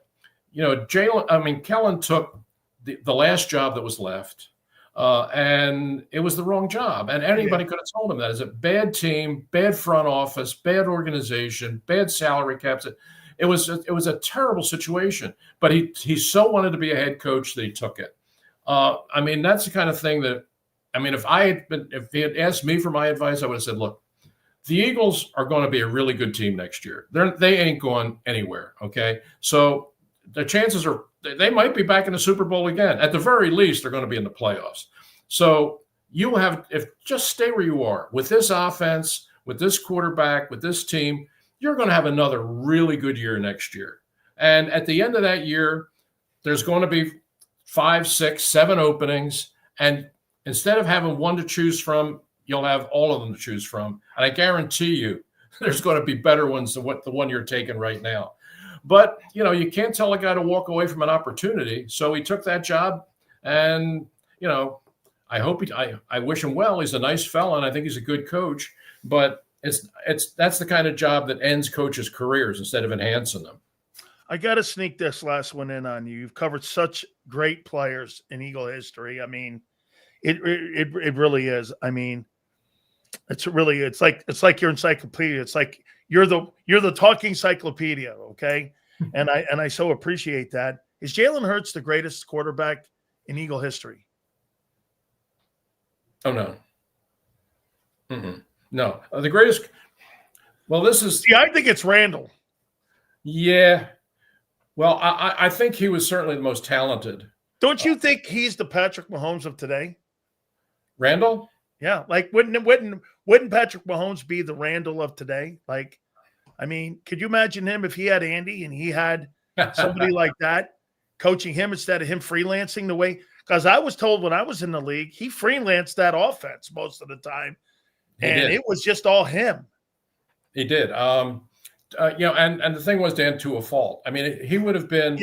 Kellen took the last job that was left, and it was the wrong job. And anybody could have told him that. It's a bad team, bad front office, bad organization, bad salary caps. It was a terrible situation. But he so wanted to be a head coach that he took it. That's the kind of thing that, if he had asked me for my advice, I would have said, look, the Eagles are going to be a really good team next year. They ain't going anywhere. Okay. So the chances are they might be back in the Super Bowl again. At the very least, they're going to be in the playoffs. So just stay where you are with this offense, with this quarterback, with this team, you're going to have another really good year next year. And at the end of that year, there's going to be 5, 6, 7 openings. And instead of having one to choose from, you'll have all of them to choose from. And I guarantee you there's going to be better ones than the one you're taking right now. But, you can't tell a guy to walk away from an opportunity. So he took that job. And, I wish him well. He's a nice fella, and I think he's a good coach. But that's the kind of job that ends coaches' careers instead of enhancing them. I got to sneak this last one in on you. You've covered such great players in Eagle history. It really is. It's like your encyclopedia. It's like you're the talking encyclopedia. Okay. And I so appreciate that. Is Jalen Hurts the greatest quarterback in Eagle history? Oh, no. Mm-hmm. No. The greatest. Well, this is. See, I think it's Randall. Yeah. Well, I think he was certainly the most talented. Don't you think he's the Patrick Mahomes of today? Randall? Yeah. Like, wouldn't Patrick Mahomes be the Randall of today? Like, could you imagine him if he had Andy and he had somebody like that coaching him instead of him freelancing the way? Because I was told when I was in the league, he freelanced that offense most of the time. It was just all him. He did. And the thing was, Dan, to a fault. He would have been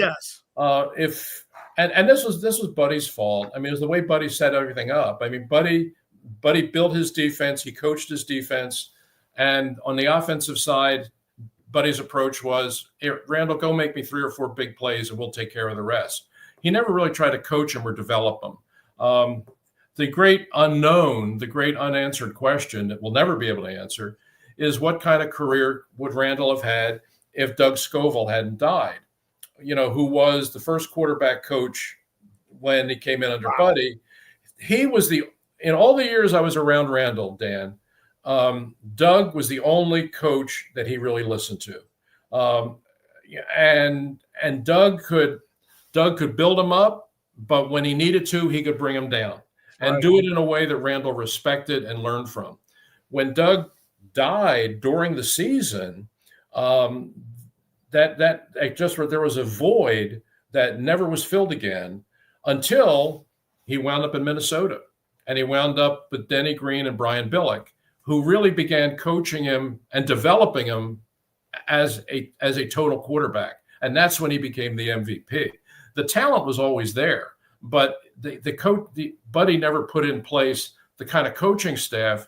if this was Buddy's fault. It was the way Buddy set everything up. Buddy built his defense. He coached his defense, and on the offensive side, Buddy's approach was, hey, Randall, go make me 3 or 4 big plays, and we'll take care of the rest. He never really tried to coach him or develop him. The great unknown, the great unanswered question that we'll never be able to answer is what kind of career would Randall have had if Doug Scoville hadn't died, who was the first quarterback coach when he came in under Buddy. He was in all the years I was around Randall, Dan, Doug was the only coach that he really listened to. And Doug could build him up, but when he needed to, he could bring him down and do it in a way that Randall respected and learned from. When Doug died during the season, there was a void that never was filled again until he wound up in Minnesota, and he wound up with Denny Green and Brian Billick, who really began coaching him and developing him as a total quarterback, and that's when he became the MVP. The talent was always there, but Buddy never put in place the kind of coaching staff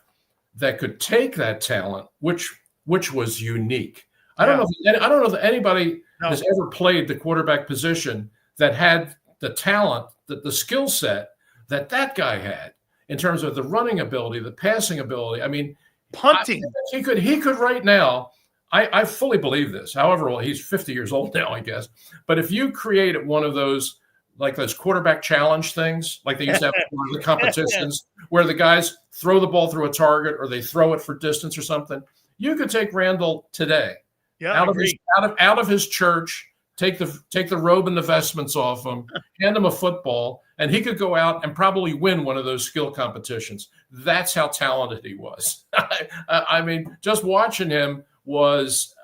that could take that talent, which was unique. I don't know. I don't know that anybody No. has ever played the quarterback position that had the talent, the skill set that guy had in terms of the running ability, the passing ability. I mean, punting. He could right now. I fully believe this. However, well, he's 50 years old now, I guess. But if you create one of those, like those quarterback challenge things, like they used to have for the competitions, where the guys throw the ball through a target or they throw it for distance or something, you could take Randall today out of his church, take the robe and the vestments off him, hand him a football, and he could go out and probably win one of those skill competitions. That's how talented he was. I mean, just watching him was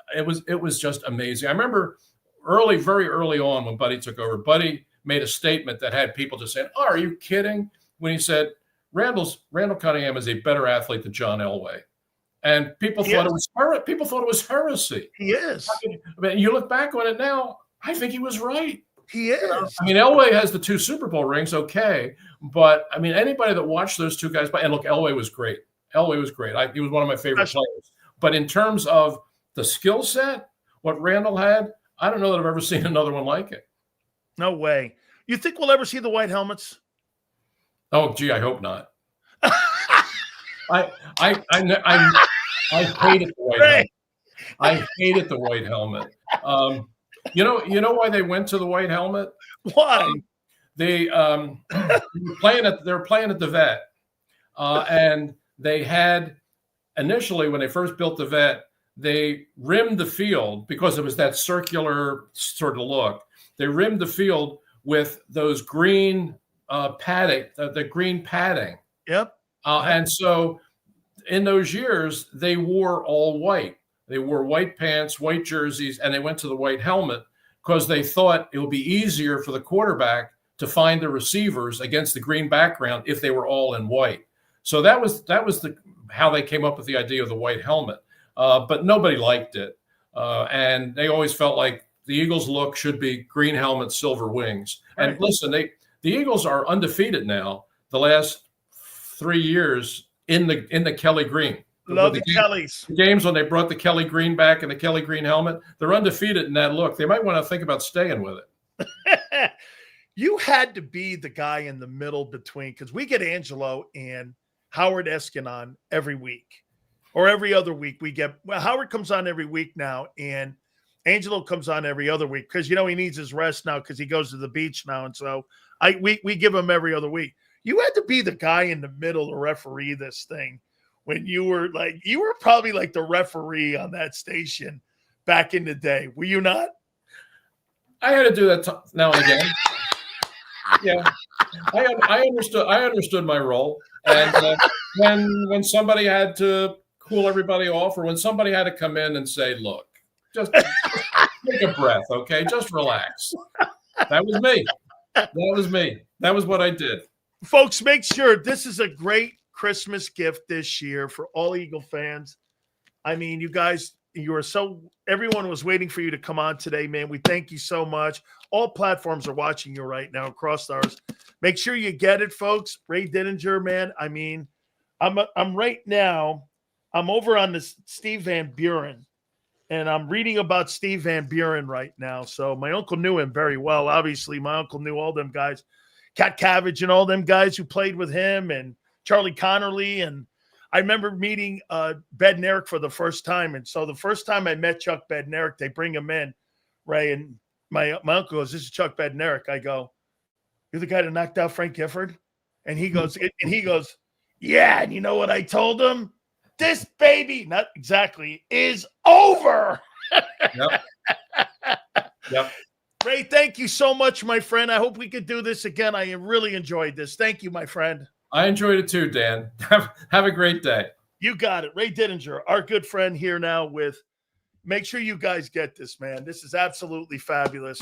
just amazing. I remember very early on when Buddy took over, Buddy made a statement that had people just saying, "Oh, are you kidding?" When he said, Randall Cunningham is a better athlete than John Elway. And people thought it was heresy. He is. I mean, you look back on it now, I think he was right. He is. I mean, Elway has the 2 Super Bowl rings, okay. But, I mean, anybody that watched those two guys, and look, Elway was great. He was one of my favorite players. But in terms of the skill set, what Randall had, I don't know that I've ever seen another one like it. No way. You think we'll ever see the white helmets? Oh, gee, I hope not. I hated the white helmet. I hated the white helmet. You know why they went to the white helmet? Why? They were playing at the vet, and they had initially when they first built the vet, they rimmed the field because it was that circular sort of look. They rimmed the field with those green padding, the green padding. Yep. And so in those years, they wore all white. They wore white pants, white jerseys, and they went to the white helmet because they thought it would be easier for the quarterback to find the receivers against the green background if they were all in white. So that was how they came up with the idea of the white helmet. But nobody liked it. And they always felt like the Eagles' look should be green helmet, silver wings. Right. And listen, the Eagles are undefeated now the last 3 years in the Kelly green. Love the Kellys. The games when they brought the Kelly green back and the Kelly green helmet, they're undefeated in that look. They might want to think about staying with it. You had to be the guy in the middle between, because we get Angelo and Howard Eskin on every week or every other week. Howard comes on every week now, and Angelo comes on every other week because, he needs his rest now because he goes to the beach now. And so we give him every other week. You had to be the guy in the middle to referee this thing when you were probably like the referee on that station back in the day. Were you not? I had to do that now and again. Yeah, I understood my role, and when somebody had to cool everybody off, or when somebody had to come in and say, "Look, just take a breath, okay? Just relax." That was me. That was what I did. Folks, make sure this is a great Christmas gift this year for all Eagle fans. I mean, you guys, everyone was waiting for you to come on today, man. We thank you so much. All platforms are watching you right now across ours. Make sure you get it, folks. Ray Didinger, man. I mean, I'm right now, I'm over on this Steve Van Buren, and I'm reading about Steve Van Buren right now. So my uncle knew him very well. Obviously, my uncle knew all them guys, Cat Cabbage and all them guys who played with him, and Charlie Connerly. And I remember meeting Bednarik for the first time. And so the first time I met Chuck Bednarik, they bring him in, Ray, and my uncle goes, "This is Chuck Bednarik." I go, "You're the guy that knocked out Frank Gifford?" And he goes, "Yeah." And you know what I told him? This baby, not exactly, is over. Yep. Ray, thank you so much, my friend. I hope we could do this again. I really enjoyed this. Thank you, my friend. I enjoyed it too, Dan. Have a great day. You got it. Ray Didinger, our good friend here now with, make sure you guys get this, man. This is absolutely fabulous.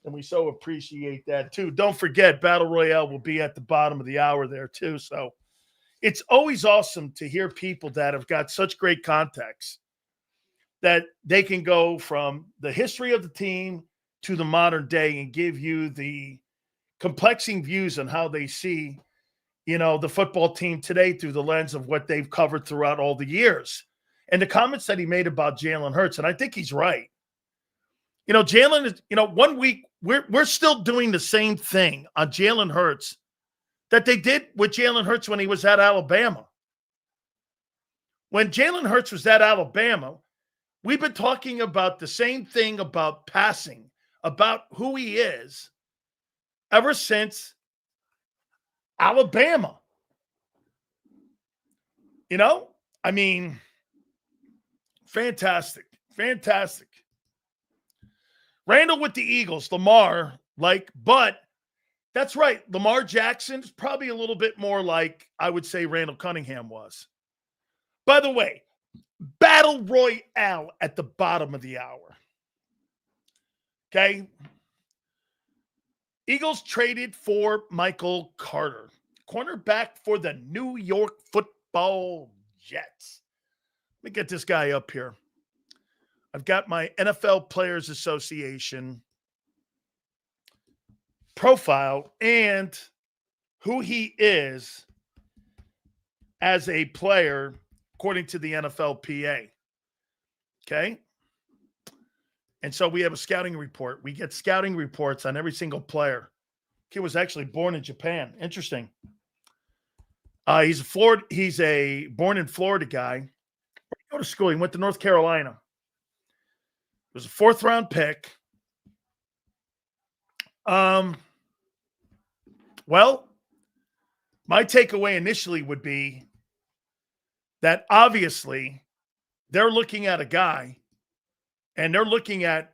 And we so appreciate that too. Don't forget, Battle Royale will be at the bottom of the hour there too. So it's always awesome to hear people that have got such great context that they can go from the history of the team to the modern day and give you the complexing views on how they see, the football team today through the lens of what they've covered throughout all the years. and the comments that he made about Jalen Hurts, and I think he's right. Jalen is, 1 week we're still doing the same thing on Jalen Hurts that they did with Jalen Hurts when he was at Alabama. When Jalen Hurts was at Alabama, we've been talking about the same thing about passing, about who he is, ever since Alabama. I mean, fantastic. Fantastic. Randall with the Eagles, Lamar, but that's right. Lamar Jackson is probably a little bit more like I would say Randall Cunningham was. By the way, Battle Royale at the bottom of the hour. Okay. Eagles traded for Michael Carter, cornerback for the New York Football Jets. Let me get this guy up here. I've got my NFL Players Association profile and who he is as a player according to the NFLPA. Okay? And so we have a scouting report. We get scouting reports on every single player. Kid was actually born in Japan. Interesting. He's a born in Florida guy. Where did he go to school? He went to North Carolina. It was a 4th round pick. Well, my takeaway initially would be that obviously they're looking at a guy, and we're looking at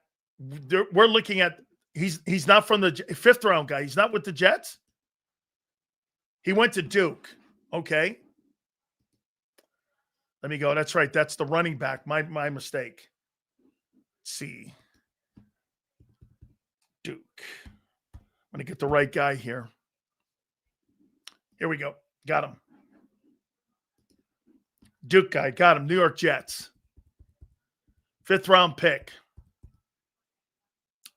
he's not from the 5th round guy. He's not with the Jets. He went to Duke. Okay. Let me go. That's right. That's the running back. My mistake. Let's see. Duke. I'm going to get the right guy here. Here we go. Got him. Duke guy. Got him. New York Jets. 5th round pick.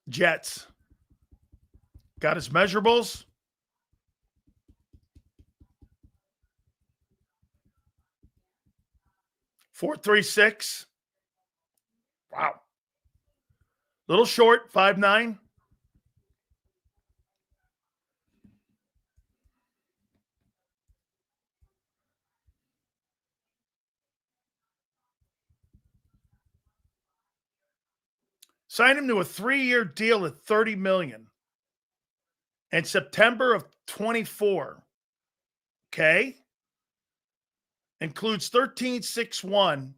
Jets. Got his measurables. .436. Wow. Little short, 5'9". Signed him to a 3-year deal at $30 million in September of 24. Okay. Includes 13.61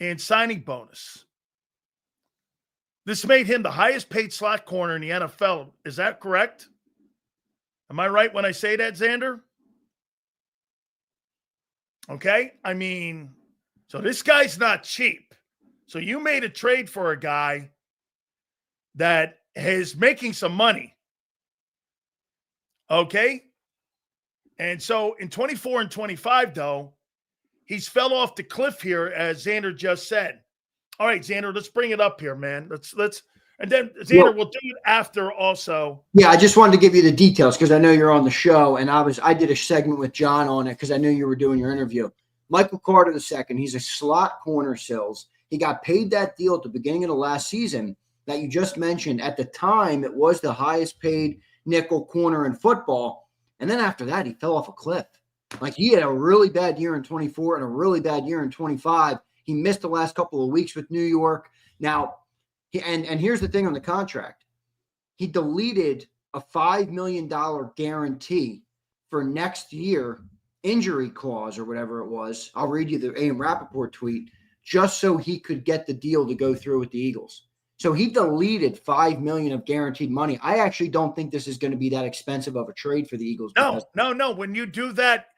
in signing bonus. This made him the highest paid slot corner in the NFL. Is that correct? Am I right when I say that, Xander? Okay. I mean, so this guy's not cheap. So you made a trade for a guy that is making some money. Okay. And so in 24 and 25, though, he's fell off the cliff here, as Xander just said. All right, Xander, let's bring it up here, man. Let's and then Xander, we'll do it after also. Yeah, I just wanted to give you the details because I know you're on the show, and I did a segment with John on it because I knew you were doing your interview. Michael Carter II, he's a slot corner, Sills. He got paid that deal at the beginning of the last season that you just mentioned. At the time, it was the highest paid nickel corner in football. And then after that, he fell off a cliff. Like, he had a really bad year in 24 and a really bad year in 25. He missed the last couple of weeks with New York. Now, and here's the thing on the contract. He deleted a $5 million guarantee for next year, injury clause or whatever it was. I'll read you the A.M. Rappaport tweet, just so he could get the deal to go through with the Eagles. So he deleted $5 million of guaranteed money. I actually don't think this is going to be that expensive of a trade for the Eagles. No. When you do that,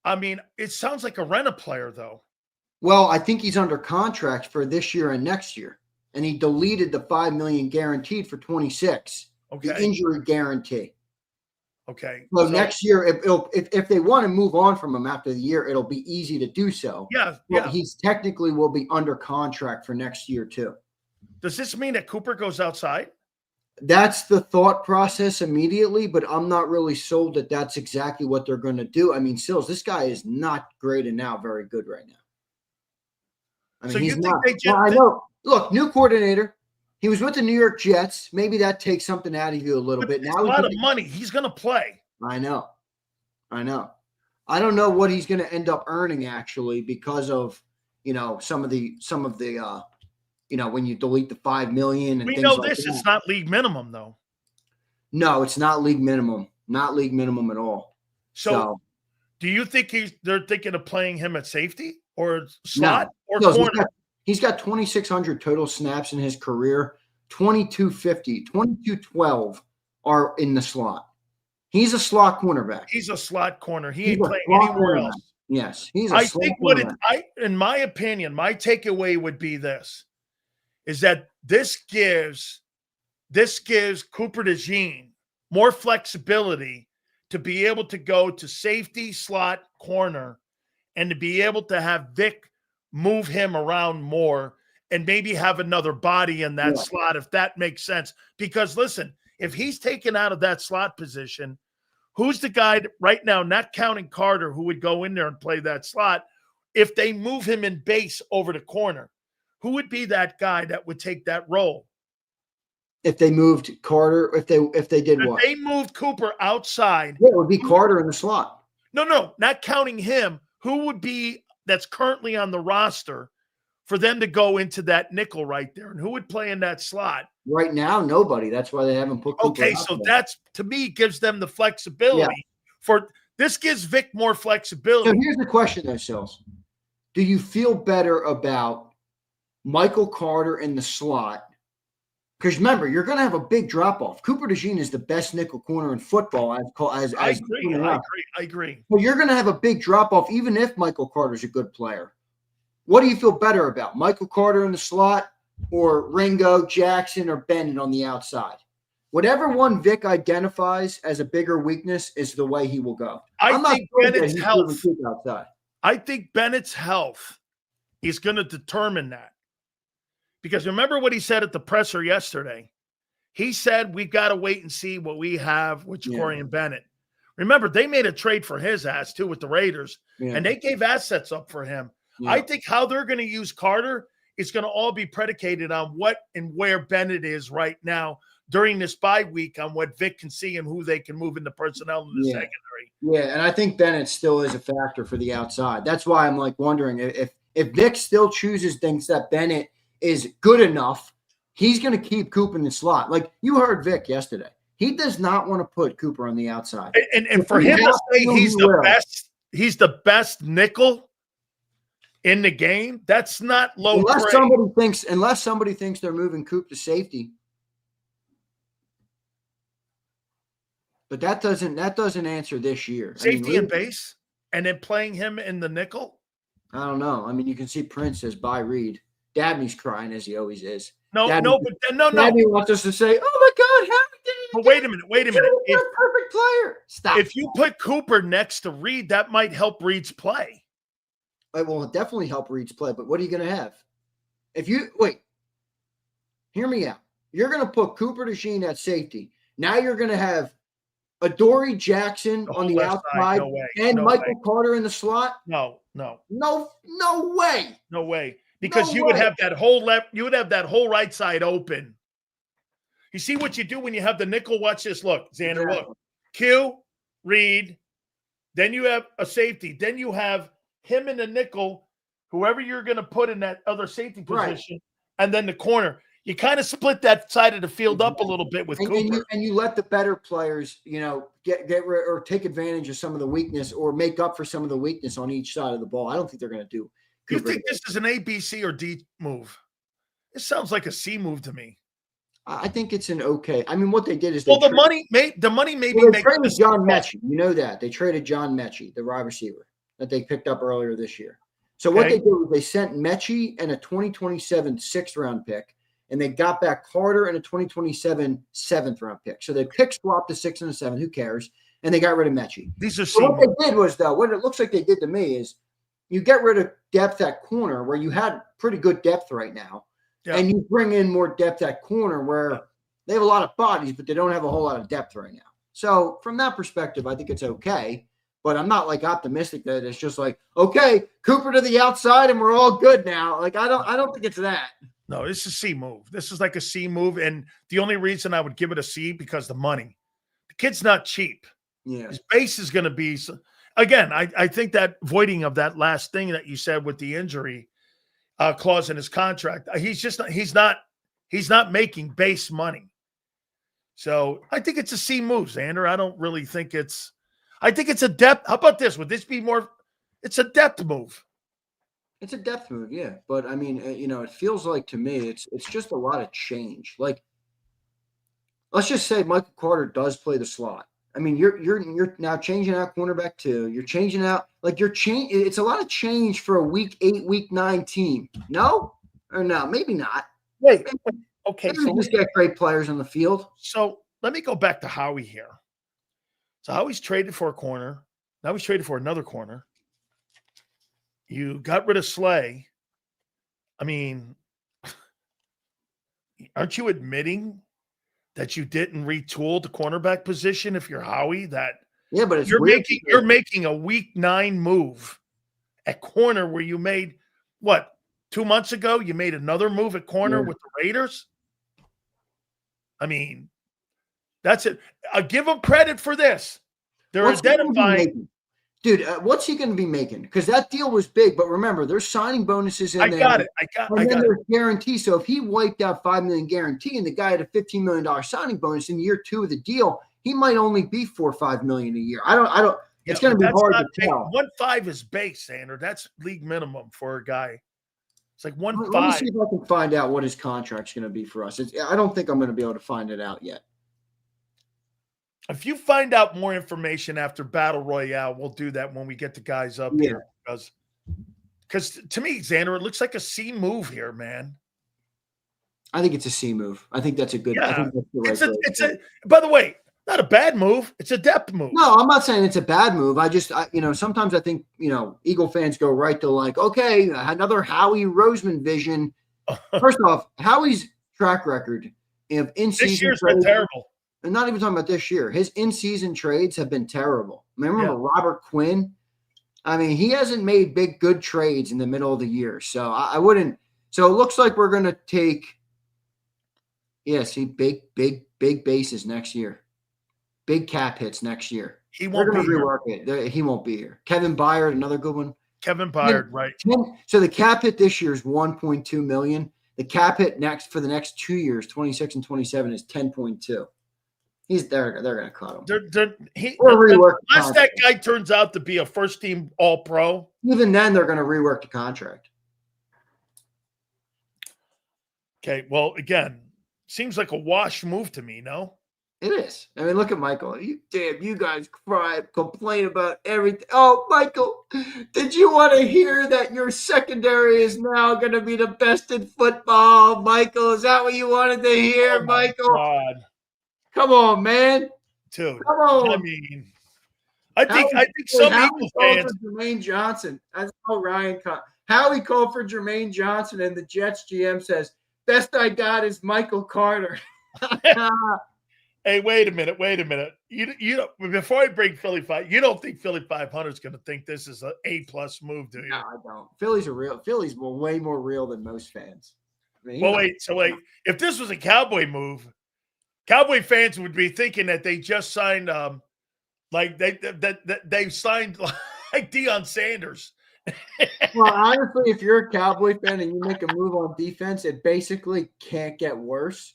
I mean, it sounds like a rent-a-player, though. Well, I think he's under contract for this year and next year. And he deleted the $5 million guaranteed for 26. Okay. The injury guarantee. Okay. So next year, if they want to move on from him after the year, it'll be easy to do so. Yeah. But he's technically will be under contract for next year too. Does this mean that Cooper goes outside? That's the thought process immediately, but I'm not really sold that that's exactly what they're going to do. I mean, Sills, this guy is not great and now very good right now. I mean, So he's you think not. they Well, I just know. Look, new coordinator. He was with the New York Jets. Maybe that takes something out of you a little bit. it's Now a he's lot gonna, of money. He's going to play. I know. I know. I don't know what he's going to end up earning actually because of some of the when you delete the 5 million and We things know like this. that. It's not league minimum though. No, it's not league minimum. Not league minimum at all. So do you think they're thinking of playing him at safety or slot no. or No, corner? he's got 2,600 total snaps in his career. 2250, 2212 are in the slot. He's a slot cornerback. He's a slot corner. He He's ain't a playing slot anywhere cornerback. else. Yes, he's a I slot think cornerback. in my opinion, my takeaway would be this: is that this gives Cooper DeJean more flexibility to be able to go to safety, slot, corner, and to be able to have Vic move him around more and maybe have another body in that slot, if that makes sense. Because listen, if he's taken out of that slot position, who's the guy right now, not counting Carter, who would go in there and play that slot, if they move him in base over the corner? Who would be that guy that would take that role? If they moved Carter, if they did what? If they moved Cooper outside. Yeah, it would be Carter in the slot. No, not counting him. Who would be that's currently on the roster for them to go into that nickel right there? And who would play in that slot? Right now, nobody. That's why they haven't put Cooper Okay, out so there. that's, to me, gives them the flexibility. This gives Vic more flexibility. So here's the question, though, Sills. Do you feel better about Michael Carter in the slot? Because remember, you're going to have a big drop-off. Cooper DeJean is the best nickel corner in football. I agree. Well, you're going to have a big drop-off even if Michael Carter's a good player. What do you feel better about? Michael Carter in the slot or Ringo, Jackson, or Bennett on the outside? Whatever one Vic identifies as a bigger weakness is the way he will go. I think Bennett's health is going to determine that. Because remember what he said at the presser yesterday. He said, we've got to wait and see what we have with Ja'Cory and Bennett. Remember, they made a trade for his ass, too, with the Raiders, and they gave assets up for him. Yeah. I think how they're going to use Carter is going to all be predicated on what and where Bennett is right now during this bye week, on what Vic can see and who they can move into personnel in the secondary. Yeah, and I think Bennett still is a factor for the outside. That's why I'm wondering if Vic still thinks that Bennett is good enough, he's going to keep Cooper in the slot. Like you heard Vic yesterday. He does not want to put Cooper on the outside. And for him to say he's the best nickel in the game, that's not low unless somebody thinks they're moving Coop to safety. But that doesn't answer this year. Safety and base, and then playing him in the nickel? I don't know. I mean, you can see Prince says bye Reed. Dabney's crying as he always is. No. Dabney wants us to say, "Oh my God, how did he?" But wait a minute. Perfect player. Stop. If you put Cooper next to Reed, that might help Reed's play. It will definitely help Reed's play. But what are you going to have? If you hear me out. You're going to put Cooper DeJean at safety. Now you're going to have Adoree Jackson on the outside and Michael Carter in the slot. No way. Because you would have that whole right side open. You see what you do when you have the nickel? Watch this. Look, Xander, look. Q, Reed. Then you have a safety. Then you have him in the nickel, whoever you're going to put in that other safety position, and then the corner. You kind of split that side of the field up a little bit with Cooper. And you let the better players, get rid or take advantage of some of the weakness or make up for some of the weakness on each side of the ball. I don't think they're going to do. You think this is an A, B, C, or D move? It sounds like a C move to me. I think it's an okay. I mean, what they did is the money maybe they traded John Mechie. You know that they traded John Mechie, the wide receiver that they picked up earlier this year. So what they did was they sent Mechie and a 2027 6th-round pick, and they got back Carter and a 2027 7th-round pick. So they swapped the 6 and the 7. Who cares? And they got rid of Mechie. These are so what they did was what it looks like they did to me is you get rid of depth at corner where you had pretty good depth right now. Yeah. And you bring in more depth at corner where they have a lot of bodies, but they don't have a whole lot of depth right now. So from that perspective, I think it's okay. but I'm not like optimistic that it's just like, okay, Cooper to the outside and we're all good now. Like I don't think it's that. No, this is a C move. This is like a C move, and the only reason I would give it a C because the money. The kid's not cheap. Yeah. His base is going to be again. I think that voiding of that last thing that you said with the injury clause in his contract. He's not making base money. So I think it's a C move, Xander. I don't really think it's. I think it's a depth. How about this? Would this be more? It's a depth move. It's a depth move, yeah. But I mean, it feels like to me, it's just a lot of change. Like, let's just say Michael Carter does play the slot. I mean, you're now changing out cornerback 2. You're changing out it's a lot of change for a week 8, week 9 team. No? Or no, maybe not. Wait. Okay. Maybe we just get great players on the field. So let me go back to Howie here. So Howie's traded for a corner. Now he's traded for another corner. You got rid of Slay. I mean, aren't you admitting that you didn't retool the cornerback position if you're Howie? That but it's you're making a week 9 move at corner where you made what 2 months ago? You made another move at corner with the Raiders. I mean, that's it. I give them credit for this. They're identifying. Dude, what's he going to be making? Because that deal was big, but remember, there's signing bonuses in there. I got it. There's guarantee. So if he wiped out $5 million guarantee and the guy had a $15 million signing bonus in year 2 of the deal, he might only be $4 or $5 million a year. I don't. It's going to be hard to tell. 1.5 is base, Sander. That's league minimum for a guy. It's like 1.5. Let me see if I can find out what his contract's going to be for us. I don't think I'm going to be able to find it out yet. If you find out more information after Battle Royale, we'll do that when we get the guys up here. Because to me, Xander, it looks like a C move here, man. I think it's a C move. I think that's a good. I think that's it's a. By the way, not a bad move. It's a depth move. No, I'm not saying it's a bad move. Sometimes I think Eagle fans go right to like, okay, another Howie Roseman vision. First off, Howie's track record of in-season this year's been terrible. And not even talking about this year. His in-season trades have been terrible. I mean, remember Robert Quinn? I mean, he hasn't made good trades in the middle of the year. So I wouldn't. So it looks like we're going to take, big bases next year. Big cap hits next year. He won't be here. He won't be here. Kevin Byard, another good one. Kevin Byard, right. So the cap hit this year is $1.2 million. The cap hit for the next 2 years, 26 and 27, is 10.2. They're going to cut him. Unless that guy turns out to be a first-team All-Pro. Even then, they're going to rework the contract. Okay, well, again, seems like a wash move to me, no? It is. I mean, look at Michael. You guys complain about everything. Oh, Michael, did you want to hear that your secondary is now going to be the best in football? Michael, is that what you wanted to hear, Michael? God. Come on, man. Dude. Come on. I mean, I think some Eagles fans. Jermaine Johnson. I know Ryan. Howie called for Jermaine Johnson, and the Jets GM says, best I got is Michael Carter. Hey, wait a minute. You before I bring Philly 5, you don't think Philly 500 is going to think this is an A+ move, do you? No, I don't. Philly's way more real than most fans. I mean, wait. If this was a Cowboy move, Cowboy fans would be thinking that they just signed, they signed like Deion Sanders. Well, honestly, if you're a Cowboy fan and you make a move on defense, it basically can't get worse.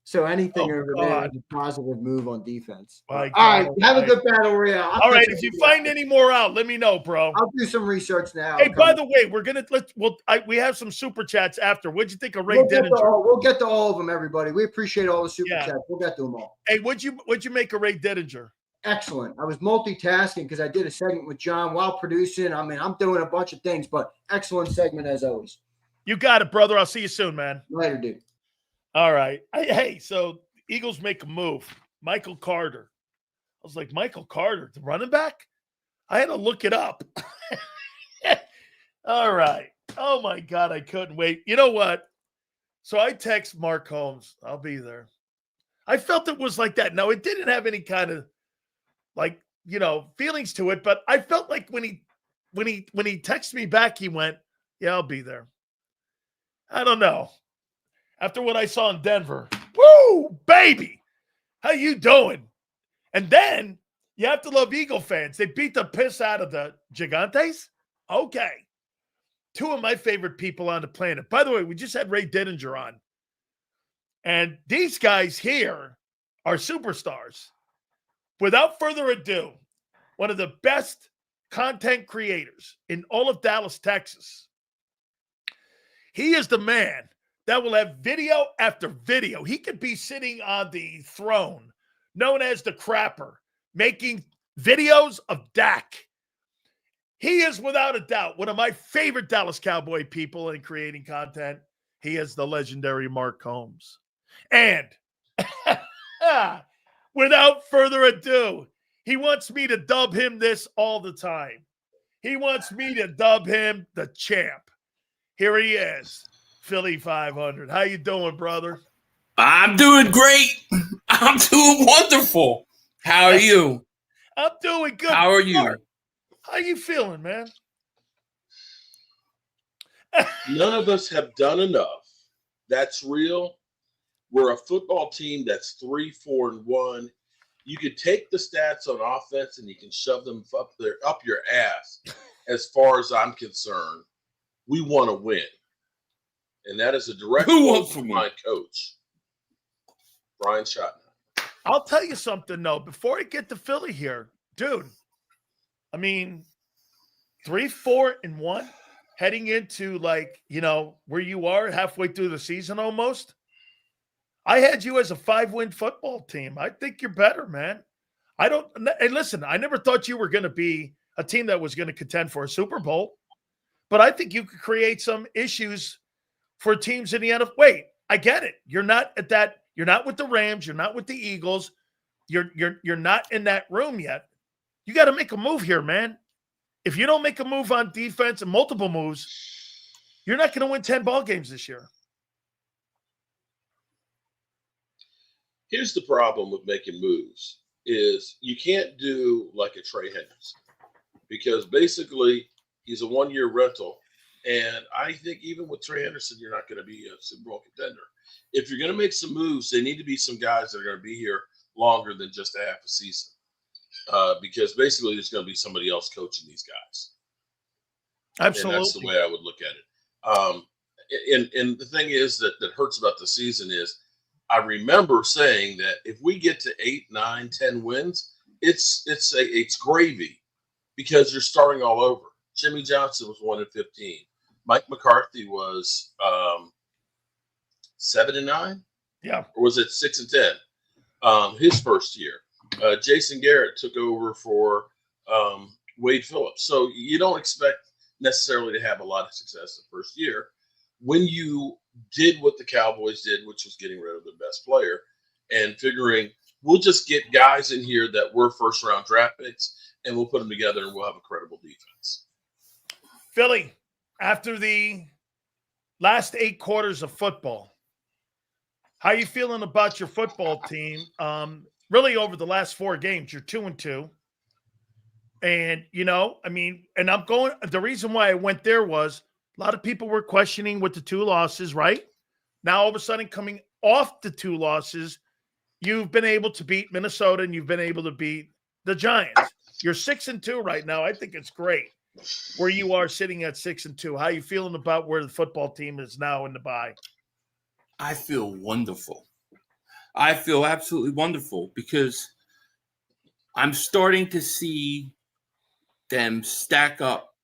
So anything over there is a positive move on defense. All right, have a good battle royale. All right, if you find any more out, let me know, bro. I'll do some research now. Hey, by the way, we have some super chats after. What'd you think of Ray Didinger? We'll get to all of them, everybody. We appreciate all the super chats. We'll get to them all. Hey, what'd you make of Ray Didinger? Excellent. I was multitasking because I did a segment with John while producing. I mean, I'm doing a bunch of things, but excellent segment as always. You got it, brother. I'll see you soon, man. Later, dude. All right. Hey, so Eagles make a move. Michael Carter. I was like, Michael Carter, the running back? I had to look it up. All right. Oh, my God. I couldn't wait. You know what? So I text Mark Holmes. I'll be there. I felt it was like that. No, it didn't have any kind of feelings to it, but I felt like when he texted me back, he went, "Yeah, I'll be there." I don't know. After what I saw in Denver, woo, baby, how you doing? And then you have to love Eagle fans. They beat the piss out of the Gigantes. Okay. Two of my favorite people on the planet. By the way, we just had Ray Didinger on. And these guys here are superstars. Without further ado, one of the best content creators in all of Dallas, Texas. He is the man that will have video after video. He could be sitting on the throne known as the Crapper, making videos of Dak. He is without a doubt one of my favorite Dallas Cowboy people in creating content. He is the legendary Mark Holmes. And without further ado, he wants me to dub him this all the time. He wants me to dub him the champ. Here he is, Philly 500. How you doing, brother? I'm doing great. I'm doing wonderful. How are you? I'm doing good. How are you? How you feeling, man? None of us have done enough. That's real. We're a football team that's 3-4-1. You could take the stats on offense and you can shove them up your ass. As far as I'm concerned, we want to win, and that is a direct quote from my coach, Brian Schottner. I'll tell you something though. Before I get to Philly here, dude. I mean, 3-4-1, heading into where you are halfway through the season almost. I had you as a 5-win football team. I think you're better, man. And listen, I never thought you were going to be a team that was going to contend for a Super Bowl, but I think you could create some issues for teams in the NFL. Wait, I get it. You're not at that. You're not with the Rams. You're not with the Eagles. You're not in that room yet. You got to make a move here, man. If you don't make a move on defense and multiple moves, you're not going to win 10 ball games this year. Here's the problem with making moves is you can't do like a Trey Hendrickson because basically he's a one-year rental. And I think even with Trey Hendrickson, you're not going to be a Super Bowl contender. If you're going to make some moves, they need to be some guys that are going to be here longer than just a half a season. Because basically there's going to be somebody else coaching these guys. Absolutely. And that's the way I would look at it. And the thing is that hurts about the season is I remember saying that if we get to 8, 9, 10 wins, it's gravy because you're starting all over. Jimmy Johnson was 1-15. Mike McCarthy was 7-9. Yeah. Or was it 6-10? His first year. Jason Garrett took over for Wade Phillips. So you don't expect necessarily to have a lot of success the first year. When you did what the Cowboys did, which was getting rid of their best player and figuring we'll just get guys in here that were first-round draft picks and we'll put them together and we'll have a credible defense. Philly, after the last 8 quarters of football, how are you feeling about your football team? Really over the last 4 games, you're 2-2. And, the reason why I went there was a lot of people were questioning with the 2 losses, right? Now, all of a sudden, coming off the 2 losses, you've been able to beat Minnesota and you've been able to beat the Giants. You're 6-2 right now. I think it's great where you are sitting at 6-2. How are you feeling about where the football team is now in the bye? I feel wonderful. I feel absolutely wonderful because I'm starting to see them stack up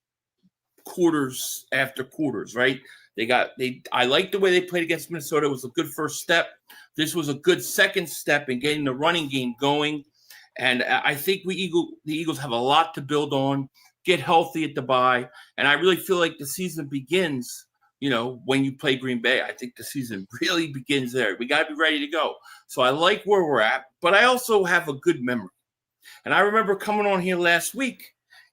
quarters after quarters, right? I like the way they played against Minnesota. It was a good first step. This was a good second step in getting the running game going. And I think the Eagles have a lot to build on, get healthy at the bye. And I really feel like the season begins, when you play Green Bay. I think the season really begins there. We got to be ready to go. So I like where we're at, but I also have a good memory. And I remember coming on here last week,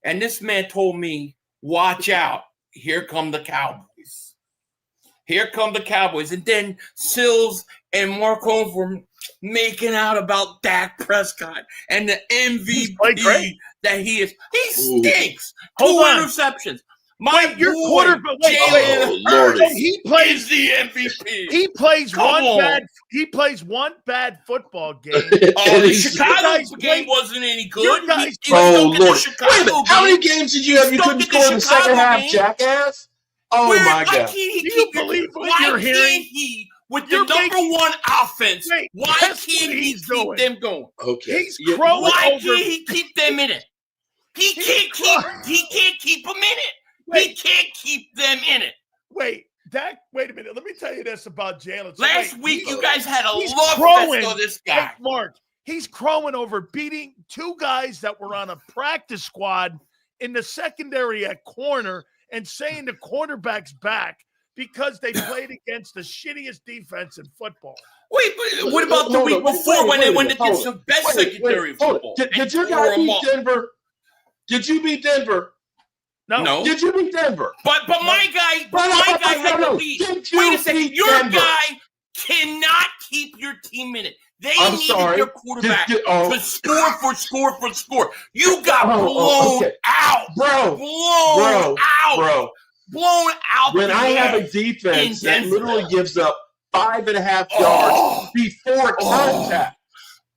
and this man told me, watch out. Here come the Cowboys. Here come the Cowboys. And then Sills and Mark Holmes were making out about Dak Prescott and the He's played MVP great. that he is. He stinks. Hold 2 on. interceptions. My Your boy, quarterback. Jaylen Oh, Lordy. Carter He plays. is the MVP. He plays Come on. He plays one bad football game. Oh, the He's- Chicago guys game played- wasn't any you good. guys He played- stuck in the Lord. Chicago Wait a minute. How many game. games did you have? You Stuck couldn't in the score in the second Chicago half, game. jackass. Oh Why my can't God. he Do you keep believe what why you're can't hearing? he, with You're the number one offense, Wait, why that's can't what he he's keep doing. them going? Okay. He's Yeah, crowing Why over. can't he keep them in it? He can't keep them in it. He Wait, can't keep them in it. wait, Dak. Wait a minute. Let me tell you this about Jalen. So Last wait, week, he's- you guys had a he's love crowing. fest on this Hey, guy. Mark, he's crowing over beating 2 guys that were on a practice squad in the secondary at corner and saying the cornerback's back because they played against the shittiest defense in football. Wait, but what about the Hold week on, wait, before wait, when they wait, went hold against on. the best Wait, secondary of hold football? on. Did and your tore guy 'em beat up? Denver? Did you beat Denver? No. Did you beat Denver? But my guy had the lead. Did you Wait a second. beat Your Denver? guy cannot keep your team in it. They I'm needed sorry. their quarterback oh. to score for score. You got blown okay. out. Bro, Blown out. when the I have a ass defense in that Denver. literally gives up 5.5 Oh. yards before contact.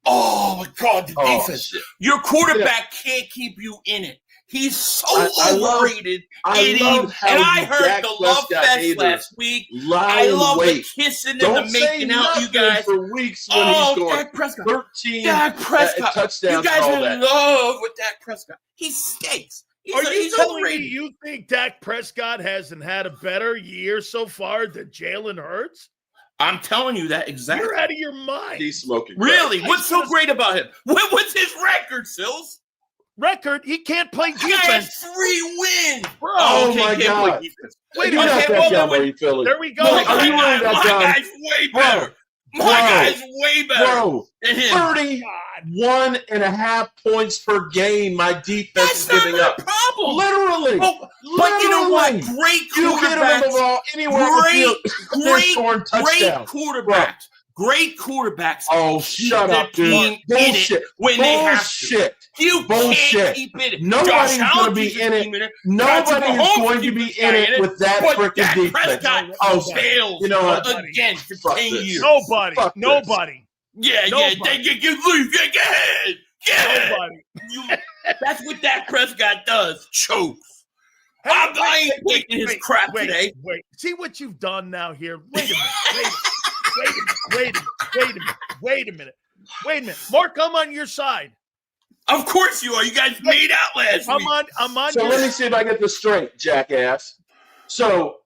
Oh my God, the Oh, defense. shit. Your quarterback can't keep you in it. He's so I love- overrated. I love how and I you heard Dak the love Prescott fest haters last week. lie I and love wait. the kissing and Don't the say making out, you nothing guys. for weeks when Oh, he's going Dak Prescott. 13 Dak Prescott. touchdowns You guys and are all in that. love with Dak Prescott. He stinks. Are you He's telling me overrated. you think Dak Prescott hasn't had a better year so far than Jalen Hurts? I'm telling you that exactly. You're out of your mind. He's smoking. Really? crack. What's so great about him? What's his record, Sills? Record, he can't play He has defense. 3 wins. Bro, Oh, okay, my can't God. play defense. Wait a You're minute. not Okay, that well, dumb, then are you, Philly? There we go. No, My are you really that my dumb? guy's way better. My guy's way better Bro, than him. 31.5 points per game my defense That's is not giving my up. problem. Literally. But you know what? Literally. Great You get him in the quarterbacks. ball anywhere on the field. They're Great scoring touchdowns. quarterbacks. Great quarterbacks. Oh, keep shut their up, dude. team in Bullshit. it when they have to. Bullshit. You Bullshit. can't keep it. Nobody's Josh gonna Allen be keeps his in it. team in it. Nobody Patrick is Mahomes going to keeps be his in guy it with that but freaking Dak defense. Prescott Oh, fails you know what? again for Fuck 10 this. years. Nobody. Fuck this. Nobody. Yeah, Nobody. you lose. Get ahead. Get Nobody. That's what Dak Prescott does. Chokes. Hey, I ain't taking his crap today. Wait. See what you've done now here. Wait a minute. Wait a minute. Mark, I'm on your side. Of course you are. You guys made out last week. I'm on So your let me see if I get this straight, jackass. So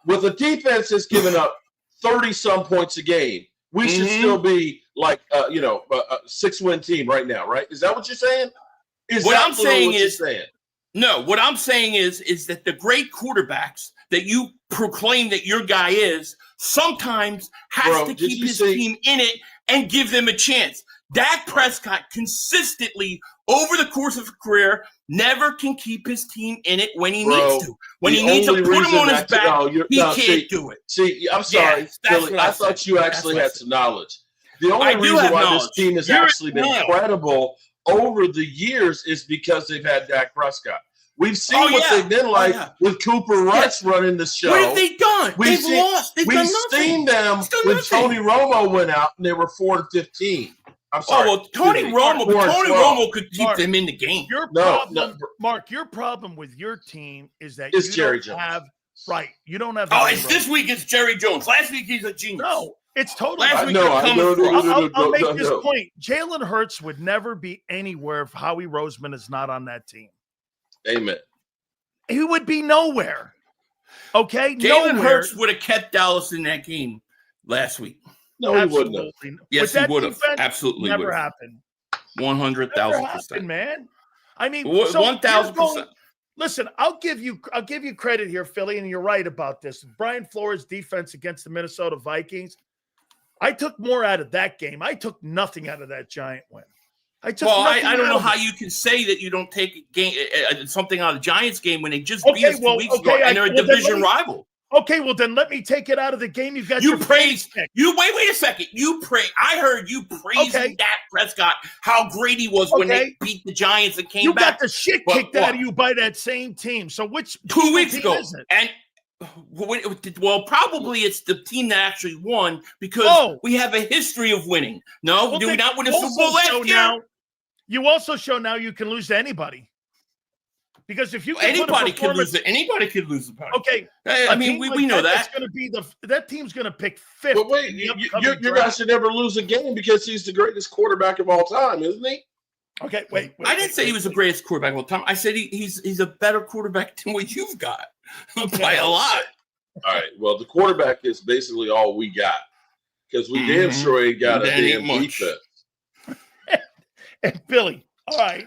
with a defense that's giving up 30-some points a game, we should still be like, a 6-win team right now, right? Is that what you're saying? What I'm saying is that the great quarterbacks that you proclaim that your guy is sometimes has to keep his team in it and give them a chance. Dak Prescott consistently over the course of a career never can keep his team in it when he needs to. When he needs to put him on his back, he can't do it. See, I'm sorry, Yes, that's Philly. what I I thought said. you That's actually what I had said. some knowledge. The only I do reason have why knowledge. this team has You're actually been no. credible over the years is because they've had Dak Prescott. We've seen Oh, what yeah. they've been Oh, like yeah. with Cooper Rush running the show. What have they done? We've They've lost. They've done We've nothing. seen them It's done when nothing. Tony Romo went out and they were 4-15. I'm sorry. Oh, well, Tony Excuse me. Romo, but 4-12. Tony Romo could keep Mark, them in the game. Mark, your problem with your team is that It's you Jerry don't Jones. have you don't have. Oh, any it's run. this week. It's Jerry Jones. Last week he's a genius. No, it's totally. Last week No, you're I- coming no, for no, us. no, I'll make no, this no. point. Jalen Hurts would never be anywhere if Howie Roseman is not on that team. Amen. He would be nowhere. Okay, Jalen nowhere. Hurts would have kept Dallas in that game last week. No, he wouldn't have. Absolutely. Yes, With he that would have. defense, Absolutely never would have. happened. 100,000%. Man. I mean, 1,000%. Listen, I'll give you credit here, Philly, and you're right about this. Brian Flores' defense against the Minnesota Vikings. I took more out of that game. I took nothing out of that Giant win. I don't know how you can say that you don't take a game, something out of the Giants game when they just beat us 2 weeks ago, and they're a division rival. Okay, well then let me take it out of the game. You've got You your praise pick. you. Wait a second. I heard you praising Dak Prescott, how great he was when they beat the Giants and came You back. got the shit kicked out of you by that same team. So which 2 weeks team ago, is it? and well, probably it's the team that actually won because we have a history of winning. No, Well, did we not win a you Super Bowl last year? now, you also show now you can lose to anybody. Because if you can anybody can lose it, anybody can lose the power. Okay, I mean we know that. Going to be that team's going to pick fifth. But wait, you guys should never lose a game because he's the greatest quarterback of all time, isn't he? Okay, wait. I didn't say he was the greatest quarterback of all time. I said he's a better quarterback than what you've got by a lot. All right. Well, the quarterback is basically all we got because we damn sure ain't got a damn defense. And Billy, all right.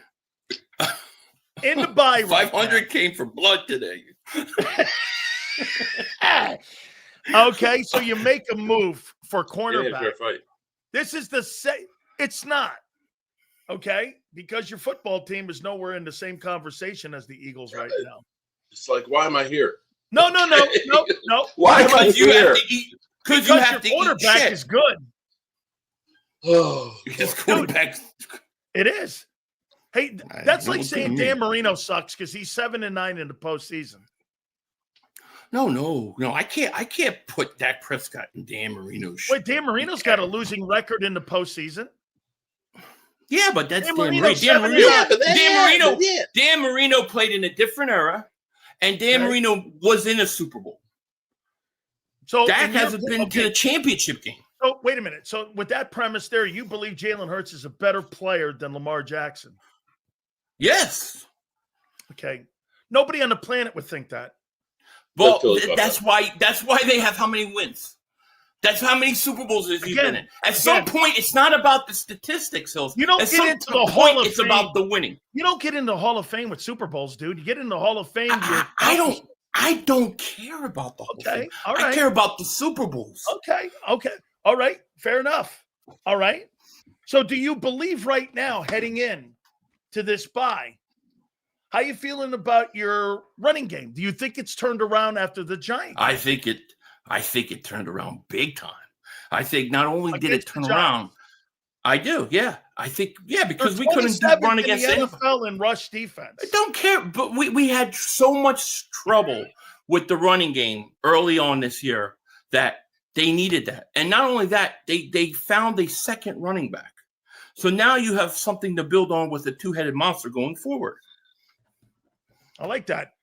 In the bye, 500 came for blood today. Okay, so you make a move for cornerback. Yeah, fight. This is the same. It's not. Okay, because your football team is nowhere in the same conversation as the Eagles right now. It's like, why am I here? No. Why am I here? Because your quarterback is good. Oh, his quarterback. It is. Hey, that's like saying Dan Marino sucks because he's 7-9 in the postseason. No. I can't put Dak Prescott in Dan Marino's shoes. Wait, Dan Marino's got a losing record in the postseason. Yeah, but that's Dan Marino. Dan Marino played in a different era, and Dan Marino was in a Super Bowl. So Dak hasn't been to the championship game. So wait a minute. So with that premise there, you believe Jalen Hurts is a better player than Lamar Jackson? Yes. Okay. Nobody on the planet would think that. Well, that's why they have how many wins. That's how many Super Bowls has he been in. At some point, it's not about the statistics, Hills. You don't get into the Hall of Fame. It's about the winning. You don't get into the Hall of Fame with Super Bowls, dude. You get into the Hall of Fame. I don't care about the Hall of Fame. All right. I care about the Super Bowls. Okay. All right. Fair enough. All right. So do you believe right now, heading in to this bye, how you feeling about your running game? Do you think it's turned around after the Giants? I think it turned around big time. I think not only did it turn around, I do, yeah. I think, because we couldn't run against the NFL in rush defense. I don't care, but we had so much trouble with the running game early on this year that they needed that. And not only that, they found a second running back. So now you have something to build on with a two-headed monster going forward. I like that.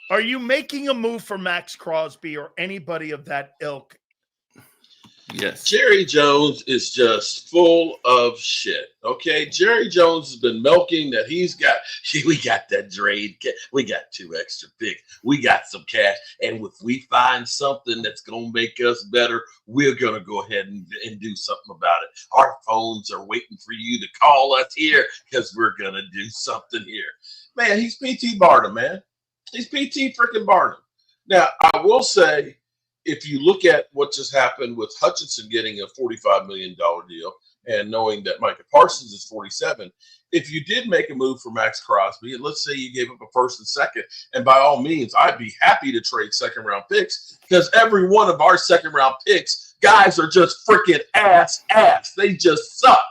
Are you making a move for Max Crosby or anybody of that ilk? Yes. Jerry Jones is just full of shit. Okay. Jerry Jones has been milking that we got that trade. We got 2 extra picks. We got some cash. And if we find something that's going to make us better, we're going to go ahead and do something about it. Our phones are waiting for you to call us here because we're going to do something here. Man, he's P.T. Barnum, man. He's P.T. freaking Barnum. Now, I will say, if you look at what just happened with Hutchinson getting a $45 million deal and knowing that Micah Parsons is 47, if you did make a move for Max Crosby, and let's say you gave up a first and second, and by all means, I'd be happy to trade second-round picks because every one of our second-round picks, guys are just freaking ass. They just suck.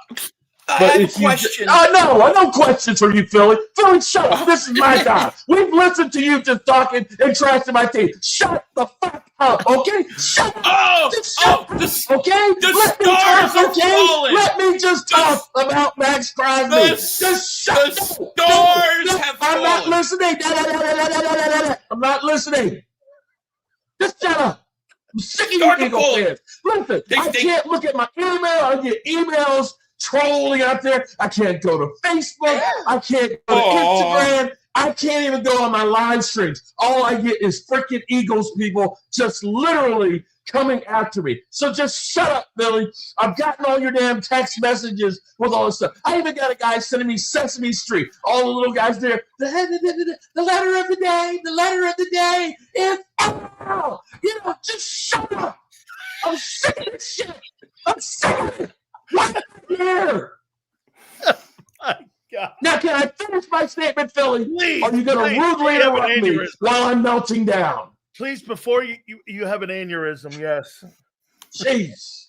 I have a question. No questions for you, Philly. Philly, shut up. This is my time. We've listened to you just talking and trashing my team. Shut the fuck up, okay? Shut up. Okay? The stars are falling. Let me just talk about Max Crosby. The stars have fallen. I'm not listening. I'm not listening. Just shut up. I'm sick of you Eagle fans. Listen, I can't look at my email. I get emails trolling out there. I can't go to Facebook. I can't go to Instagram. I can't even go on my live streams. All I get is freaking Eagles people just literally coming after me. So just shut up, Billy. I've gotten all your damn text messages with all this stuff. I even got a guy sending me Sesame Street. All the little guys there. The letter of the day is L. Just shut up. I'm sick of this shit. I'm sick of it. What here? My God. Now, can I finish my statement, Philly? Please, or are you going to rudely interrupt me while I'm melting down? Please, before you have an aneurysm, yes. Jeez.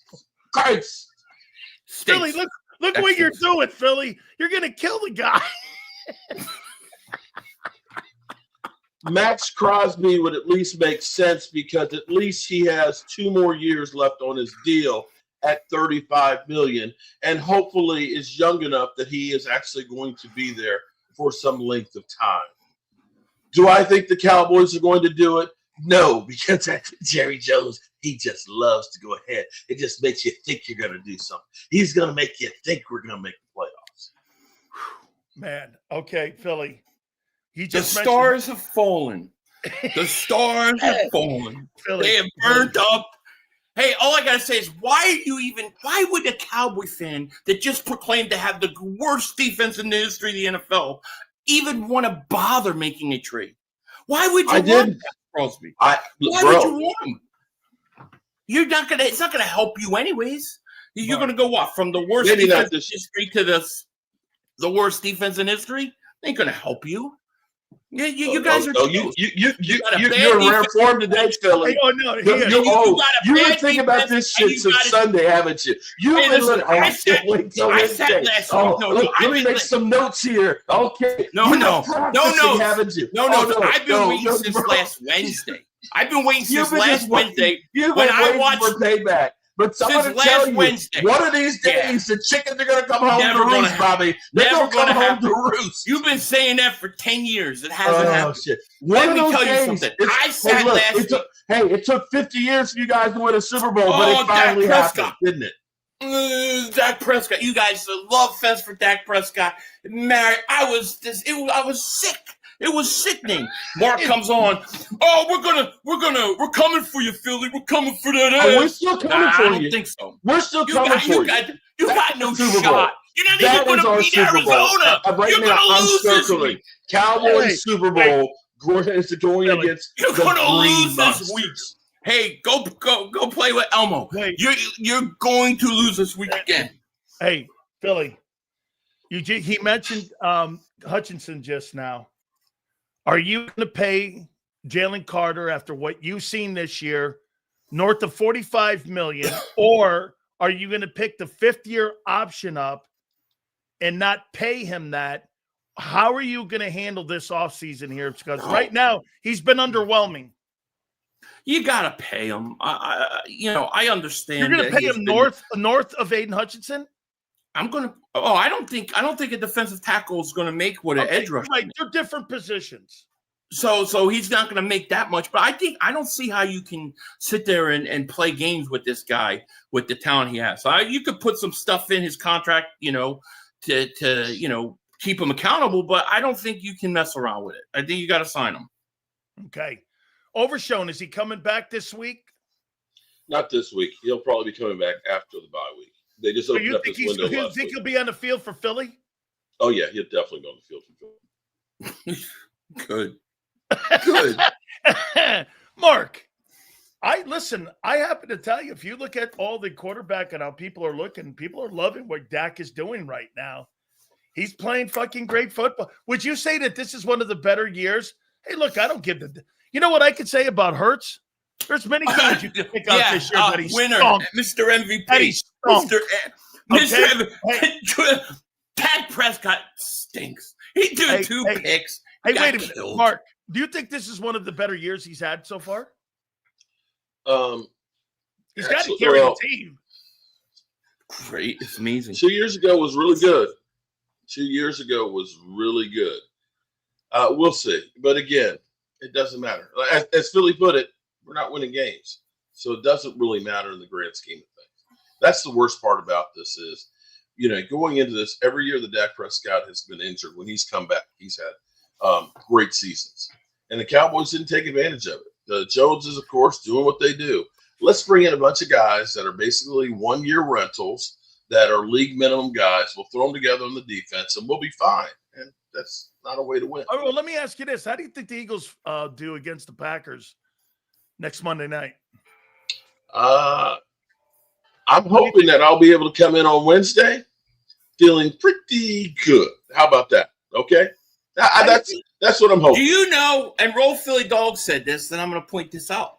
Christ. Philly, look what you're doing, Philly. You're going to kill the guy. Max Crosby would at least make sense because at least he has 2 more years left on his deal at $35 million, and hopefully is young enough that he is actually going to be there for some length of time. Do I think the Cowboys are going to do it? No, because Jerry Jones, he just loves to go ahead. It just makes you think you're going to do something. He's going to make you think we're going to make the playoffs. Man, okay, Philly. The stars have fallen. The stars have fallen. Philly. They have burned up. Hey, all I gotta say is, why would a Cowboy fan that just proclaimed to have the worst defense in the history of the NFL even want to bother making a trade? Why would you want Crosby? Why would you want him? It's not gonna help you anyways. You're gonna go what, from the worst defense in history to the worst defense in history? Ain't gonna help you. You guys are. You're in rare form today, Philly. You've been thinking about this shit since Sunday, haven't you? I said last week. Let me make some notes here. Okay. No, haven't you? No. I've been waiting since last Wednesday. When I watched for payback. But someone will tell you, Wednesday, one of these days, the chickens are going to come home to roost, Bobby. They're going to come home to roost. You've been saying that for 10 years. It hasn't happened. Shit. Let me tell you something. I said last week. It took 50 years for you guys to win a Super Bowl, but it finally happened, didn't it? Dak Prescott. You guys love fest for Dak Prescott. Mary, I was sick. It was sickening. Mark comes on. Oh, we're coming for you, Philly. We're coming for that ass. We're still coming for you. I don't think so. We're still coming for you. You got no shot. You're not even going to beat Arizona. You're going to lose this week. Cowboys Super Bowl is going against You're going to lose this week. Hey, go play with Elmo. You're going to lose this week again. Hey, Philly. He mentioned Hutchinson just now. Are you going to pay Jaylen Carter after what you've seen this year north of $45 million, or are you going to pick the 5th-year option up and not pay him that? How are you going to handle this offseason here? Because right now he's been underwhelming. You got to pay him. I understand. You're going to pay him north of Aiden Hutchinson? I'm going to. Oh, I don't think a defensive tackle is going to make what an edge rusher. Right, they're different positions. So he's not going to make that much. But I don't see how you can sit there and play games with this guy with the talent he has. So you could put some stuff in his contract, to keep him accountable. But I don't think you can mess around with it. I think you got to sign him. Okay. Overshown, is he coming back this week? Not this week. He'll probably be coming back after the bye week. They just opened up this window. You think he'll be on the field for Philly? Oh, yeah. He'll definitely be on the field for Philly. Good. Mark, I happen to tell you, if you look at all the quarterback and how people are looking, people are loving what Dak is doing right now. He's playing fucking great football. Would you say that this is one of the better years? Hey, look, I don't give you know what I could say about Hurts? There's many games you can pick out this year that he's winner, stunk. Mr. MVP. Mr. MVP. Dak Prescott stinks. He threw 2 picks. Hey, wait a minute, Mark. Do you think this is one of the better years he's had so far? He's got to carry the team. Great. It's amazing. 2 years ago was really good. We'll see. But again, it doesn't matter. As Philly put it, we're not winning games. So it doesn't really matter in the grand scheme of things. That's the worst part about this is, going into this, every year that Dak Prescott has been injured, when he's come back, he's had great seasons. And the Cowboys didn't take advantage of it. The Joneses, of course, doing what they do. Let's bring in a bunch of guys that are basically one-year rentals that are league minimum guys. We'll throw them together on the defense, and we'll be fine. And that's not a way to win. All right, well, let me ask you this. How do you think the Eagles do against the Packers next Monday night? I'm hoping that I'll be able to come in on Wednesday feeling pretty good. How about that? Okay? That's what I'm hoping. Do you know, and Roll Philly Dog said this, and I'm going to point this out.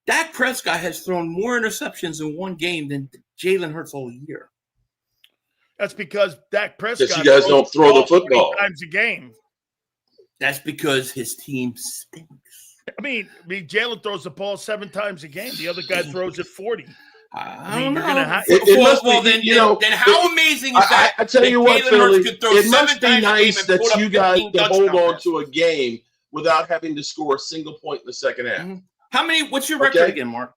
Dak Prescott has thrown more interceptions in one game than Jalen Hurts all year. That's because Dak Prescott. Because you guys don't throw the football 20 times a game. That's because his team stinks. I mean, Jalen throws the ball 7 times a game. The other guy throws it 40. I mean, you're gonna have. Then how amazing is that? I tell you what, Philly, it must be nice that you guys can hold on to a game without having to score a single point in the second half. Mm-hmm. How many? What's your record again, Mark?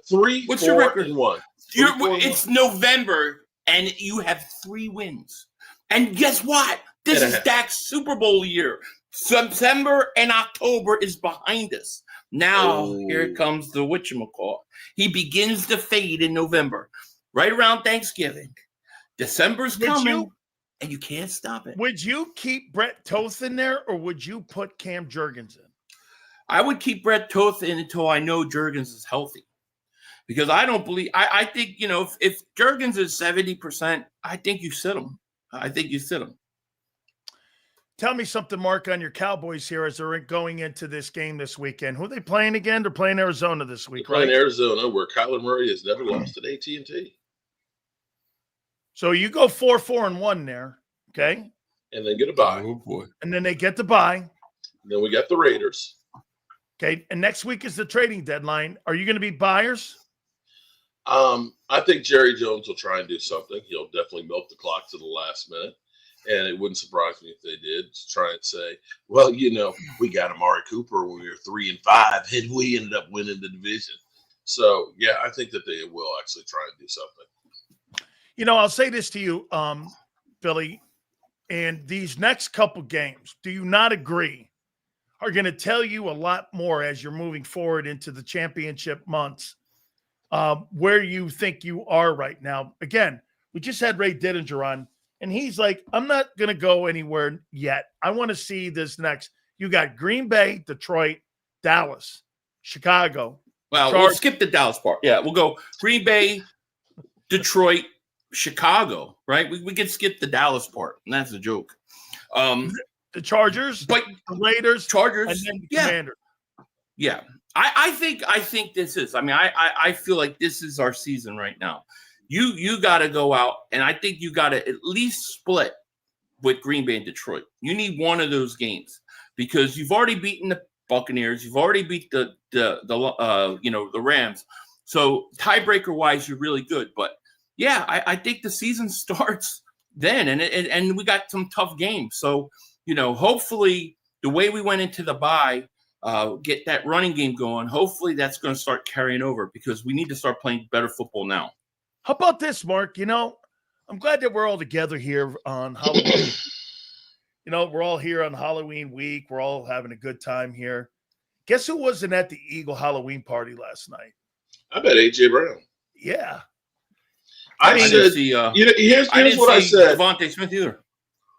3. What's your record? And 1. It's November, and you have 3 wins. And guess what? This is Dak's Super Bowl year. September and October is behind us. Now, here comes the whatchamacallit. He begins to fade in November, right around Thanksgiving. December's coming, and you can't stop it. Would you keep Brett Toth in there, or would you put Cam Jurgens in? I would keep Brett Toth in until I know Jurgens is healthy. Because I don't believe – I think, if Jurgens is 70%, I think you sit him. Tell me something, Mark, on your Cowboys here as they're going into this game this weekend. Who are they playing again? They're playing Arizona this week, right? Playing Arizona, where Kyler Murray has never lost at AT&T. So you go 4-4-1 there, okay? And then get a bye. Oh, boy. And then they get the bye. Then we got the Raiders. Okay, and next week is the trading deadline. Are you going to be buyers? I think Jerry Jones will try and do something. He'll definitely milk the clock to the last minute. And it wouldn't surprise me if they did try and say, well, we got Amari Cooper when we were 3-5, and we ended up winning the division. So, yeah, I think that they will actually try and do something. I'll say this to you, Billy, and these next couple games, do you not agree, are going to tell you a lot more as you're moving forward into the championship months, where you think you are right now. Again, we just had Ray Didinger on. And he's like, I'm not going to go anywhere yet. I want to see this next. You got Green Bay, Detroit, Dallas, Chicago. Well, we'll skip the Dallas part. Yeah, we'll go Green Bay, Detroit, Chicago, right? We can skip the Dallas part, and that's a joke. The Chargers, but the Raiders, Chargers, and then the Commanders. Yeah. I think this is. I mean, I feel like this is our season right now. You got to go out, and I think you got to at least split with Green Bay and Detroit. You need one of those games because you've already beaten the Buccaneers, you've already beat the Rams. So tiebreaker wise, you're really good. But yeah, I think the season starts then, and we got some tough games. So hopefully the way we went into the bye, get that running game going. Hopefully that's going to start carrying over because we need to start playing better football now. How about this, Mark? I'm glad that we're all together here on Halloween. We're all here on Halloween week. We're all having a good time here. Guess who wasn't at the Eagle Halloween party last night? I bet A.J. Brown. Yeah. I said, here's what I said. Devontae Smith either.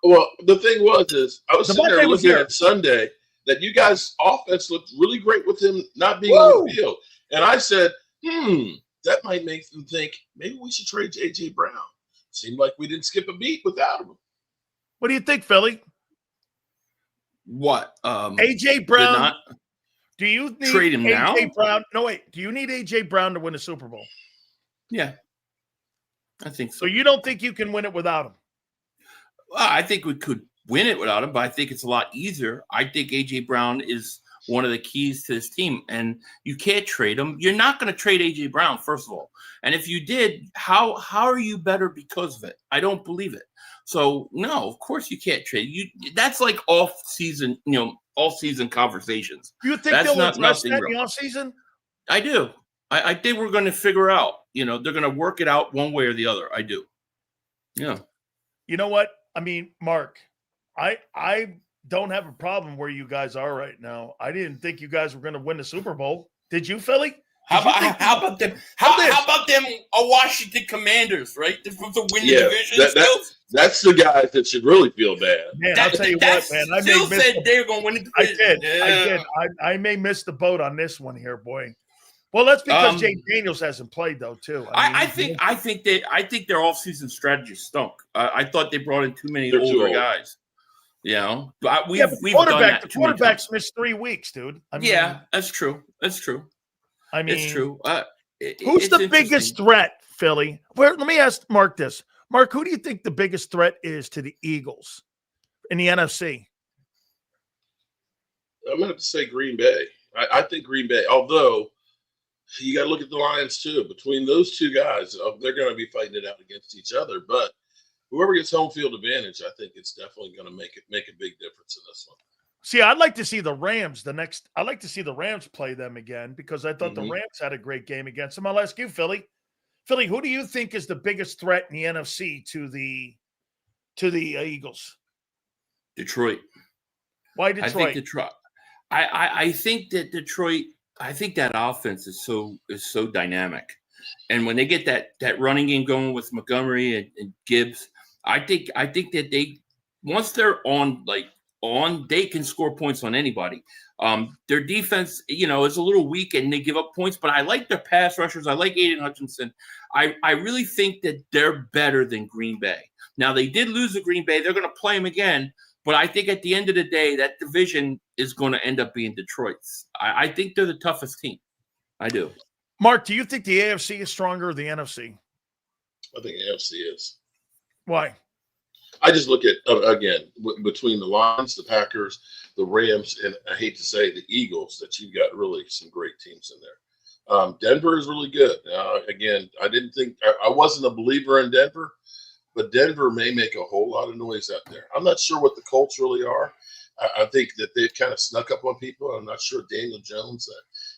Well, the thing was I was sitting there looking at Sunday that you guys' offense looked really great with him not being on the field. And I said, that might make them think maybe we should trade A.J. Brown. Seemed like we didn't skip a beat without him. What do you think, Philly? What? A.J. Brown. Do you need trade him now? Brown? No, wait. Do you need A.J. Brown to win a Super Bowl? Yeah. I think so. So you don't think you can win it without him? Well, I think we could win it without him, but I think it's a lot easier. I think A.J. Brown is one of the keys to this team, and you can't trade him. You're not going to trade A.J. Brown, first of all. And if you did, how are you better because of it? I don't believe it. So, no, of course you can't trade. That's like off-season, all-season conversations. You think they'll address that in the off-season? I do. I think we're going to figure out, they're going to work it out one way or the other. I do. Yeah. You know what? I mean, Mark, I don't have a problem where you guys are right now. I didn't think you guys were going to win the Super Bowl. Did you, Philly? How about them? How about them? Washington Commanders, right? To win the division. That's the guys that should really feel bad. Man, I'll tell you what, man. I said they're going to win the division. I did. I may miss the boat on this one here, boy. Well, that's because Jay Daniels hasn't played though, too. I think their offseason strategy stunk. I thought they brought in too many older guys. You know, but we've done quarterback. that. The quarterback's missed 3 weeks, dude. I mean, yeah, that's true. That's true. I mean, it's true. Who's the biggest threat, Philly? Let me ask Mark this. Mark, who do you think the biggest threat is to the Eagles in the NFC? I'm going to have to say Green Bay. I think Green Bay, although you got to look at the Lions too. Between those two guys, they're going to be fighting it out against each other. But whoever gets home field advantage, I think it's definitely going to make a big difference in this one. See, I'd like to see the Rams I'd like to see the Rams play them again because I thought the Rams had a great game against them. I'll ask you, Philly. Philly, who do you think is the biggest threat in the NFC to the Eagles? Detroit. Why Detroit? I think Detroit. I think that Detroit. I think that offense is so dynamic, and when they get that running game going with Montgomery and Gibbs, I think that they once they're on, they can score points on anybody. Their defense, is a little weak and they give up points, but I like their pass rushers. I like Aiden Hutchinson. I really think that they're better than Green Bay. Now, they did lose to Green Bay. They're going to play them again, but I think at the end of the day, that division is going to end up being Detroit's. I think they're the toughest team. I do. Mark, do you think the AFC is stronger or the NFC? I think AFC is. Why? I just look at, again, between the Lions, the Packers, the Rams, and I hate to say the Eagles, that you've got really some great teams in there. Denver is really good. Again, I wasn't a believer in Denver, but Denver may make a whole lot of noise out there. I'm not sure what the Colts really are. I think that they've kind of snuck up on people. I'm not sure Daniel Jones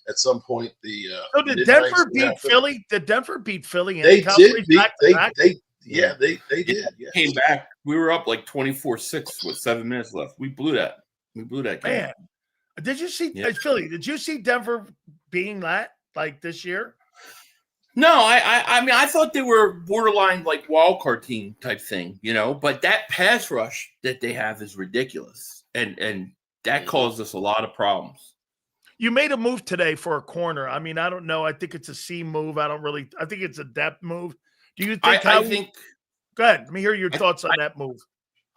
at some point So did Denver beat Philly? Did Denver beat Philly? They did. Yeah, they did. Yes. Came back. We were up 24-6 with 7 minutes left. We blew that. Game. Man, did you see Philly? Did you see Denver being that this year? No, I mean, I thought they were borderline wild card team type thing, But that pass rush that they have is ridiculous, and that caused us a lot of problems. You made a move today for a corner. I mean, I don't know. I think it's a C move. I think it's a depth move. Do you think? Go ahead. Let me hear your thoughts on that move.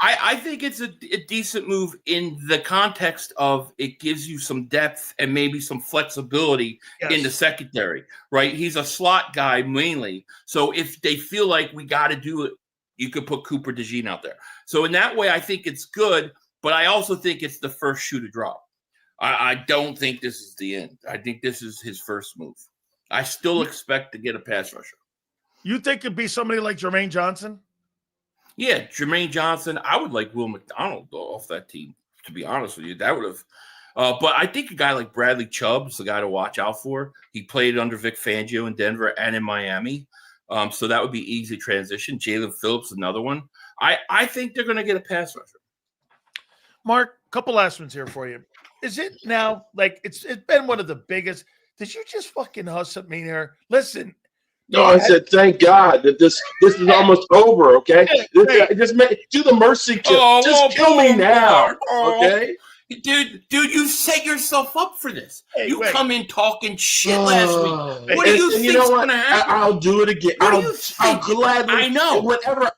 I think it's a decent move in the context of it gives you some depth and maybe some flexibility in the secondary, right? He's a slot guy mainly. So if they feel like we got to do it, you could put Cooper DeJean out there. So in that way, I think it's good, but I also think it's the first shoe to drop. I don't think this is the end. I think this is his first move. I still expect to get a pass rusher. You think it'd be somebody like Jermaine Johnson? Yeah, Jermaine Johnson. I would like Will McDonald off that team, to be honest with you. That would have but I think a guy like Bradley Chubb's the guy to watch out for. He played under Vic Fangio in Denver and in Miami. So that would be easy transition. Jalen Phillips, another one. I think they're going to get a pass rusher. Mark, a couple last ones here for you. Is it now it's been one of the biggest? Did you just fucking hustle me here? Listen. No, I said, thank God that this is almost over, okay? Just do the mercy kill. Just kill me now, okay? Dude, you set yourself up for this. Come in talking shit last week. What do you think's going to happen? I'll do it again. I'll gladly. I know. Whenever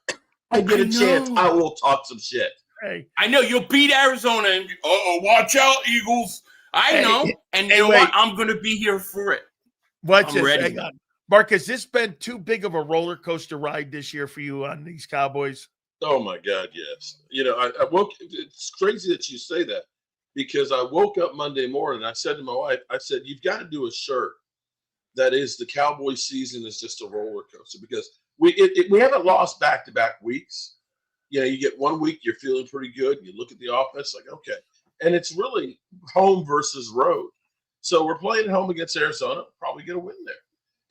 I get a chance, I will talk some shit. Hey. I know you'll beat Arizona and watch out, Eagles. I know. And you know what? I'm going to be here for it. I'm ready. Hang on. Mark, has this been too big of a roller coaster ride this year for you on these Cowboys? Oh my God, yes. I woke. It's crazy that you say that because I woke up Monday morning. I said to my wife, I said, "You've got to do a shirt that is the Cowboy season is just a roller coaster because we haven't lost back-to-back weeks. You get 1 week, you're feeling pretty good. You look at the offense like, okay, and it's really home versus road. So we're playing at home against Arizona, probably get a win there."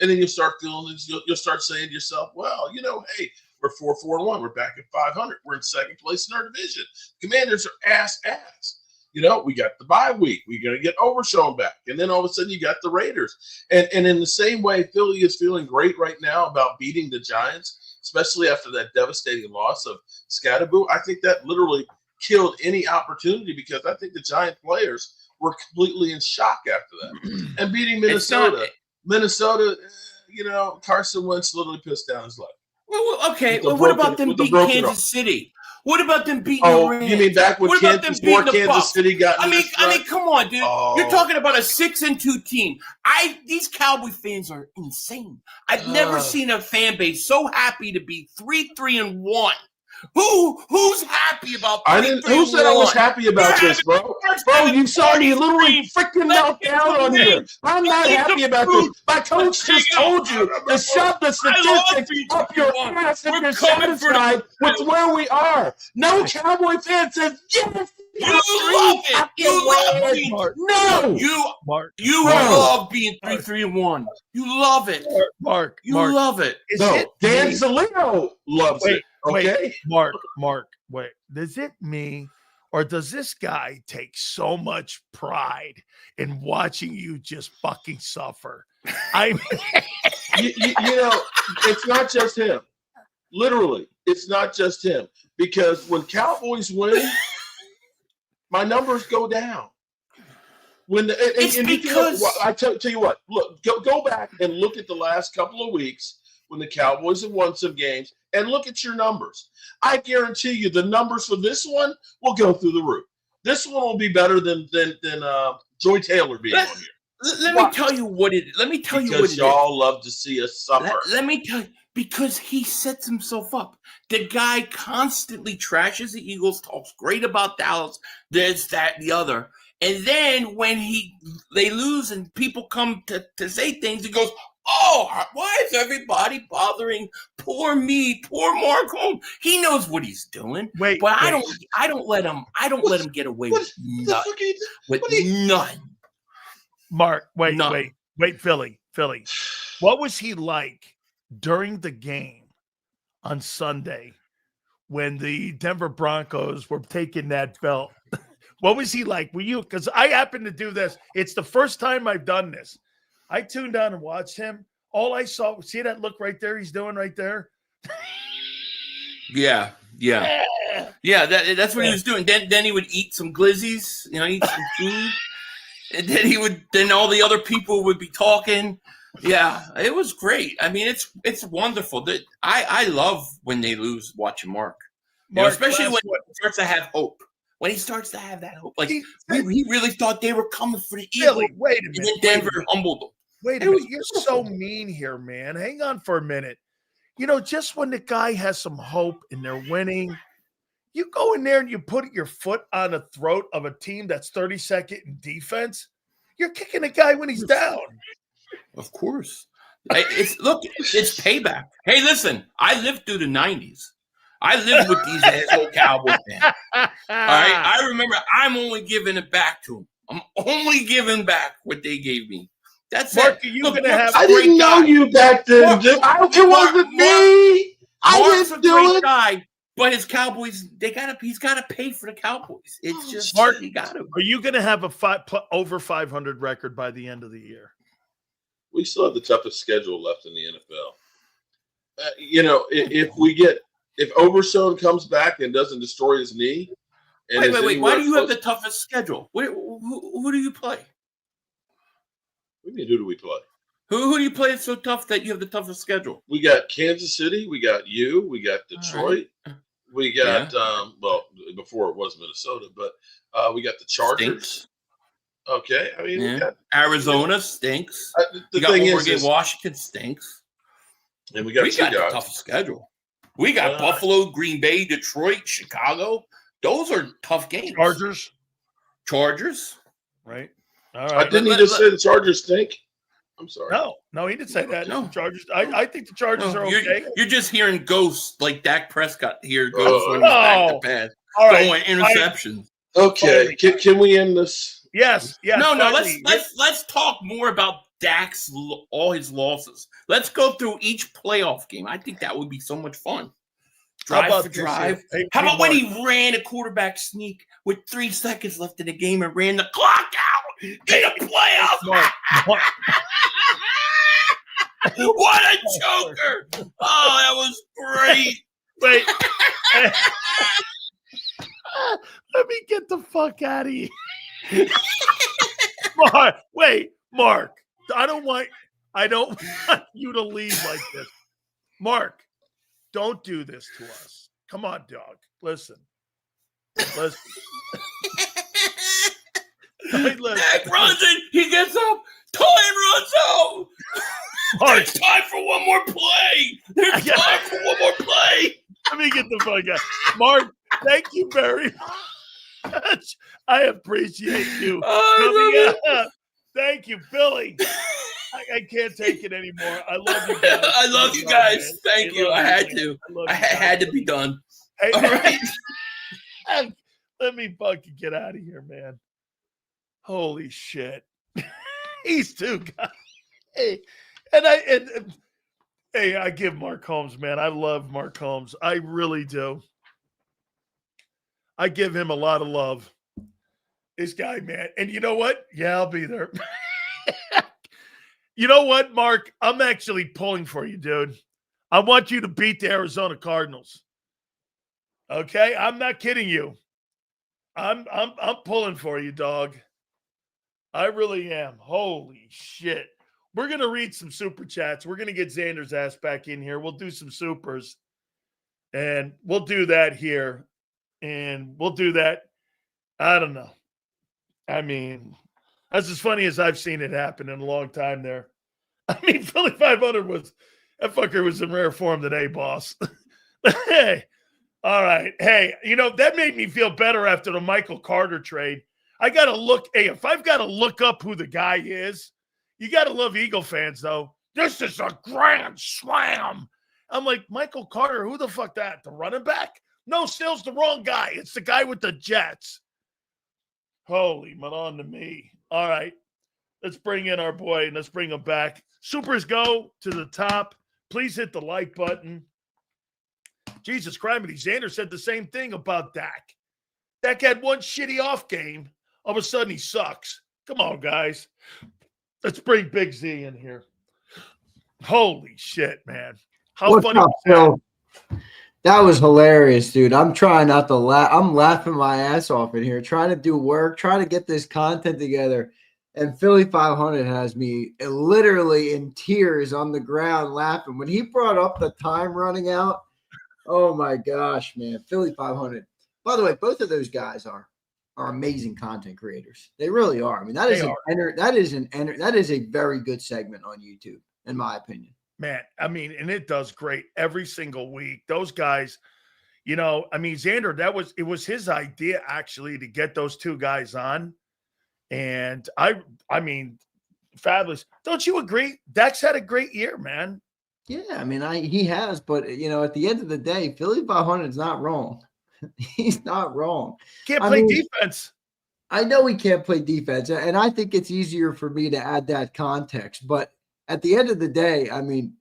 And then you'll start feeling this. You'll start saying to yourself, well, hey, we're 4-4-1. We're back at 500. We're in second place in our division. Commanders are ass. We got the bye week. We're going to get Overshown back. And then all of a sudden you got the Raiders. And in the same way, Philly is feeling great right now about beating the Giants, especially after that devastating loss of Scatterboo. I think that literally killed any opportunity because I think the Giant players were completely in shock after that. And beating Minnesota. Minnesota, Carson Wentz literally pissed down his life. Well, okay. Well, what about them beat Kansas City? What about them beating Oh, the Rams? you mean back when What about Kansas, them beating before the Kansas Bucs? City got? I mean, come on, dude. Oh. You're talking about a 6-2 team. These Cowboy fans are insane. I've never seen a fan base so happy to be 3-3-1. Who's happy about 3-3-1? Who said I was happy about this, bro? Bro, you saw me literally freaking knocked out on here. I'm not happy about this. My coach just told you to shove the statistics up your ass if you're satisfied with where we are. No Cowboy fan says yes. You love it. You love being You love being 3-3-1. You love it. Mark. You love it. Dan Sileo loves it. Okay, Mark. Wait, is it me, or does this guy take so much pride in watching you just fucking suffer? I mean, you know, it's not just him. Literally, it's not just him. Because when Cowboys win, my numbers go down. I tell you what. Look, go back and look at the last couple of weeks when the Cowboys have won some games, and look at your numbers. I guarantee you, the numbers for this one will go through the roof. This one will be better than Joy Taylor being on here. Let me tell you what it is. Let me tell you what it is. Because y'all love to see us suffer. Let me tell you, because he sets himself up. The guy constantly trashes the Eagles, talks great about Dallas, this, that, the other. And then when they lose and people come to say things, he goes, "Oh, why is everybody bothering poor me, poor Mark Holmes? He knows what he's doing." I don't let him get away with nothing. Mark, wait, Philly. What was he like during the game on Sunday when the Denver Broncos were taking that belt? What was he like? Were you? Because I happen to do this. It's the first time I've done this. I tuned on and watched him. All I saw, see that look right there he's doing right there? Yeah. That's what he was doing. Then he would eat some glizzies, eat some food. And then all the other people would be talking. Yeah, it was great. I mean, it's wonderful. That I love when they lose watching Mark. Especially when he starts to have hope. When he starts to have that hope. Like, he really thought they were coming for the Eagles. Billy, wait a minute. And then Denver humbled them. Wait a minute. You're so mean here, man. Hang on for a minute. Just when the guy has some hope and they're winning, you go in there and you put your foot on the throat of a team that's 32nd in defense. You're kicking a guy when he's down. Of course. It's payback. Hey, listen, I lived through the 90s. I lived with these asshole Cowboy fans. All right. I remember I'm only giving it back to them. I'm only giving back what they gave me. That's Mark, it. are you going to have? I didn't know you back then. It wasn't me. I didn't do it. Guy, but his Cowboys, he's got to pay for the Cowboys. It's just Mark, he got to. Are you going to have a over 500 record by the end of the year? We still have the toughest schedule left in the NFL. If Overshown comes back and doesn't destroy his knee. Wait. Why do you have the toughest schedule? Who do you play? What do you mean, who do we play? Who do you play that's so tough that you have the toughest schedule? We got Kansas City. We got you. We got Detroit. Right. We got, before it was Minnesota, but we got the Chargers. Stinks. Okay. I mean, we got Arizona stinks. The thing is, Washington stinks. And we got the toughest schedule. We got Buffalo, Green Bay, Detroit, Chicago. Those are tough games. Chargers. Right. All right. Didn't he just say the Chargers stink? I'm sorry. No, he didn't say that. No. Chargers. I think the Chargers are okay. You're just hearing ghosts like Dak Prescott here ghosts when he's back to pass. Throwing interceptions. Okay. Can we end this? Yes. No. Let's talk more about Dak's all his losses. Let's go through each playoff game. I think that would be so much fun. Drive for drive. How about when he ran a quarterback sneak with 3 seconds left in the game and ran the clock out in the playoffs? What a joker! Oh, that was great. Wait. Let me get the fuck out of here. Mark. I don't want you to leave like this. Mark, don't do this to us. Come on, dog. Listen. Listen. Dak runs in. He gets up. Time runs out. Mark, There's time for one more play. There's time for one more play. let me get the fuck out. Mark, thank you very much. I appreciate you coming out. Thank you, Billy. I can't take it anymore. I love you guys. I love you guys. Man. Thank you. I had to. I had to be done. Hey, All right. Let me fucking get out of here, man. Holy shit. He's too guys. Hey, hey, I give Mark Holmes, man. I love Mark Holmes. I really do. I give him a lot of love. This guy, man. And you know what? Yeah, I'll be there. You know what, Mark? I'm actually pulling for you, dude. I want you to beat the Arizona Cardinals. Okay? I'm not kidding you. I'm pulling for you, dog. I really am. Holy shit. We're going to read some super chats. We're going to get Xander's ass back in here. We'll do some supers. And we'll do that here. And we'll do that. I don't know. I mean, that's as funny as I've seen it happen in a long time there. I mean, Philly 500 that fucker was in rare form today, boss. Hey, all right. Hey, you know, that made me feel better after the Michael Carter trade. I got to look. Hey, if I've got to look up who the guy is, you got to love Eagle fans, though. This is a grand slam. I'm like, Michael Carter, who the fuck that? The running back? No, Still's the wrong guy. It's the guy with the Jets. Holy, on to me. All right. Let's bring in our boy and let's bring him back. Supers go to the top. Please hit the like button. Jesus Christ, Xander said the same thing about Dak. Dak had one shitty off game. All of a sudden, he sucks. Come on, guys. Let's bring Big Z in here. Holy shit, man. How What's funny up, was that? Phil? That was hilarious, dude. I'm trying not to laugh. I'm laughing my ass off in here, trying to do work, trying to get this content together. And Philly 500 has me literally in tears on the ground laughing. When he brought up the time running out, oh my gosh, man. Philly 500. By the way, both of those guys are amazing content creators. They really are. I mean, that is a very good segment on YouTube, in my opinion. Man, I mean, and it does great every single week. Those guys, you know, I mean, Xander, it was his idea actually to get those two guys on. And I mean, fabulous. Don't you agree? Dak's had a great year, man. Yeah, I mean, he has, but you know, at the end of the day, Philly 500 is not wrong. He's not wrong. Can't play defense. I know he can't play defense, and I think it's easier for me to add that context. But at the end of the day, I mean,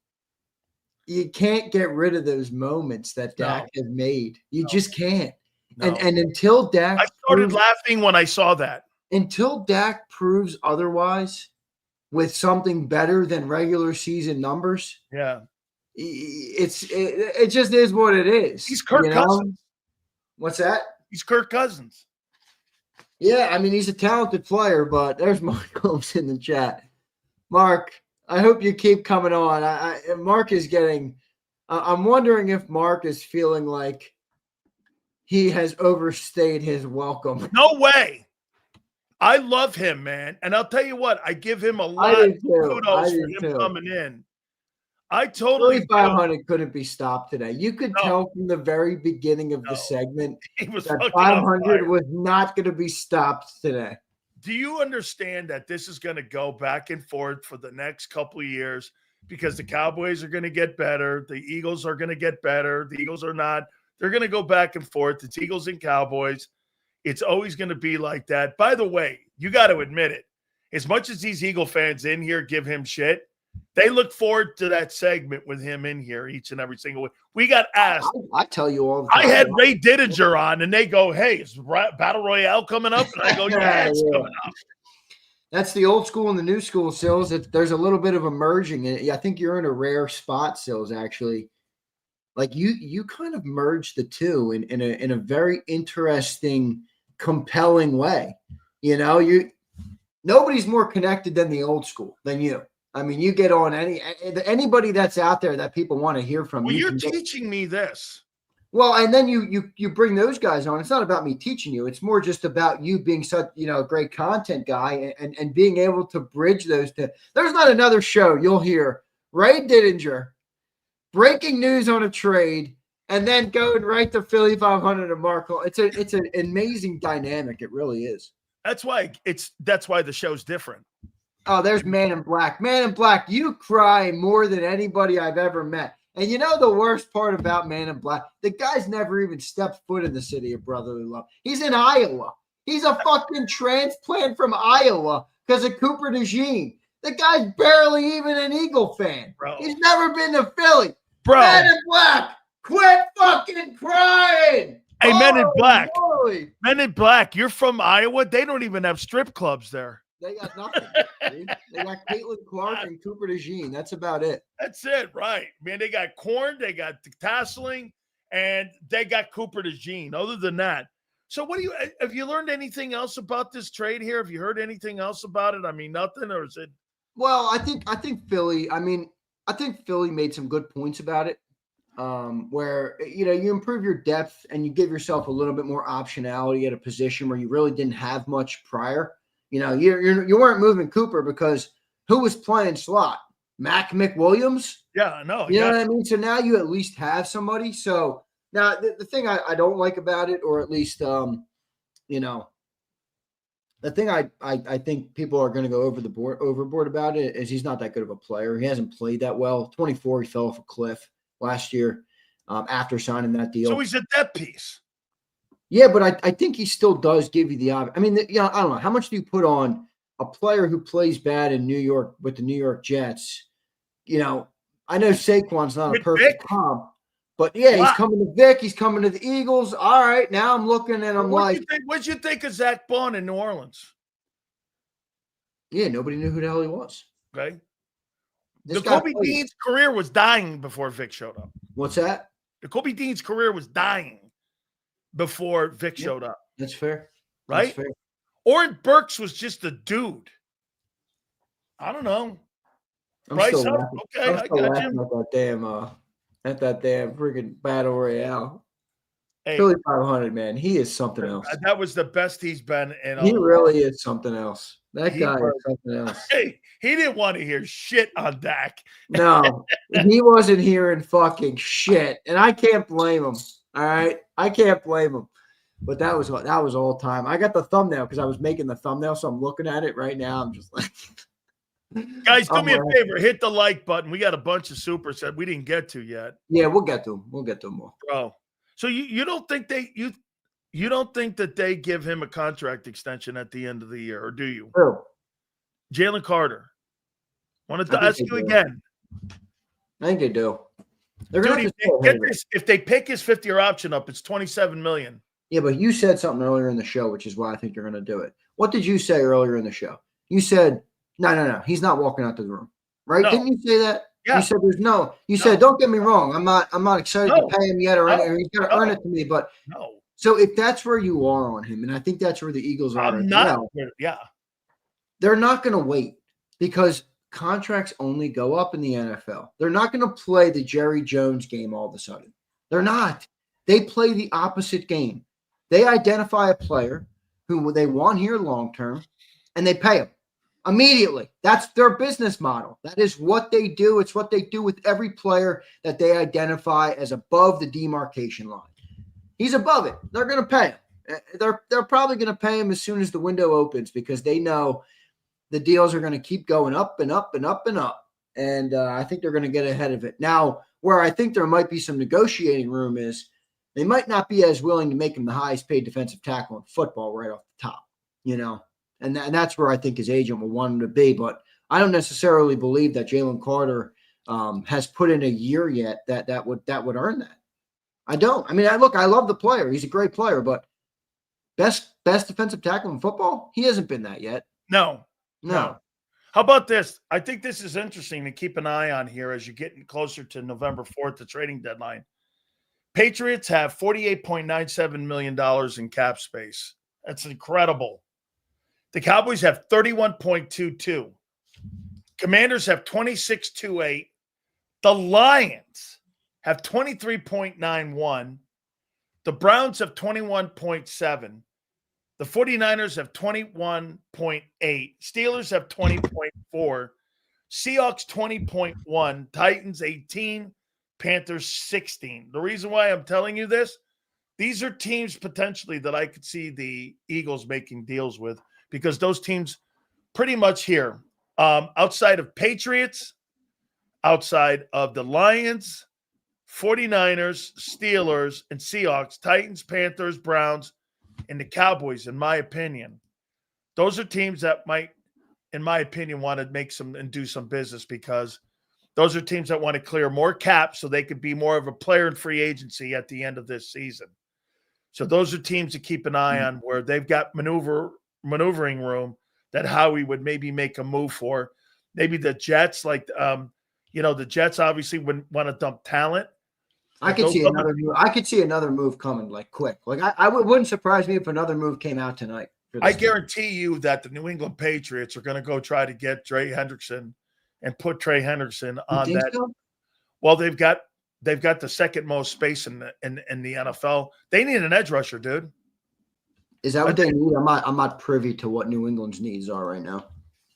you can't get rid of those moments that Dak has made. You just can't. No. And until Dak, I started laughing when I saw that. Until Dak proves otherwise with something better than regular season numbers, yeah, it just is what it is. He's Kirk Cousins. What's that? He's Kirk Cousins. Yeah, I mean, he's a talented player, but there's Mark Holmes in the chat. Mark, I hope you keep coming on. Mark is getting I'm wondering if Mark is feeling like he has overstayed his welcome. No way. I love him, man. And I'll tell you what, I give him a lot of kudos for him coming in. I totally 500 couldn't be stopped today. You could tell from the very beginning of the segment that 500 was not going to be stopped today. Do you understand that this is going to go back and forth for the next couple of years because the Cowboys are going to get better. The Eagles are going to get better. The Eagles are not. They're going to go back and forth. It's Eagles and Cowboys. It's always going to be like that. By the way, you got to admit it. As much as these Eagle fans in here give him shit, they look forward to that segment with him in here each and every single week. We got asked. I tell you all the time. I had Ray Didinger on, and they go, hey, is Battle Royale coming up? And I go, yeah, it's coming up. That's the old school and the new school, Sills. There's a little bit of a merging. I think you're in a rare spot, Sills, actually. Like you kind of merge the two in a very interesting, compelling way. You know, nobody's more connected than the old school than you. I mean, you get on anybody that's out there that people want to hear from. Well, you're teaching me this. Well, and then you bring those guys on. It's not about me teaching you. It's more just about you being such, a great content guy and being able to bridge those two. There's not another show you'll hear Ray Didinger breaking news on a trade and then going right to Philly 500 and Mark Holmes. It's an amazing dynamic. It really is. That's why the show's different. Oh, there's Man in Black. Man in Black, you cry more than anybody I've ever met. And you know the worst part about Man in Black? The guy's never even stepped foot in the city of brotherly love. He's in Iowa. He's a fucking transplant from Iowa because of Cooper DeJean. The guy's barely even an Eagle fan. Bro. He's never been to Philly. Bro. Man in Black, quit fucking crying. Hey, Men in Black. Holy. Men in Black, you're from Iowa. They don't even have strip clubs there. They got nothing. Dude. They got Caitlin Clark and Cooper DeJean. That's about it. That's it, right? Man, they got corn, they got tasseling, and they got Cooper DeJean. Other than that, so have you learned anything else about this trade here? Have you heard anything else about it? I mean, nothing, or is it? Well, I think Philly. I think Philly made some good points about it. Where you improve your depth and you give yourself a little bit more optionality at a position where you really didn't have much prior. You weren't moving Cooper because who was playing slot? Mac McWilliams? Yeah, I know. You know what I mean? So now you at least have somebody. So now the thing I don't like about it, or at least the thing I think people are going to go overboard about it is he's not that good of a player. He hasn't played that well. 24, he fell off a cliff last year after signing that deal. So he's a depth piece. Yeah, but I think he still does give you the option. I mean, I don't know. How much do you put on a player who plays bad in New York with the New York Jets? I know Saquon's not a perfect comp, but yeah, he's coming to Vic. He's coming to the Eagles. All right, now I'm looking and I'm what'd you think of Zach Bond in New Orleans? Yeah, nobody knew who the hell he was. Okay. Kobe Dean's career was dying before Vic showed up. What's that? Kobe Dean's career was dying before Vic showed up. That's fair. Right? That's fair. Oren Burks was just a dude. I don't know. I'm still okay, I got you. At that damn freaking battle royale. Hey, Philly 500, man. He is something else. That was the best he's been in. He really is something else. That guy is something else. Hey, he didn't want to hear shit on Dak. No, he wasn't hearing fucking shit, and I can't blame him. All right, I can't blame him. But that was all time. I got the thumbnail because I was making the thumbnail, so I'm looking at it right now. I'm just like, guys, do me a favor, hit the like button. We got a bunch of supers that we didn't get to yet. Yeah, we'll get to them. We'll get to them all, bro. So you don't think you don't think that they give him a contract extension at the end of the year, or do you? Who? Jaylen Carter. Wanted to ask you again. I think they do. They're Dude, if they pick his 5th-year option up, it's $27 million. Yeah, but you said something earlier in the show, which is why I think they're going to do it. What did you say earlier in the show? You said, no, he's not walking out the room, right? No. Didn't you say that? Yeah. You said there's no. You said, don't get me wrong, I'm not excited to pay him yet or anything. He's got to earn it to me, but no. So if that's where you are on him, and I think that's where the Eagles are, they're not going to wait because contracts only go up in the NFL. They're not going to play the Jerry Jones game all of a sudden. They're not. They play the opposite game. They identify a player who they want here long term, and they pay him immediately. That's their business model. That is what they do. It's what they do with every player that they identify as above the demarcation line. He's above it. They're going to pay him. They're probably going to pay him as soon as the window opens because they know the deals are going to keep going up and up and up and up. And I think they're going to get ahead of it. Now, where I think there might be some negotiating room is they might not be as willing to make him the highest paid defensive tackle in football right off the top, and that's where I think his agent will want him to be. But I don't necessarily believe that Jaylen Carter has put in a year yet that would earn that. I don't. I mean, I love the player. He's a great player, but best defensive tackle in football, he hasn't been that yet. No. How about this? I think this is interesting to keep an eye on here as you're getting closer to November 4th, the trading deadline. Patriots have $48.97 million in cap space. That's incredible. The Cowboys have 31.22. Commanders have 26.28. The Lions have 23.91. The Browns have 21.7. The 49ers have 21.8. Steelers have 20.4. Seahawks 20.1. Titans 18. Panthers 16. The reason why I'm telling you this, these are teams potentially that I could see the Eagles making deals with, because those teams pretty much here, outside of Patriots, outside of the Lions, 49ers, Steelers, and Seahawks, Titans, Panthers, Browns, and the Cowboys, in my opinion, those are teams that might, in my opinion, want to make some and do some business, because those are teams that want to clear more cap so they could be more of a player in free agency at the end of this season. So those are teams to keep an eye on, where they've got maneuvering room that Howie would maybe make a move for. Maybe the Jets, like the Jets obviously wouldn't want to dump talent. I could see another move. I could see another move coming like quick. Like wouldn't surprise me if another move came out tonight. I guarantee you that the New England Patriots are going to go try to get Trey Hendrickson and put Trey Hendrickson on that. So? Well, they've got the second most space in the NFL. They need an edge rusher, dude. Is that what they need? I'm not privy to what New England's needs are right now.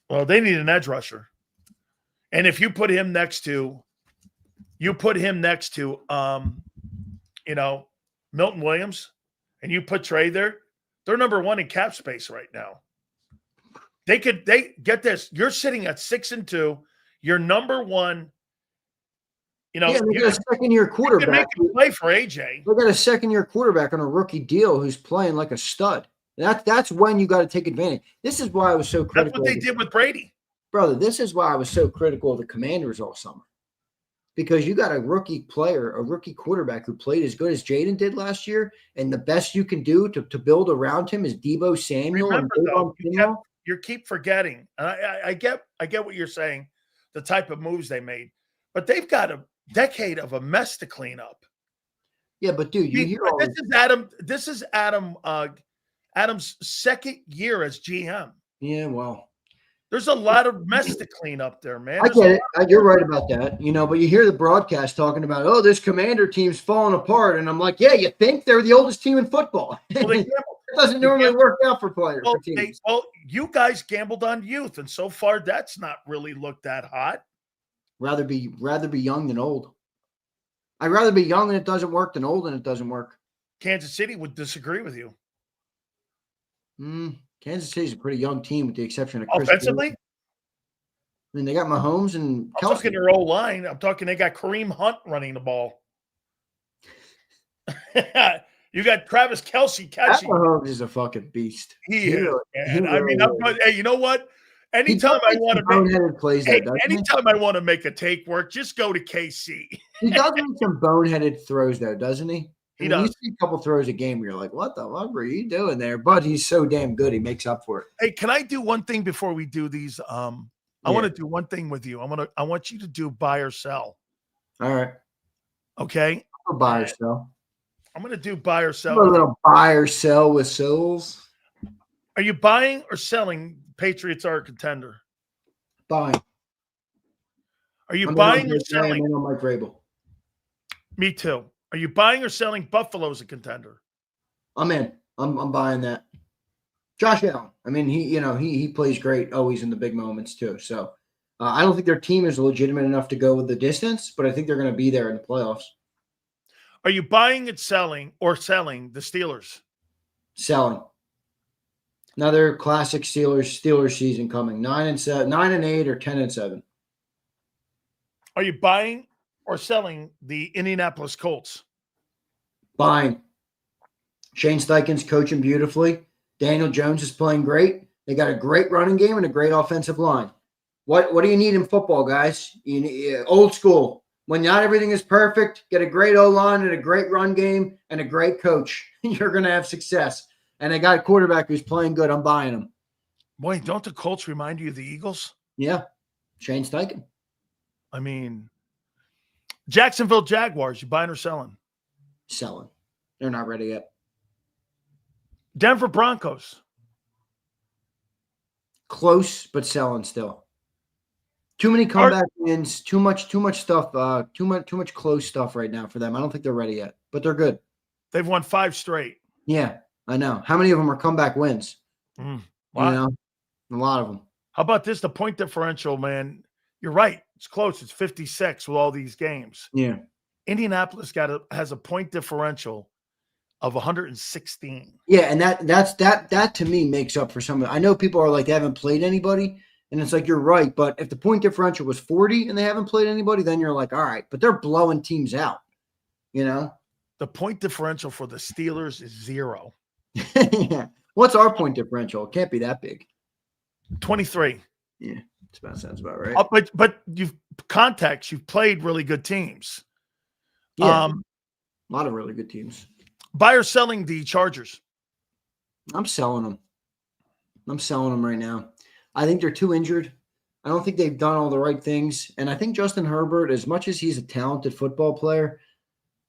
Well, they need an edge rusher. And if you put him next to Milton Williams, and you put Trey there, they're number one in cap space right now. They get this. You're sitting at 6-2. You're number one. They got a second-year quarterback. You can make a play for AJ. They got a second-year quarterback on a rookie deal who's playing like a stud. That's when you got to take advantage. This is why I was so critical. That's what they did with Brady. Brother, this is why I was so critical of the Commanders all summer. Because you got a rookie player, a rookie quarterback who played as good as Jayden did last year, and the best you can do to build around him is Deebo Samuel. Remember, you keep forgetting. I get what you're saying, the type of moves they made, but they've got a decade of a mess to clean up. Yeah, but dude, this is Adam's second year as GM. Yeah, well, there's a lot of mess to clean up there, man. I get it. You're right about that, but you hear the broadcast talking about, oh, this Commander team's falling apart, and I'm like, yeah, you think they're the oldest team in football? Well, it doesn't normally work out for players. Well, you guys gambled on youth, and so far that's not really looked that hot. Rather be young than old. I'd rather be young and it doesn't work than old and it doesn't work. Kansas City would disagree with you. Kansas City's a pretty young team with the exception of Chris. Offensively? I mean, they got Mahomes and Kelsey. I'm talking their old line. I'm talking they got Kareem Hunt running the ball. You got Travis Kelsey catching. Mahomes is a fucking beast. He is. Hey, you know what? Anytime I want to make a take work, just go to KC. He does make some boneheaded throws, though, doesn't he? He does. You see a couple throws a game where you're like, what the fuck are you doing there? But he's so damn good, he makes up for it. Hey, can I do one thing before we do these? I want to do one thing with you. I want you to do buy or sell. All right. Okay. I'll buy or sell. I'm going to do buy or sell. A little buy or sell with Sills. Are you buying or selling? Patriots are a contender. Buying. Are you buying or selling? I'm on Mike Vrabel. Me too. Are you buying or selling Buffalo's a contender? I'm in. I'm buying that. Josh Allen. I mean, he plays great always in the big moments too. So I don't think their team is legitimate enough to go with the distance, but I think they're going to be there in the playoffs. Are you buying and selling the Steelers? Selling. Another classic Steelers season coming. 9-8 or 10-7. Are you buying or selling the Indianapolis Colts? Buying. Shane Steichen's coaching beautifully. Daniel Jones is playing great. They got a great running game and a great offensive line. What do you need in football, guys? You need, old school. When not everything is perfect, get a great O-line and a great run game and a great coach. You're going to have success. And they got a quarterback who's playing good. I'm buying him. Boy, don't the Colts remind you of the Eagles? Yeah. Shane Steichen. I mean, Jacksonville Jaguars, you buying or selling? Selling. They're not ready yet. Denver Broncos. Close, but selling still. Too many comeback wins, too much stuff, too much close stuff right now for them. I don't think they're ready yet, but they're good. They've won 5 straight. Yeah, I know. How many of them are comeback wins? Wow. You know, a lot of them. How about this? The point differential, man. You're right. It's close. It's 56 with all these games. Yeah. Indianapolis has a point differential of 116. Yeah, and that to me makes up for some of it. I know people are like, they haven't played anybody, and it's like, you're right. But if the point differential was 40 and they haven't played anybody, then you're like, all right, but they're blowing teams out, you know? The point differential for the Steelers is 0. Yeah. What's our point differential? It can't be that big. 23. Yeah, sounds about right. But you've played really good teams. Yeah, a lot of really good teams. Buy or selling the Chargers? I'm selling them. I'm selling them right now. I think they're too injured. I don't think they've done all the right things. And I think Justin Herbert, as much as he's a talented football player,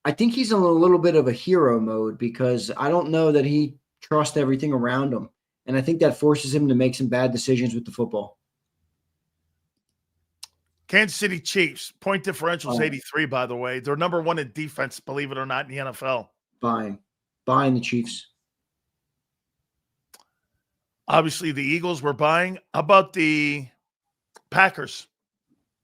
I think he's in a little bit of a hero mode because I don't know that he trusts everything around him. And I think that forces him to make some bad decisions with the football. Kansas City Chiefs. Point differential is 83, by the way. They're number 1 in defense, believe it or not, in the NFL. Buying the Chiefs. Obviously, the Eagles were buying. How about the Packers?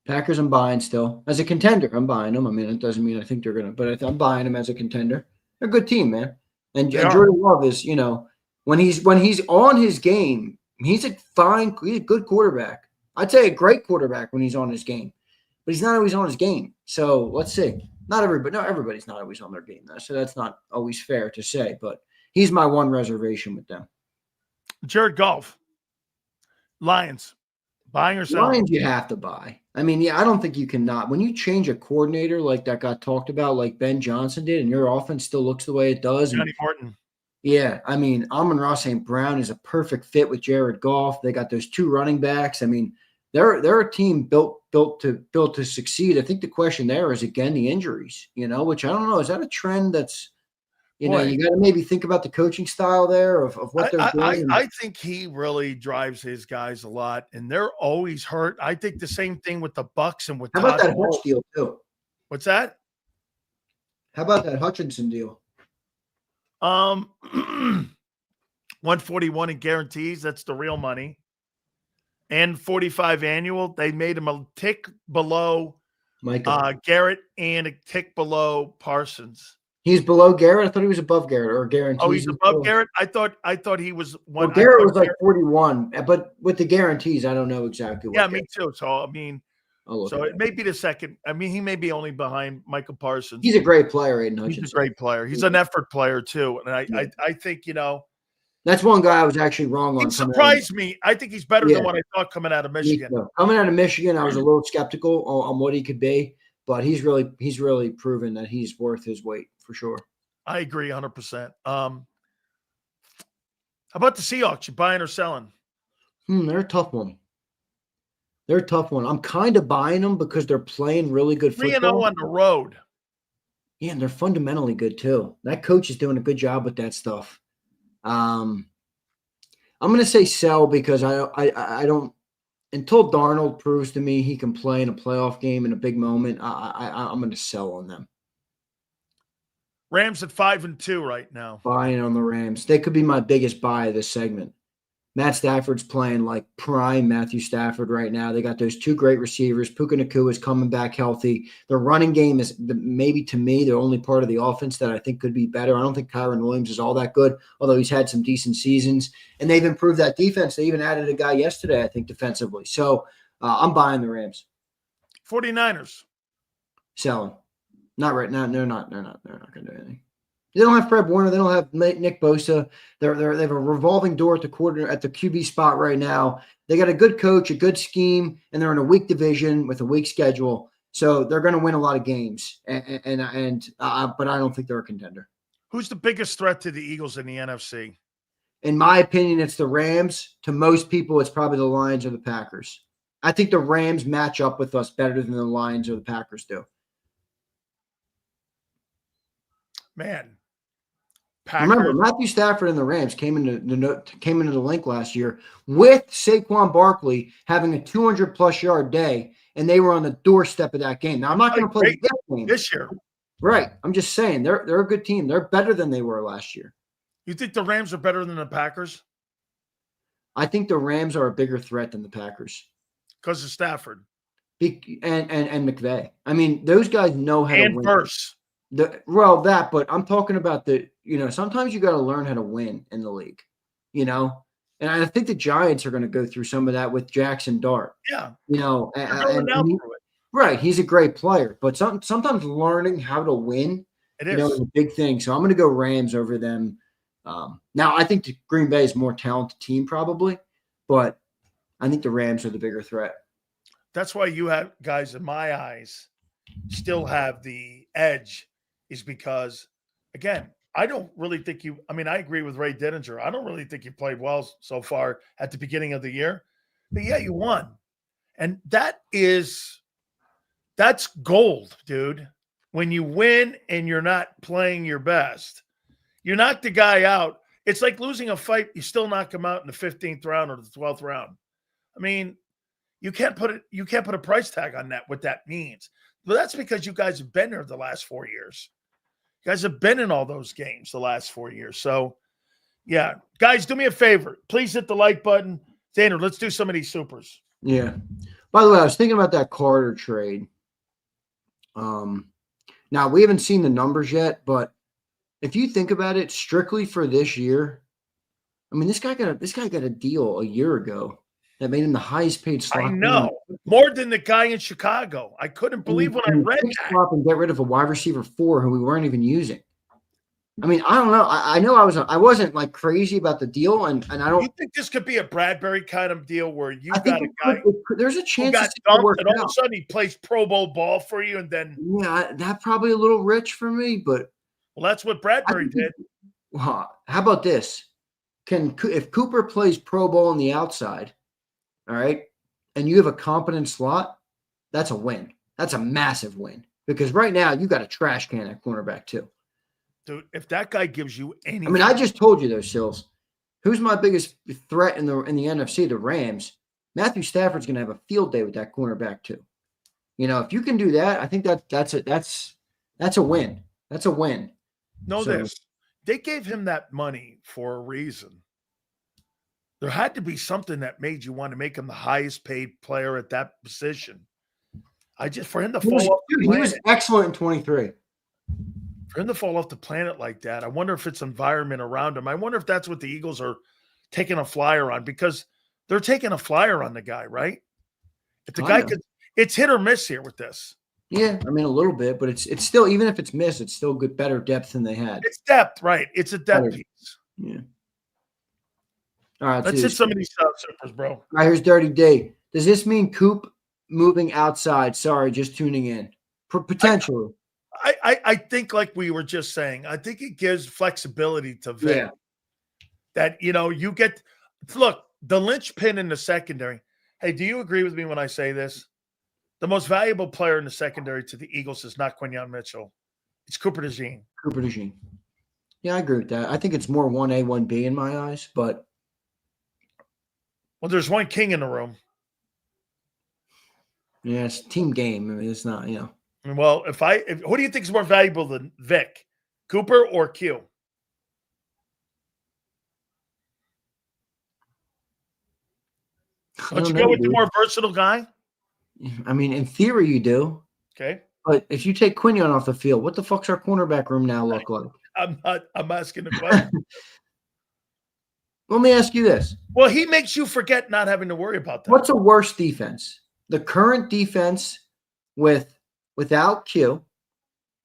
Packers, I'm buying still. As a contender, I'm buying them. I mean, it doesn't mean I think they're going to, but I'm buying them as a contender. They're a good team, man. And Jordan Love is, you know, when he's on his game, he's a good quarterback. I'd say a great quarterback when he's on his game. But he's not always on his game. So let's see. Everybody's not always on their game, though. So that's not always fair to say. But he's my one reservation with them. Jared Goff. Lions. Buying or selling? Lions you have to buy. I mean, yeah, I don't think you cannot. When you change a coordinator like that got talked about, like Ben Johnson did, and your offense still looks the way it does. Johnny Morton. Yeah, I mean, Amon-Ra St. Brown is a perfect fit with Jared Goff. They got those 2 running backs. I mean, they're a team built to succeed. I think the question there is, again, the injuries, you know, which I don't know. Is that a trend that's, you know, you got to maybe think about the coaching style there of what they're doing. I think he really drives his guys a lot, and they're always hurt. I think the same thing with the Bucks and with How about that Hutch deal too? What's that? How about that Hutchinson deal? 141 in guarantees. That's the real money. And 45 annual. They made him a tick below Garrett and a tick below Parsons. He's below Garrett. I thought he was above Garrett or guaranteed. Oh, he's above Garrett. I thought he was one. Well, Garrett was like 41, but with the guarantees, I don't know exactly. Yeah, me too. So I mean, it may be the second. I mean, he may be only behind Michael Parsons. He's a great player, Aiden Hutchinson. He's a great player. He's an effort player too, and I think, you know, that's one guy I was actually wrong on. He surprised me. I think he's better than what I thought coming out of Michigan. Coming out of Michigan, I was a little skeptical on what he could be, but he's really proven that he's worth his weight for sure. I agree 100%. How about the Seahawks? You buying or selling? They're a tough one. I'm kind of buying them because they're playing really good football. 3-0 on the road. Yeah, and they're fundamentally good too. That coach is doing a good job with that stuff. I'm going to say sell because I don't until Darnold proves to me he can play in a playoff game in a big moment. I'm going to sell on them. Rams at 5-2 right now. Buying on the Rams. They could be my biggest buy of this segment. Matt Stafford's playing like prime Matthew Stafford right now. They got those 2 great receivers. Puka Nacua is coming back healthy. The running game is maybe, to me, the only part of the offense that I think could be better. I don't think Kyron Williams is all that good, although he's had some decent seasons. And they've improved that defense. They even added a guy yesterday, I think, defensively. So I'm buying the Rams. 49ers. Selling. Not right now. They're not going to do anything. They don't have Fred Warner. They don't have Nick Bosa. They have a revolving door at the QB spot right now. They got a good coach, a good scheme, and they're in a weak division with a weak schedule. So they're going to win a lot of games. But I don't think they're a contender. Who's the biggest threat to the Eagles in the NFC? In my opinion, it's the Rams. To most people, it's probably the Lions or the Packers. I think the Rams match up with us better than the Lions or the Packers do. Man. Packers. Remember, Matthew Stafford and the Rams came into the link last year with Saquon Barkley having a 200-plus yard day, and they were on the doorstep of that game. Now, I'm not going to play this game this year. Right. I'm just saying they're a good team. They're better than they were last year. You think the Rams are better than the Packers? I think the Rams are a bigger threat than the Packers. Because of Stafford. And McVay. I mean, those guys know how to And win. Verse. But I'm talking about sometimes you got to learn how to win in the league, and I think the Giants are going to go through some of that with Jackson Dart. Yeah. Right. He's a great player, but sometimes learning how to win, is a big thing. So I'm going to go Rams over them. Now I think the Green Bay is a more talented team probably, but I think the Rams are the bigger threat. That's why you have guys, in my eyes, still have the edge, is because, again, I don't really think I agree with Ray Didinger. I don't really think you played well so far at the beginning of the year. But yeah, you won. And that's gold, dude. When you win and you're not playing your best, you knock the guy out. It's like losing a fight. You still knock him out in the 15th round or the 12th round. I mean, you can't put a price tag on that, what that means. But that's because you guys have been there the last 4 years. You guys have been in all those games the last 4 years. So, yeah. Guys, do me a favor. Please hit the like button. Xander, let's do some of these supers. Yeah. By the way, I was thinking about that Carter trade. Now, we haven't seen the numbers yet, but if you think about it strictly for this year, I mean, this guy got a deal a year ago that made him the highest paid slot. I know. More than the guy in Chicago. I couldn't believe when I read that. And get rid of a wide receiver 4 who we weren't even using. I mean, I don't know. I know I wasn't like crazy about the deal, and I don't. You think this could be a Bradbury kind of deal where you got a guy there's a chance who got dumped and all of a sudden he plays Pro Bowl ball for you, and then that's probably a little rich for me, but that's what Bradbury did. How about this? If Cooper plays Pro Bowl on the outside, all right, and you have a competent slot, that's a win. That's a massive win because right now you got a trash can at cornerback too. Dude, if that guy gives you any, I mean, I just told you those, Sills. Who's my biggest threat in the NFC? The Rams. Matthew Stafford's going to have a field day with that cornerback too. If you can do that, I think that's a win. That's a win. This. They gave him that money for a reason. There had to be something that made you want to make him the highest paid player at that position. For him to fall off the planet. He was excellent in 23. For him to fall off the planet like that, I wonder if it's environment around him. I wonder if that's what the Eagles are taking a flyer on, because they're taking a flyer on the guy, right? If the guy it's hit or miss here with this. Yeah, I mean a little bit, but it's still, even if it's missed, it's still good, better depth than they had. It's depth, right? It's a depth piece. Yeah. All right, let's hit some of these supers, bro. All right, here's Dirty D. Does this mean Coop moving outside? Sorry, just tuning in. Potentially. I think, like we were just saying, I think it gives flexibility to Vic. Yeah. That, you get – look, the linchpin in the secondary. Hey, do you agree with me when I say this? The most valuable player in the secondary to the Eagles is not Quinyon Mitchell. It's Cooper DeJean. Cooper DeJean. Yeah, I agree with that. I think it's more 1A, 1B in my eyes, but – well, there's one king in the room. Yeah, it's a team game. I mean, it's not, Well, who do you think is more valuable than Vic? Cooper or Q? Don't you go with the more versatile guy? I mean, in theory, you do. Okay. But if you take Quinyon off the field, what the fuck's our cornerback room now look like? I'm asking the question. Let me ask you this. Well, he makes you forget not having to worry about that. What's a worse defense? The current defense without Q,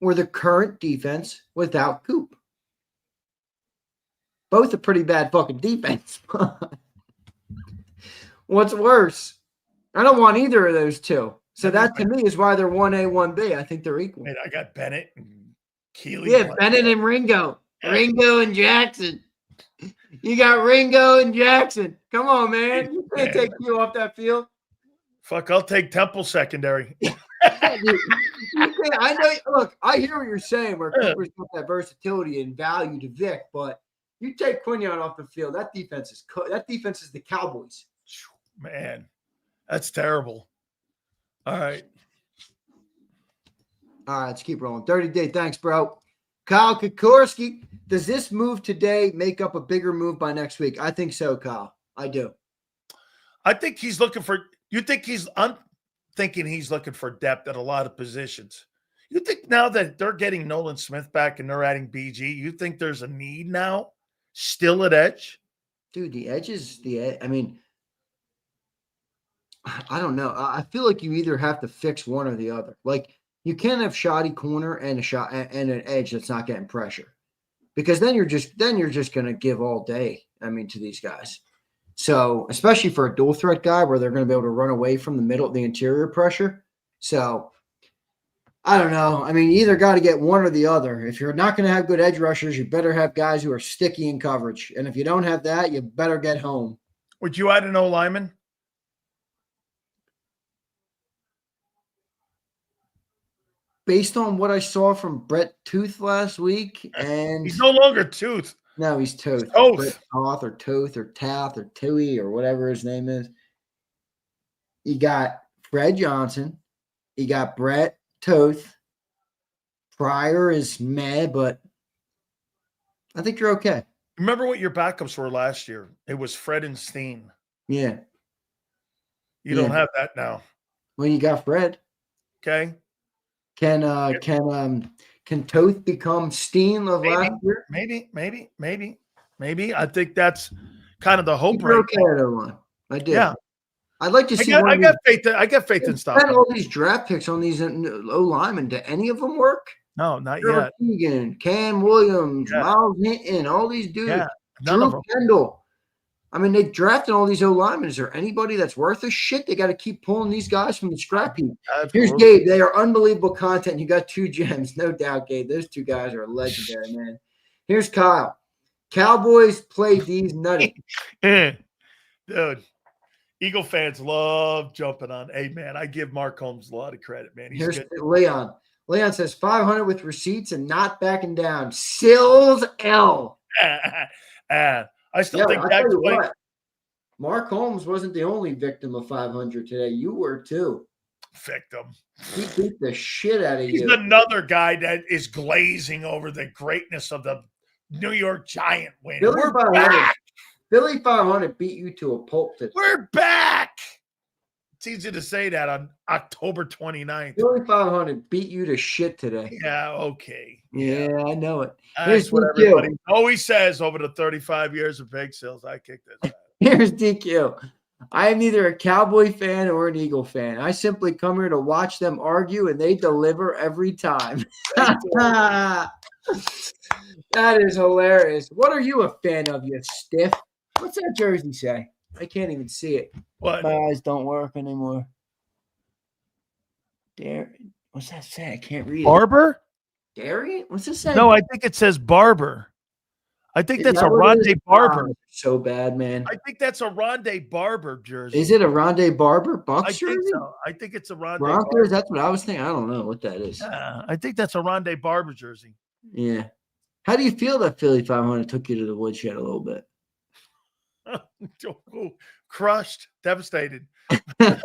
or the current defense without Coop? Both a pretty bad fucking defense. What's worse? I don't want either of those two. So that to me is why they're 1A, 1B. I think they're equal. Man, I got Bennett and Keeley. Yeah, Bennett and Ringo. Ringo and Jackson. You got Ringo and Jackson. Come on, man. You can't take you off that field. Fuck, I'll take Temple secondary. I know. Look, I hear what you're saying, where Cooper's got that versatility and value to Vic, but you take Quinyon off the field, that defense is the Cowboys. Man, that's terrible. All right. All right, let's keep rolling. 30 day. Thanks, bro. Kyle Kokorski, does this move today make up a bigger move by next week? I think so, Kyle. I do. I think he's looking for – I'm thinking he's looking for depth at a lot of positions. You think now that they're getting Nolan Smith back and they're adding BG, you think there's a need now still at edge? Dude, the edge is I mean, I don't know. I feel like you either have to fix one or the other. Like, you can't have shoddy corner and an edge that's not getting pressure, because then you're just going to give all day. I mean, to these guys. So, especially for a dual threat guy where they're going to be able to run away from the middle, the interior pressure. So, I don't know. I mean, you either got to get one or the other. If you're not going to have good edge rushers, you better have guys who are sticky in coverage. And if you don't have that, you better get home. Would you add an O lineman? Based on what I saw from Brett Tooth last week, and he's no longer Tooth. No, he's Toth. Toth. Toth or Toth or Tath or Tui or whatever his name is. You got Fred Johnson. You got Brett Toth. Pryor is meh, but I think you're okay. Remember what your backups were last year? It was Fred and Steen. Yeah. You don't have that now. Well, you got Fred. Okay. Can Toth become Steen of last year? Maybe. I think that's kind of the hope You're right okay, one. I did. Yeah. I'd like to see. I got faith in stuff. Spend all these draft picks on these O linemen. Do any of them work? No, not Gerald yet. Keegan, Cam Williams, Miles Hinton, all these dudes. Yeah, none of them. Kendall. I mean, they drafted all these O linemen. Is there anybody that's worth a shit? They got to keep pulling these guys from the scrap heap. Here's Gabe. They are unbelievable content. You got two gems, no doubt, Gabe. Those two guys are legendary, man. Here's Kyle. Cowboys play these nutty. Dude, Eagle fans love jumping on. Hey, man, I give Mark Holmes a lot of credit, man. Here's Leon. Leon says 500 with receipts and not backing down. Sills L. I still think that's what. Mark Holmes wasn't the only victim of 500 today. You were too. Victim. He beat the shit out of you. He's another guy that is glazing over the greatness of the New York Giant win. We're back. Philly 500 beat you to a pulp today. We're back. It's easy to say that on October 29th. Philly 500 beat you to shit today. Yeah, okay. Yeah, I know it. That's what everybody always says over the 35 years of bake sales. I kicked this. Here's DQ. I am neither a Cowboy fan or an Eagle fan. I simply come here to watch them argue, and they deliver every time. That is hilarious. What are you a fan of, you stiff? What's that jersey say? I can't even see it. What? My eyes don't work anymore. What's that say? I can't read it. Barber? Darian? What's this say? No, I think it says Barber. I think that's a Rondé Barber. So bad, man. I think that's a Rondé Barber jersey. Is it a Rondé Barber Bucks I jersey? think so. I think it's a Rondé Broncos? Barber. That's what I was thinking. I don't know what that is. Yeah, I think that's a Rondé Barber jersey. Yeah. How do you feel that Philly 500 took you to the woodshed a little bit? Crushed, devastated. A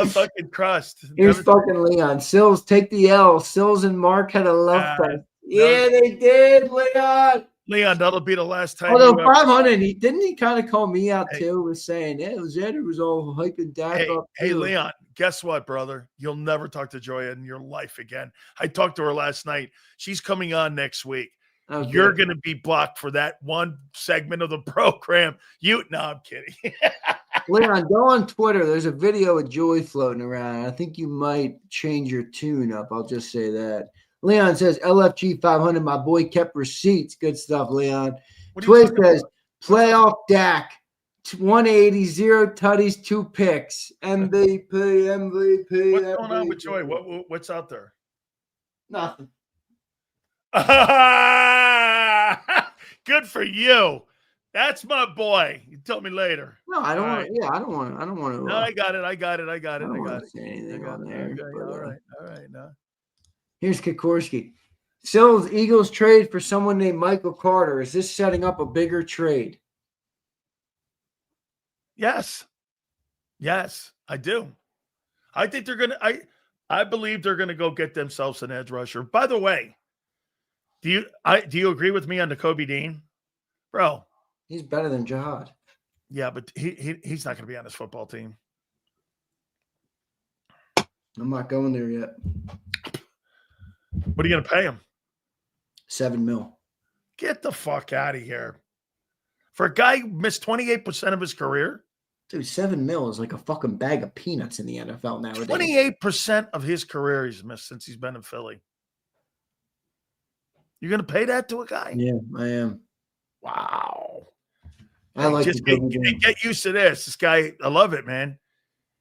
fucking crust. Here's fucking Leon. Sills, take the L. Sills and Mark had a love fest. Yeah, they did, Leon. Leon, that'll be the last time. Although 500, didn't he kind of call me out too with saying, yeah, Xander was all hyping Dak up. Hey, Leon, guess what, brother? You'll never talk to Joya in your life again. I talked to her last night. She's coming on next week. Okay. You're going to be blocked for that one segment of the program. No, I'm kidding. Leon, go on Twitter. There's a video of Joy floating around. I think you might change your tune up. I'll just say that. Leon says, LFG 500, my boy kept receipts. Good stuff, Leon. Twiz says, playoff Dak, 180, 0 tutties, 2 picks. MVP. What's going on with Joy? What's out there? Nothing. Good for you. That's my boy. You tell me later. No, I don't want to. Yeah, I don't want to. No, I got it. I got it. Say anything on there. Okay, all right. No. Here's Kokorski. Sills Eagles trade for someone named Michael Carter. Is this setting up a bigger trade? Yes, I do. I think they're gonna. I believe they're gonna go get themselves an edge rusher. By the way, do you agree with me on the Kobe Dean, bro? He's better than Jihad. Yeah, but he's not gonna be on this football team. I'm not going there yet. What are you gonna pay him? $7 million. Get the fuck out of here. For a guy who missed 28% of his career? Dude, $7 million is like a fucking bag of peanuts in the NFL nowadays. 28% of his career he's missed since he's been in Philly. You're going to pay that to a guy? Yeah, I am. Wow. I like just the get used to this. This guy, I love it, man.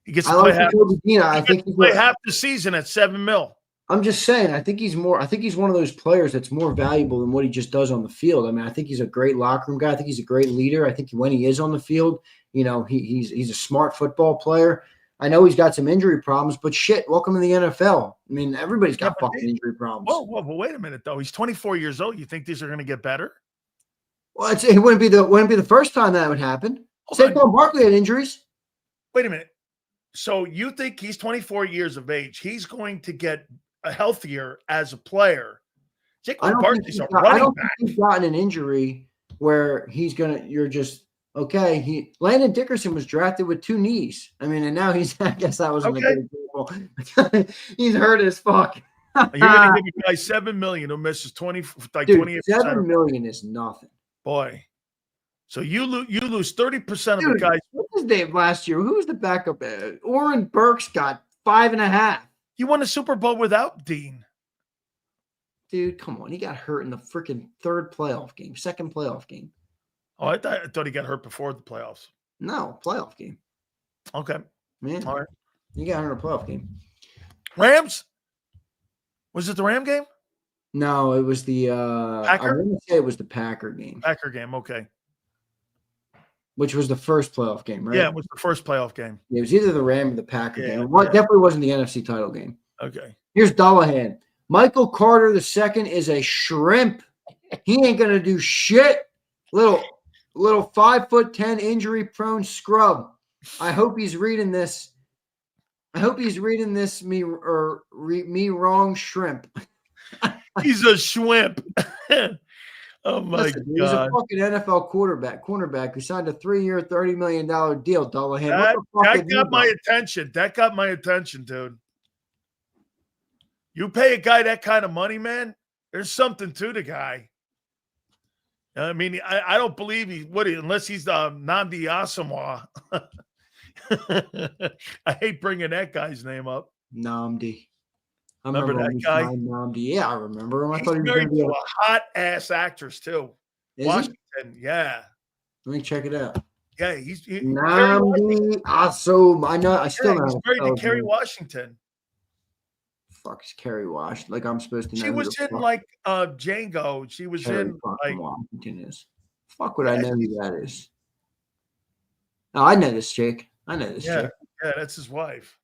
He gets to I play like half, Kobe Dean. I think he's play half the season at $7 million. I'm just saying, I think he's one of those players that's more valuable than what he just does on the field. I mean, I think he's a great locker room guy. I think he's a great leader. I think when he is on the field, you know, he's a smart football player. I know he's got some injury problems, but shit, welcome to the NFL. I mean, everybody's got fucking injury problems. Whoa, but wait a minute though. He's 24 years old. You think these are going to get better? Well, it wouldn't be the first time that would happen. Saquon Barkley had injuries. Wait a minute. So you think he's 24 years of age? He's going to get healthier as a player. Saquon Barkley's a running back. He's gotten an injury where you're just okay. Landon Dickerson was drafted with 2 knees. I mean, and now I guess that wasn't a good example. He's hurt as fuck. You're going to give a guy $7 million who misses 28%. $7 million is nothing. Boy. So you lose 30% of the guys. What's his name last year? Who was the backup? Oren Burks got 5.5. He won a Super Bowl without Dean. Dude, come on. He got hurt in the freaking second playoff game. Oh, I thought he got hurt before the playoffs. No, playoff game. Okay. Man. All right. He got hurt in a playoff game. Rams? Was it the Ram game? No, it was the Packer? I'm going to say it was the Packer game. Packer game, okay. Which was the first playoff game, right? Yeah, it was the first playoff game. It was either the Ram or the Packer game. It definitely wasn't the NFC title game. Okay. Here's Dullahan. Michael Carter II is a shrimp. He ain't gonna do shit. Little 5'10" injury-prone scrub. I hope he's reading this. Me wrong shrimp. He's a shrimp. Oh my God! He's a fucking NFL cornerback who signed a 3-year, $30 million deal. Dullahan. That got my attention. That got my attention, dude. You pay a guy that kind of money, man. There's something to the guy. I mean, I don't believe unless he's Nnamdi Asomugha. I hate bringing that guy's name up. Nnamdi. I remember that guy? Nnamdi. Yeah, I remember him. I thought he was married to be to a hot ass actress too. Washington, yeah. Let me check it out. Yeah, he's Nnamdi Asomugha. I know. I still know. He's married to Kerry Washington. Fuck is Kerry Wash? Like I'm supposed to know. She was in like Django. She was Kerry in like Washington is. Fuck would I know who that is? Oh, I know this chick. I know this chick. Yeah, that's his wife.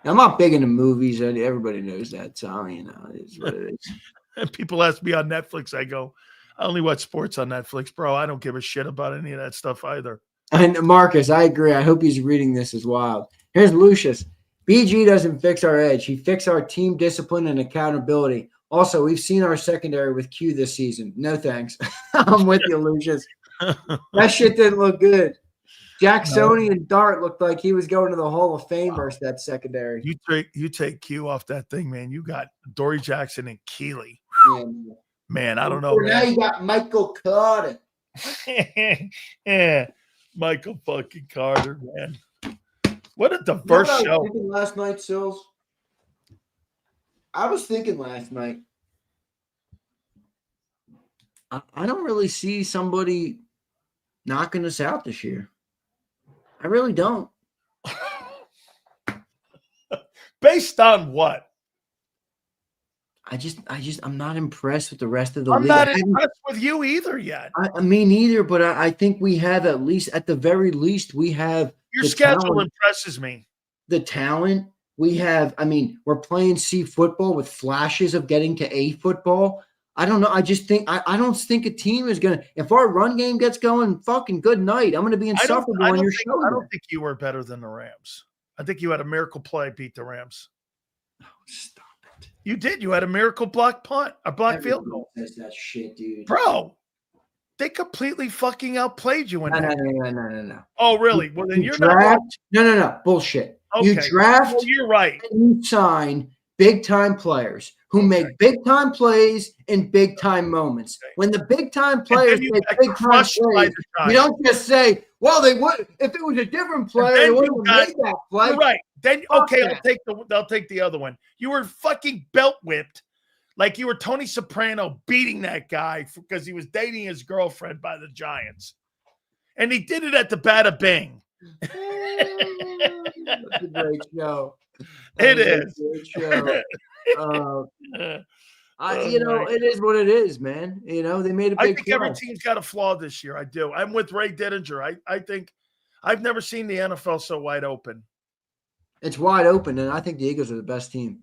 I'm not big into movies. Everybody knows that. So, you know, it is what it is. And people ask me on Netflix. I go, I only watch sports on Netflix, bro. I don't give a shit about any of that stuff either. And Marcus, I agree. I hope he's reading this as wild. Here's Lucius. BG doesn't fix our edge. He fixed our team discipline and accountability. Also, we've seen our secondary with Q this season. No thanks. I'm with you, Lucius. That shit didn't look good. Jacksoni and Dart looked like he was going to the Hall of Fame versus that secondary. You take Q off that thing, man. You got Dory Jackson and Keeley. Yeah. Man, I don't know. Now you got Michael Carter. Yeah, Michael fucking Carter, man. What a diverse show. Last night, Sills. I was thinking last night. I don't really see somebody knocking us out this year. I really don't. Based on what? I'm not impressed with the rest of the league. I'm not impressed with you either yet. I mean, neither, but I think we have at the very least, we have your schedule impresses me. The talent we have. I mean, we're playing C football with flashes of getting to A football. I don't know. I just think I don't think a team is gonna. If our run game gets going, fucking good night. I'm gonna be insufferable on your show. I don't think you were better than the Rams. I think you had a miracle play beat the Rams. Oh, stop it. You did. You had a miracle block punt, a block field goal. Says that shit, dude. Bro, they completely fucking outplayed you in that. No. Oh, really? Well, then You you're draft, not. No. Bullshit. Okay. You draft. Well, you're right. And you sign big time players who make big time plays in big time moments. Okay. When the big time players make big time plays, you don't just say, "Well, they would." If it was a different player, they wouldn't have made that play. You're right. Then okay, that. I'll take the other one. You were fucking belt whipped, like you were Tony Soprano beating that guy because he was dating his girlfriend by the Giants, and he did it at the Bada Bing. That's a great show. It is. A great show. It is what it is, man. You know, they made a big I think every team's got a flaw this year. I do. I'm with Ray Didinger. I think I've never seen the NFL so wide open. It's wide open, and I think the Eagles are the best team.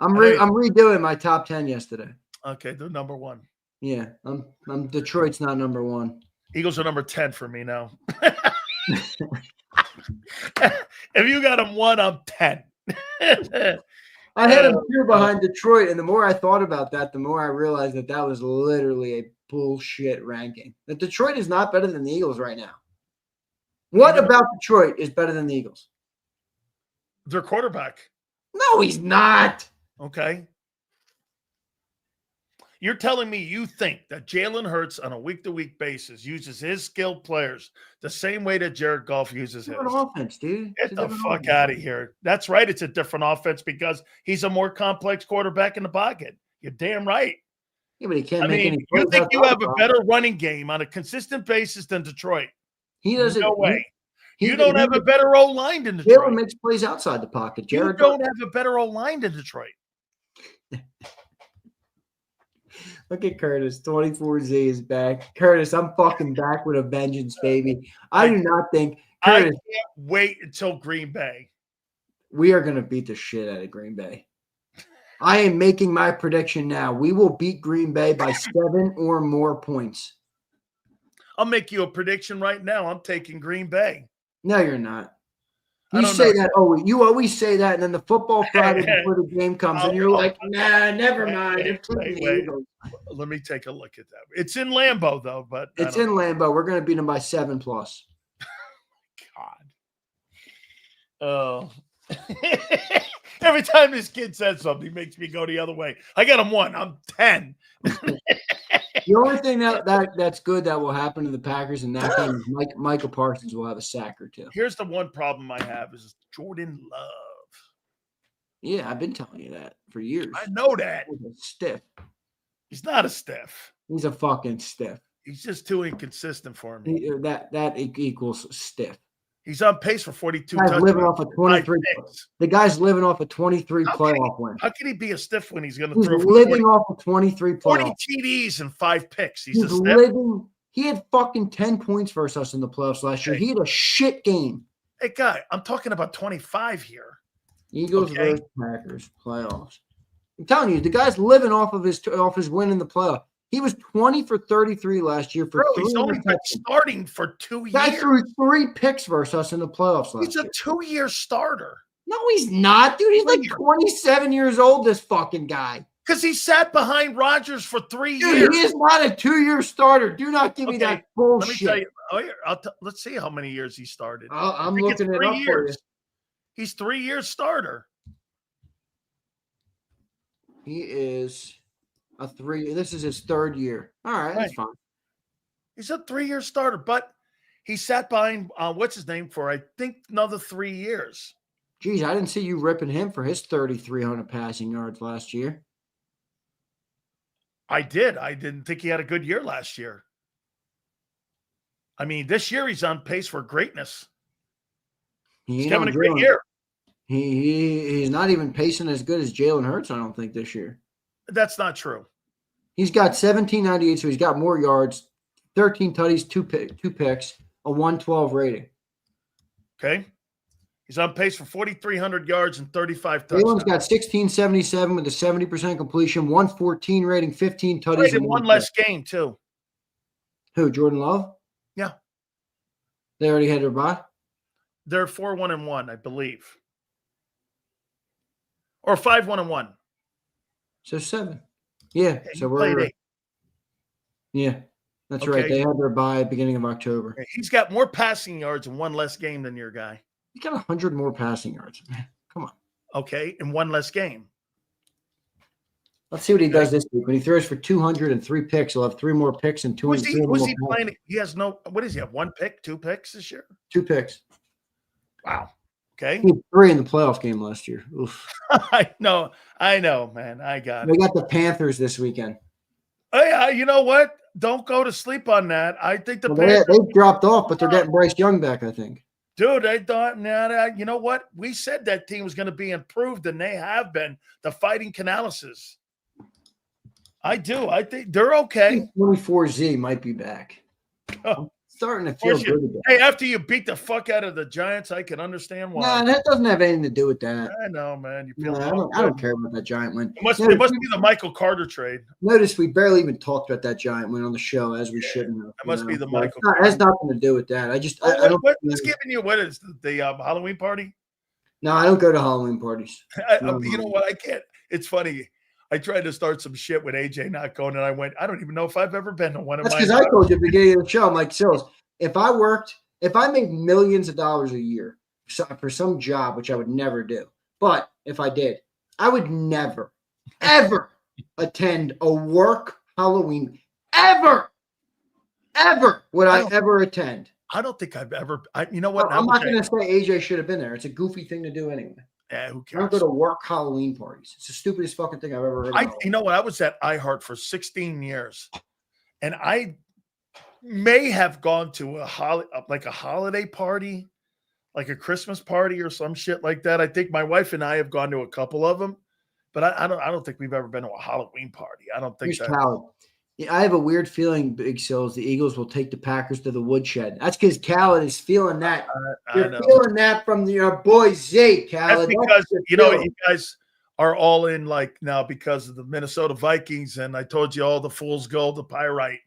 I'm redoing my top 10 yesterday. Okay, they're number one. Yeah, I'm Detroit's not number one. Eagles are number 10 for me now. If you got them 1, I'm 10. I had them 2 behind Detroit, and the more I thought about that, the more I realized that was literally a bullshit ranking. That Detroit is not better than the Eagles right now. What about Detroit is better than the Eagles? Their quarterback. No, he's not. Okay. You're telling me you think that Jalen Hurts on a week-to-week basis uses his skilled players the same way that Jared Goff uses his? Different offense, dude. Get the fuck out of here. That's right. It's a different offense because he's a more complex quarterback in the pocket. You're damn right. Yeah, but he can't make any plays. You think you have a better running game on a consistent basis than Detroit? He doesn't. No way. You don't have a better O-line than Detroit. Jalen makes plays outside the pocket. Jared don't have a better O-line than Detroit. Look at Curtis. 24Z is back. Curtis, I'm fucking back with a vengeance, baby. I do not think Curtis. I can't wait until Green Bay. We are going to beat the shit out of Green Bay. I am making my prediction now. We will beat Green Bay by 7 or more points. I'll make you a prediction right now. I'm taking Green Bay. No, you're not. You say that. Oh, you always say that, and then the football Friday before the game comes, and you're like, nah, never mind. Wait. Let me take a look at that. It's in Lambeau, though. But it's in Lambeau. We're going to beat them by 7+. God. Oh. Every time this kid says something, he makes me go the other way. I got him 1. I'm 10. The only thing that's good that will happen to the Packers in that game is Michael Parsons will have a sack or 2. Here's the one problem I have is Jordan Love. Yeah, I've been telling you that for years. I know that. He's a stiff. He's not a stiff. He's a fucking stiff. He's just too inconsistent for me. That equals stiff. He's on pace for 42 touchdowns. Living off of 23. The guy's living off of 23 playoff wins. How can he be a stiff when he's going to throw? He's living off of 23 playoff. 40 TDs and 5 picks. He's a stiff. He had fucking 10 points versus us in the playoffs last year. He had a shit game. Hey, guy, I'm talking about 25 here. Eagles versus Packers playoffs. I'm telling you, the guy's living off his win in the playoff. He was 20 for 33 last year for 3. He's only been starting for 2 years. Guy threw 3 picks versus us in the playoffs last year. He's a 2-year starter. No, he's not, dude. He's like 27 years old, this fucking guy. Because he sat behind Rodgers for 3 years. He is not a 2-year starter. Do not give me that bullshit. Let me tell you. Let's see how many years he started. I'm looking it up for you. He's 3 years starter. He is a 3. This is his 3rd year. All right, that's fine. He's a 3-year starter, but he sat behind what's his name for I think another 3 years. Geez, I didn't see you ripping him for his 3,300 passing yards last year. I did. I didn't think he had a good year last year. I mean, this year he's on pace for greatness. He's having a great year. He's not even pacing as good as Jalen Hurts, I don't think, this year. That's not true. He's got 1798, so he's got more yards, 13 tutties, 2 picks, a 112 rating. Okay. He's on pace for 4,300 yards and 35 touchdowns. Jalen's got 1677 with a 70% completion, 114 rating, 15 tutties. Played in one less game, too. Who, Jordan Love? Yeah. They already had their bye? they're 4-1-1, I believe, or 5-1-1. So 7. Yeah. He So played we're 8. yeah. That's Okay. right. They had their bye beginning of October. He's got more passing yards and 1 less game than your guy. He got 100 more passing yards. Man, come on. Okay, in 1 less game. Let's see what he does this week. When he throws for 203 picks, he'll have 3 more picks and 200. Who's he playing? He has no. What does he have? 1 pick, 2 picks this year? 2 picks. Wow. Okay. He had 3 in the playoff game last year. Oof. I know, man. I got it. They got the Panthers this weekend. Hey, you know what? Don't go to sleep on that. I think the Well, they dropped off, but they're getting Bryce Young back, I think. Dude, I thought, you know what? We said that team was going to be improved, and they have been. The Fighting Canalises. I do. I think they're okay. 24Z might be back. I'm starting to feel good again. Hey, after you beat the fuck out of the Giants, I can understand why. Nah, that doesn't have anything to do with that. I know, man. You feel I don't care about that Giant win. It must be the Michael Carter trade. Notice we barely even talked about that Giant win on the show, as we shouldn't have. It must be the Michael. It has nothing to do with that. I just I don't. What's giving you? What is the Halloween party? No, I don't go to Halloween parties. You know what? I can't. It's funny. I tried to start some shit with AJ not going, and I went, I don't even know if I've ever been to one of That's mine. because I told you at the beginning of the show, I'm like, Sills, if I made millions of dollars a year for some job, which I would never do, but if I did, I would never, ever attend a work Halloween. Ever would I ever attend. I don't think I've ever. You know what? I'm not going to say AJ should have been there. It's a goofy thing to do anyway. Yeah, who cares? I don't go to work Halloween parties. It's the stupidest fucking thing I've ever heard of. You know what? I was at iHeart for 16 years, and I may have gone to a holiday party, like a Christmas party or some shit like that. I think my wife and I have gone to a couple of them, but I don't think we've ever been to a Halloween party. I don't think so. Yeah, I have a weird feeling, Big Sills, the Eagles will take the Packers to the woodshed. That's because Khaled is feeling that. You're feeling that from your boy Zay, Khaled. That's because, you guys are all in like now because of the Minnesota Vikings, and I told you all the fools gold to pyrite.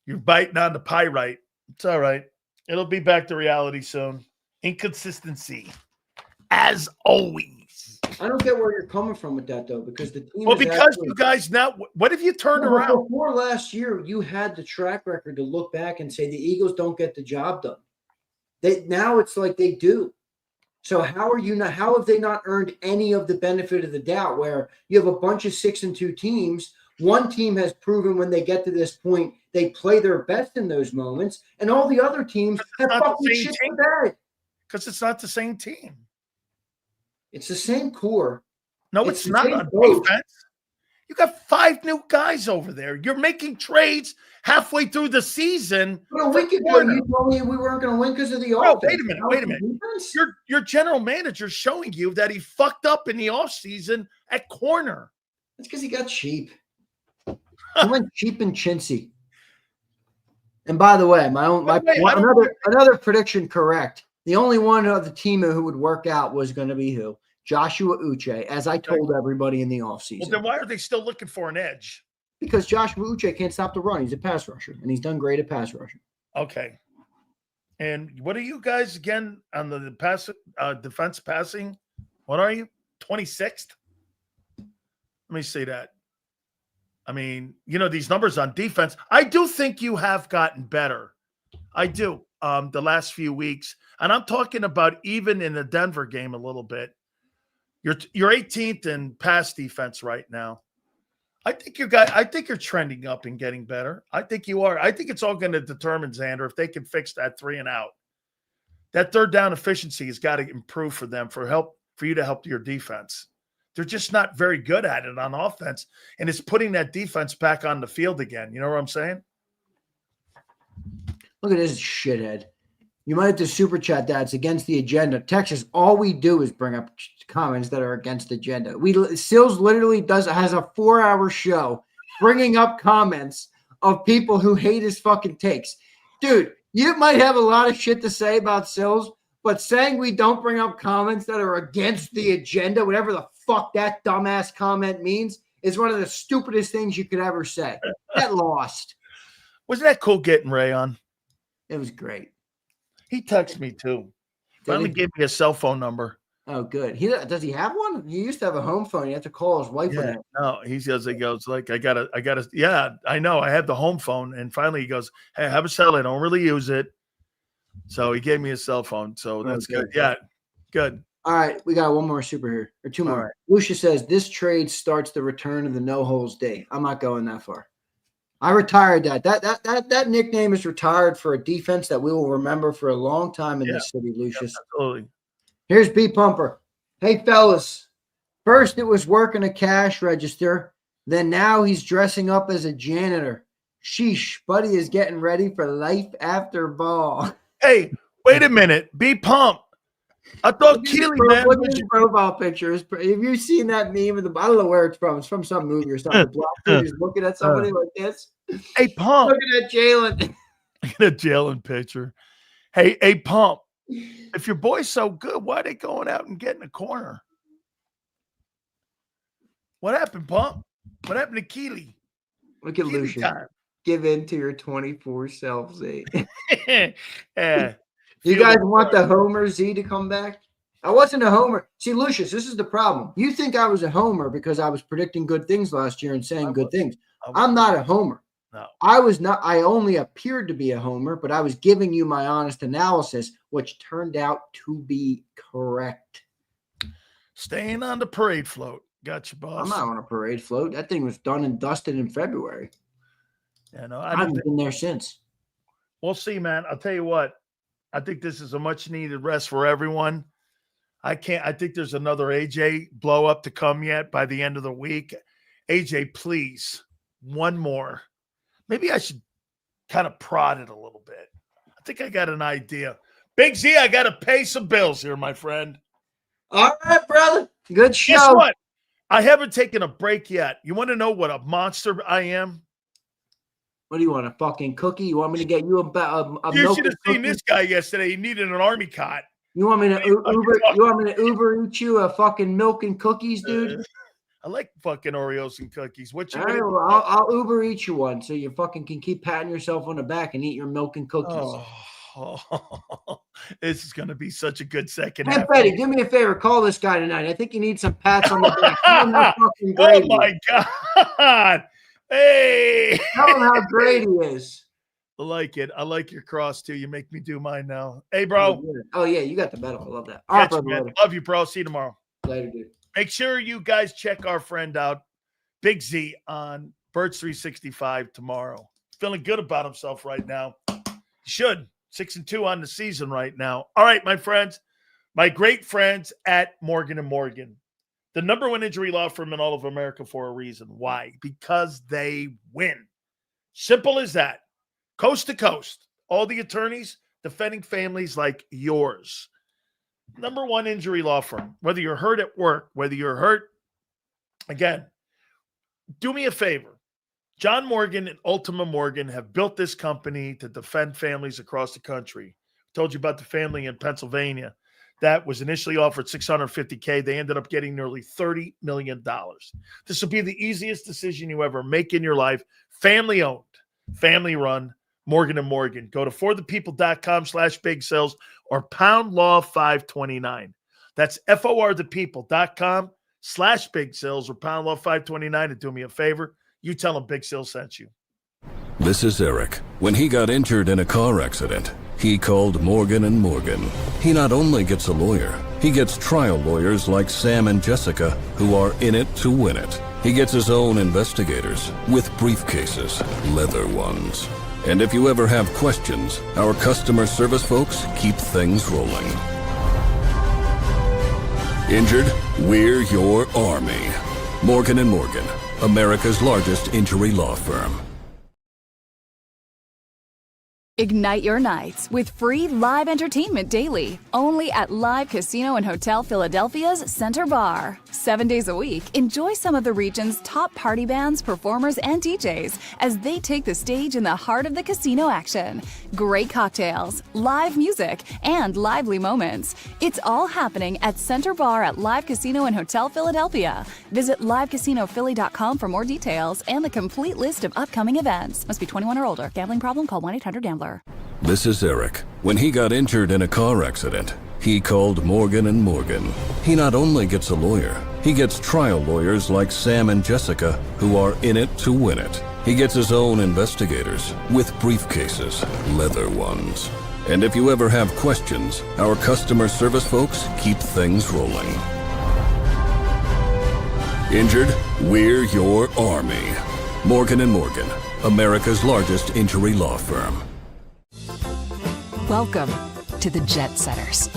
You're biting on the pyrite. It's all right. It'll be back to reality soon. Inconsistency, as always. I don't get where you're coming from with that, though, because the team. Well, because you guys now, what have you turned around? Before last year, you had the track record to look back and say the Eagles don't get the job done. Now it's like they do. So how have they not earned any of the benefit of the doubt? Where you have a bunch of 6-2 teams. One team has proven when they get to this point they play their best in those moments, and all the other teams have fucking shit in bed. Because it's not the same team. It's the same core. No, it's not on defense. You got 5 new guys over there. You're making trades halfway through the season. But a week ago, you told me we weren't going to win because of the offense. Wait a minute. Your general manager's showing you that he fucked up in the offseason at corner. That's because he got cheap. He went cheap and chintzy. And by the way, another prediction correct. The only one of the team who would work out was going to be who? Joshua Uche, as I told everybody in the offseason. Well, then why are they still looking for an edge? Because Joshua Uche can't stop the run. He's a pass rusher, and he's done great at pass rushing. Okay. And what are you guys again on the defense passing? What are you? 26th? Let me see that. I mean, these numbers on defense, I do think you have gotten better. I do. The last few weeks. And I'm talking about even in the Denver game a little bit. You're 18th in pass defense right now. I think you're trending up and getting better. I think you are. I think it's all going to determine, Xander, if they can fix that 3 and out. That third down efficiency has got to improve for them for you to help your defense. They're just not very good at it on offense, and it's putting that defense back on the field again. You know what I'm saying? Look at this shithead. You might have to super chat that. It's against the agenda. Texas, all we do is bring up comments that are against the agenda. Sills literally has a 4-hour show bringing up comments of people who hate his fucking takes. Dude, you might have a lot of shit to say about Sills, but saying we don't bring up comments that are against the agenda, whatever the fuck that dumbass comment means, is one of the stupidest things you could ever say. Get lost. Wasn't that cool getting Ray on? It was great. He texted me too. Finally gave me a cell phone number. Oh, good. Does he have one? He used to have a home phone. You have to call his wife with it. No, he goes like, I gotta, yeah, I know. I have the home phone. And finally he goes, hey, I have a cell. I don't really use it. So he gave me his cell phone. So that's good. Yeah. Good. All right. We got one more super here, or two more. All right. Lucia says this trade starts the return of the no holes day. I'm not going that far. I retired that. That nickname is retired for a defense that we will remember for a long time in this city, Lucius. Yeah, absolutely. Here's B Pumper. Hey, fellas. First, it was working a cash register. Then now he's dressing up as a janitor. Sheesh, buddy is getting ready for life after ball. Hey, wait a minute. Be pumped. I thought Keely, man. Look at his profile pictures. Have you seen that meme? I don't know where it's from. It's from some movie or something. The black dude is looking at somebody like this. Hey, Pump. Looking at Jaylen. Look at a Jaylen picture. Hey, Pump. If your boy's so good, why are they going out and getting a corner? What happened, Pump? What happened to Keely? Look at Keely Lucian. time. Give in to your 24 selves, eh? Yeah. You guys want the Homer Z to come back? I wasn't a homer. See, Lucius, this is the problem. You think I was a homer because I was predicting good things last year and saying good things. I'm not a homer. No. I was not. I only appeared to be a homer, but I was giving you my honest analysis, which turned out to be correct. Staying on the parade float. Got you, boss. I'm not on a parade float. That thing was done and dusted in February. Yeah, no, I haven't been there since. We'll see, man. I'll tell you what. I think this is a much needed rest for everyone. I think there's another AJ blow up to come yet by the end of the week. AJ, please, one more. Maybe I should kind of prod it a little bit. I think I got an idea. Big Z, I got to pay some bills here, my friend. All right, brother. Good show. Guess what? I haven't taken a break yet. You want to know what a monster I am? What do you want, a fucking cookie? You want me to get you a You milk should have seen this guy yesterday. He needed an army cot. You want me to Uber? You want me to Uber eat you a fucking milk and cookies, dude? I like fucking Oreos and cookies. What you? All right, well, I'll Uber eat you one, so you fucking can keep patting yourself on the back and eat your milk and cookies. Oh, this is going to be such a good second Hey, half. Betty, do me a favor. Call this guy tonight. I think you need some pats on the back. Tell him how fucking Oh great he my is. God! Hey, Tell him how great he is. I like it. I like your cross too. You make me do mine now. Hey, bro. Oh yeah, you got the medal. I love that. All right, Catch you, brother, man. Love you, bro. See you tomorrow. later, dude. Make sure you guys check our friend out, Big Z, on Birds 365 tomorrow. Feeling good about himself right now. He should. 6-2 on the season right now. All right, my friends, my great friends at Morgan & Morgan, the number one injury law firm in all of America for a reason. Why? Because they win. Simple as that. Coast to coast. All the attorneys defending families like yours. Number one injury law firm. Whether you're hurt at work, whether you're hurt, again, do me a favor. John Morgan and Ultima Morgan have built this company to defend families across the country. I told you about the family in Pennsylvania that was initially offered $650K. They ended up getting nearly $30 million. This will be the easiest decision you ever make in your life. Family owned, family run, Morgan & Morgan. Go to forthepeople.com/big sales or pound law 529. That's forthepeople.com/big sales or pound law 529. And do me a favor. You tell him Big Sil sent you. This is Eric. When he got injured in a car accident, he called Morgan & Morgan. He not only gets a lawyer, he gets trial lawyers like Sam and Jessica who are in it to win it. He gets his own investigators with briefcases, leather ones. And if you ever have questions, our customer service folks keep things rolling. Injured? We're your army. Morgan & Morgan, America's largest injury law firm. Ignite your nights with free live entertainment daily, only at Live Casino and Hotel Philadelphia's Center Bar. 7 days a week, enjoy some of the region's top party bands, performers, and DJs as they take the stage in the heart of the casino action. Great cocktails, live music, and lively moments. It's all happening at Center Bar at Live Casino and Hotel Philadelphia. Visit livecasinophilly.com for more details and the complete list of upcoming events. Must be 21 or older. Gambling problem? Call 1-800-GAMBLER. This is Eric. When he got injured in a car accident, He called Morgan & Morgan. He not only gets a lawyer, he gets trial lawyers like Sam and Jessica who are in it to win it. He gets his own investigators with briefcases, leather ones. And if you ever have questions, our customer service folks keep things rolling. Injured? We're your army. Morgan & Morgan, America's largest injury law firm. Welcome to the jet setters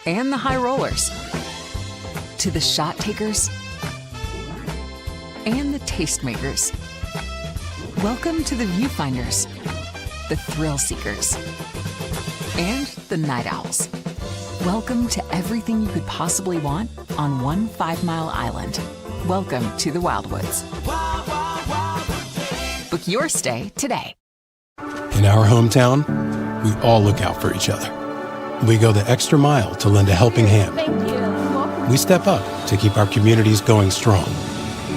and the high rollers, to the shot takers and the tastemakers. Welcome to the viewfinders, the thrill seekers, and the night owls. Welcome to everything you could possibly want on one 5-mile island. Welcome to the Wildwoods. Book your stay today. In our hometown, we all look out for each other. We go the extra mile to lend a helping hand. We step up to keep our communities going strong.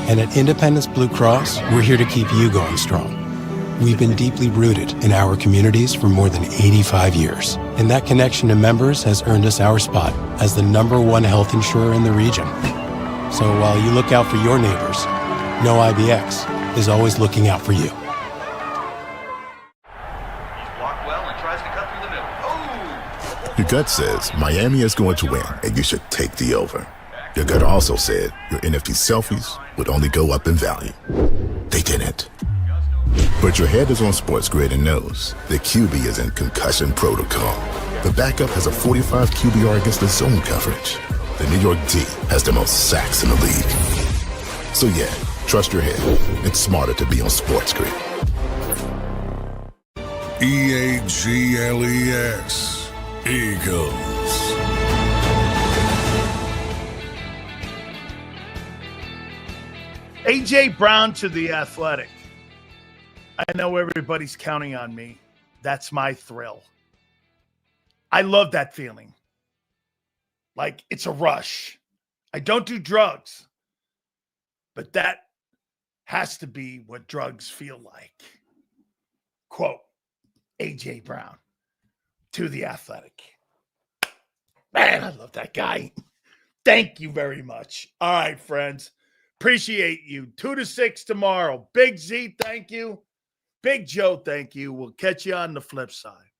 And at Independence Blue Cross, we're here to keep you going strong. We've been deeply rooted in our communities for more than 85 years. And that connection to members has earned us our spot as the #1 health insurer in the region. So while you look out for your neighbors, know IBX is always looking out for you. Your gut says Miami is going to win and you should take the over. Your gut also said your NFT selfies would only go up in value. They didn't. But your head is on Sports Grid and knows the QB is in concussion protocol. The backup has a 45 QBR against the zone coverage. The New York D has the most sacks in the league. So yeah, trust your head. It's smarter to be on Sports Grid. EAGLES. Eagles. A.J. Brown to The Athletic. I know everybody's counting on me. That's my thrill. I love that feeling. Like it's a rush. I don't do drugs, but that has to be what drugs feel like. Quote, A.J. Brown to The Athletic. Man, I love that guy. Thank you very much. All right, friends. Appreciate you. 2 to 6 tomorrow. Big Z, thank you. Big Joe, thank you. We'll catch you on the flip side.